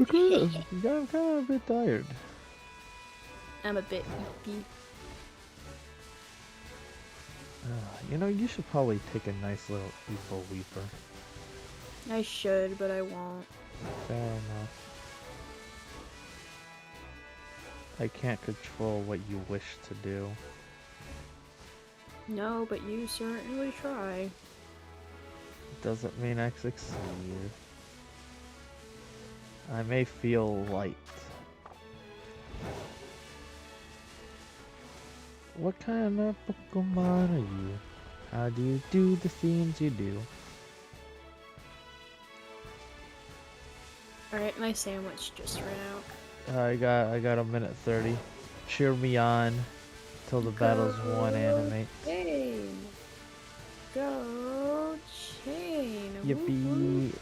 kind of a bit tired. I'm a bit eepy. You should probably take a nice little evil weeper. I should, but I won't. Fair enough. I can't control what you wish to do. No, but you certainly try. Doesn't mean I succeed. I may feel light. What kind of Pokemon are you? How do you do the things you do? Alright, my sandwich just ran out. I got a minute 30. Cheer me on till the battle's won, animate. Chain! Go chain! Yippee!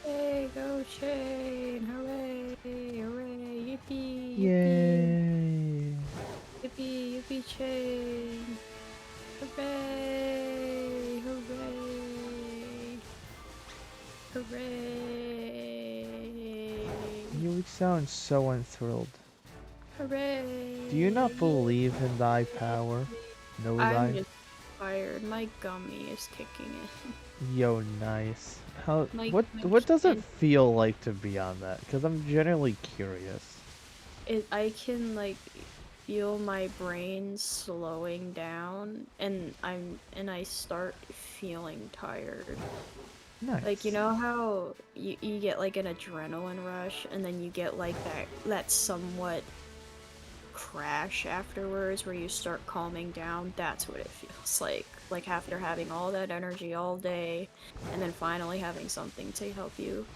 Hey, go chain! Hooray! Hooray! Yippee! Yay! Yippee! Yippee chain! Hooray! Hooray! Hooray! You sound so enthralled. Hooray! Do you not believe in thy power? No, I'm thy. just tired. My gummy is kicking in. Yo, nice. How? My What does it chin- feel like to be on that? Because I'm generally curious. I can like feel my brain slowing down, and I start feeling tired. Nice. Like, you know how you get like an adrenaline rush, and then you get like that somewhat crash afterwards where you start calming down. That's what it feels like after having all that energy all day, and then finally having something to help you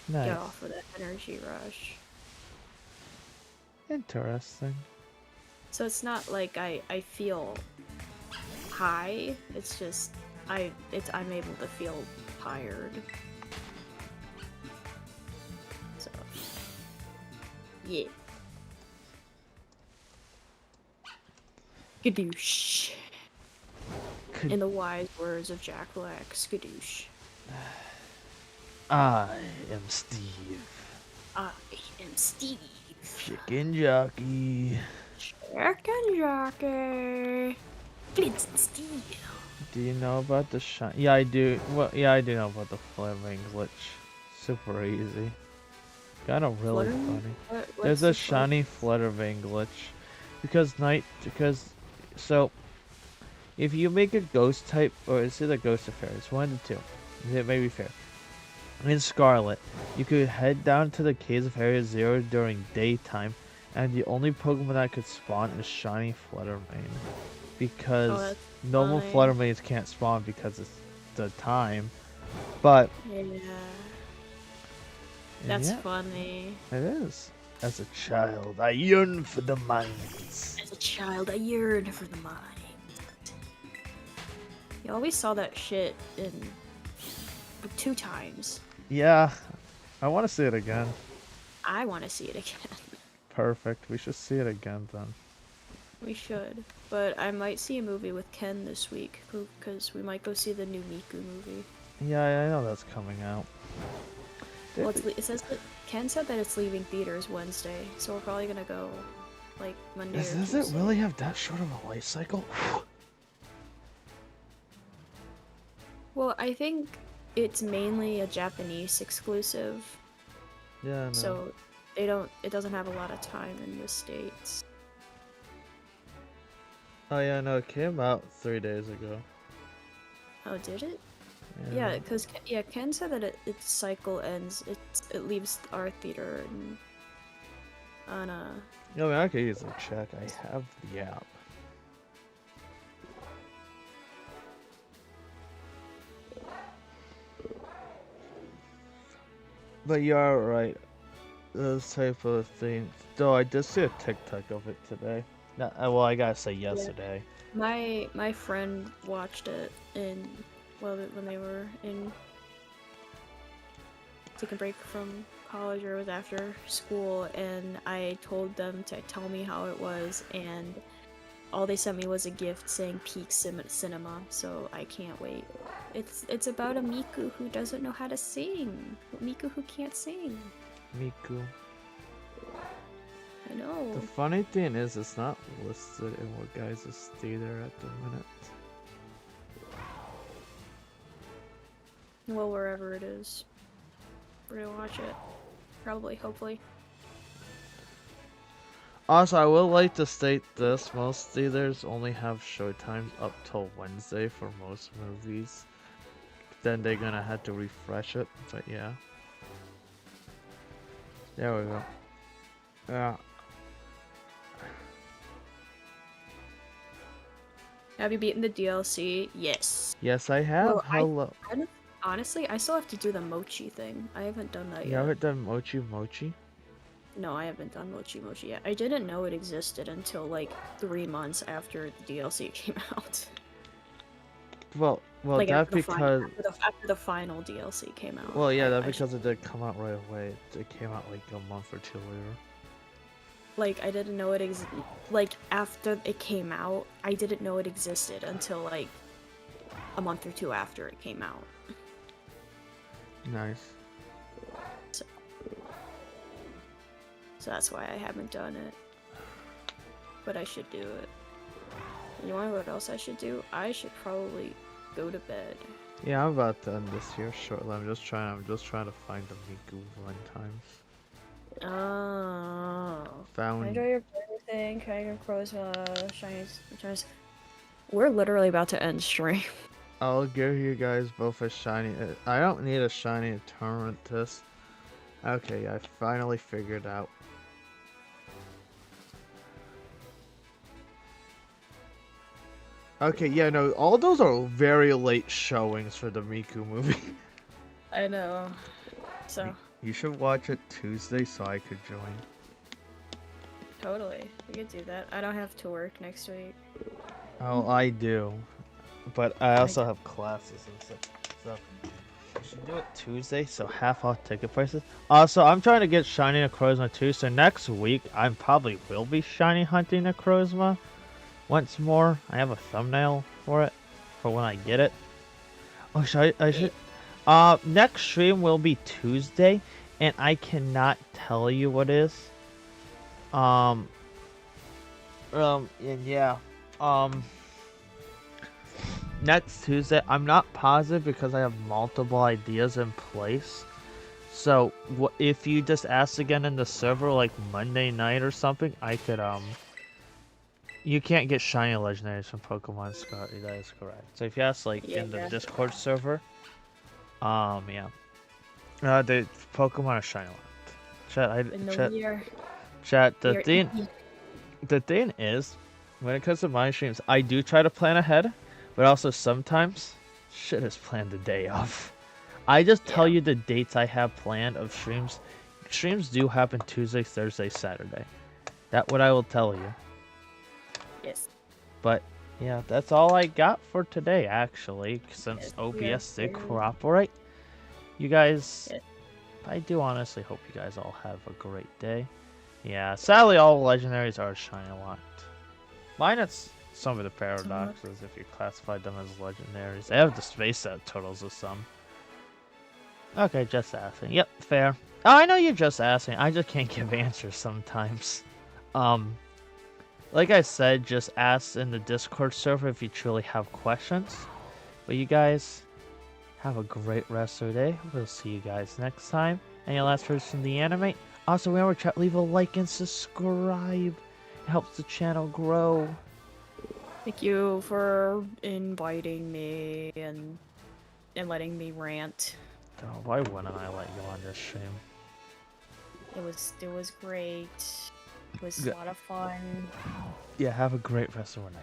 Nice. get off of that energy rush. Interesting. So it's not like I feel high, it's just I'm able to feel tired. So yeah. Skadoosh. In the wise words of Jack Black, skadoosh. I am Steve. I am Steve. Chicken jockey. Chicken jockey. Flint and Steel. Do you know about the shine? Yeah, I do. Well, yeah, I do know about the flaring glitch. Super easy. Kind of really Fluttering? funny. What's There's the a shiny fluttering glitch. So if you make a ghost type, or it's either ghost or fairy, it's one of the two. It may be fair. In Scarlet, you could head down to the caves of Area Zero during daytime, and the only Pokemon that could spawn is shiny Fluttermane. Because normal funny. Fluttermanes can't spawn because it's the time. But Yeah. That's yeah, funny. it is. As a child, I yearn for the mines. As a child, I yearned for the mind. You always saw that shit in 2 times. Yeah, I want to see it again. I want to see it again. Perfect. We should see it again then. We should. But I might see a movie with Ken this week, because we might go see the new Miku movie. Yeah, I know that's coming out. Well, it says that Ken said that it's leaving theaters Wednesday, so we're probably gonna go like Monday or Does Tuesday. it really have that short of a life cycle? Well, I think it's mainly a Japanese exclusive, Yeah, no. so it doesn't have a lot of time in the States. Oh yeah, no, it came out 3 days ago. Oh, did it? Yeah, because Ken said that its cycle ends. It leaves our theater on a. I mean, I could easily check. I have the app. But you're right. Those type of things. Though I did see a TikTok of it today. Well, I gotta say yesterday. My friend watched it when they were in taking a break from college, or it was after school, and I told them to tell me how it was, and all they sent me was a gift saying peak cinema, so I can't wait. It's about a Miku who doesn't know how to sing. A Miku who can't sing. Miku. I know. The funny thing is, it's not listed in what guys just stay there at the minute. Well, wherever it is. We're gonna watch it. Probably, hopefully. Also, I would like to state this: most theaters only have showtimes up till Wednesday for most movies. Then they're gonna have to refresh it. But yeah, there we go. Yeah. Have you beaten the DLC? Yes. Yes, I have. Well, Hello. honestly, I still have to do the mochi thing. I haven't done that You yet. haven't done Mochi Mochi? No, I haven't done mochi mochi yet. I didn't know it existed until like 3 months after the DLC came out. Well, Like that because. after the final DLC came out. Well, yeah, that because it did come out right away. It came out like a month or two later. Like, I didn't know it like, after it came out, I didn't know it existed until, like, a month or two after it came out. Nice. So that's why I haven't done it. But I should do it. You know what else I should do? I should probably go to bed. Yeah, I'm about to end this here shortly. I'm just trying to find the Miku run times. Oh. Found. Enjoy your everything. Can I go close shinies? We're literally about to end stream. I'll give you guys both a shiny. I don't need a shiny tournament test. Okay, I finally figured out. Okay, yeah, no, all those are very late showings for the Miku movie. I know. So. You should watch it Tuesday so I could join. Totally. We could do that. I don't have to work next week. Oh, I do. But I also have classes and stuff. So we should do it Tuesday, so half off ticket prices. Also, I'm trying to get Shiny Necrozma too, so next week I probably will be shiny hunting Necrozma once more. I have a thumbnail for it for when I get it. Oh, I should next stream will be Tuesday, and I cannot tell you what is. And yeah, next Tuesday, I'm not positive because I have multiple ideas in place. So, if you just ask again in the server, like Monday night or something, I could, you can't get shiny legendaries from Pokemon Scarlet. That is correct. So if you ask, like, in the Discord server, yeah. The Pokemon are shiny locked. Chat, the thing is, when it comes to my streams, I do try to plan ahead, but also sometimes shit is planned the day of. I just tell you the dates I have planned of streams. Streams do happen Tuesday, Thursday, Saturday. That's what I will tell you. Yes. But yeah, that's all I got for today, actually, since OBS did cooperate. You guys, I do honestly hope you guys all have a great day. Yeah, sadly all legendaries are shiny locked. Minus some of the paradoxes if you classified them as legendaries. They have the space set totals of some. Okay, just asking. Yep, fair. Oh, I know you're just asking. I just can't give answers sometimes. Like I said, just ask in the Discord server if you truly have questions. But you guys, have a great rest of the day. We'll see you guys next time. And your last words from the anime. Also, remember, chat, leave a like and subscribe. It helps the channel grow. Thank you for inviting me and letting me rant. Oh, why wouldn't I let you on this stream? It was great. It was a lot of fun. Yeah, have a great rest of the night.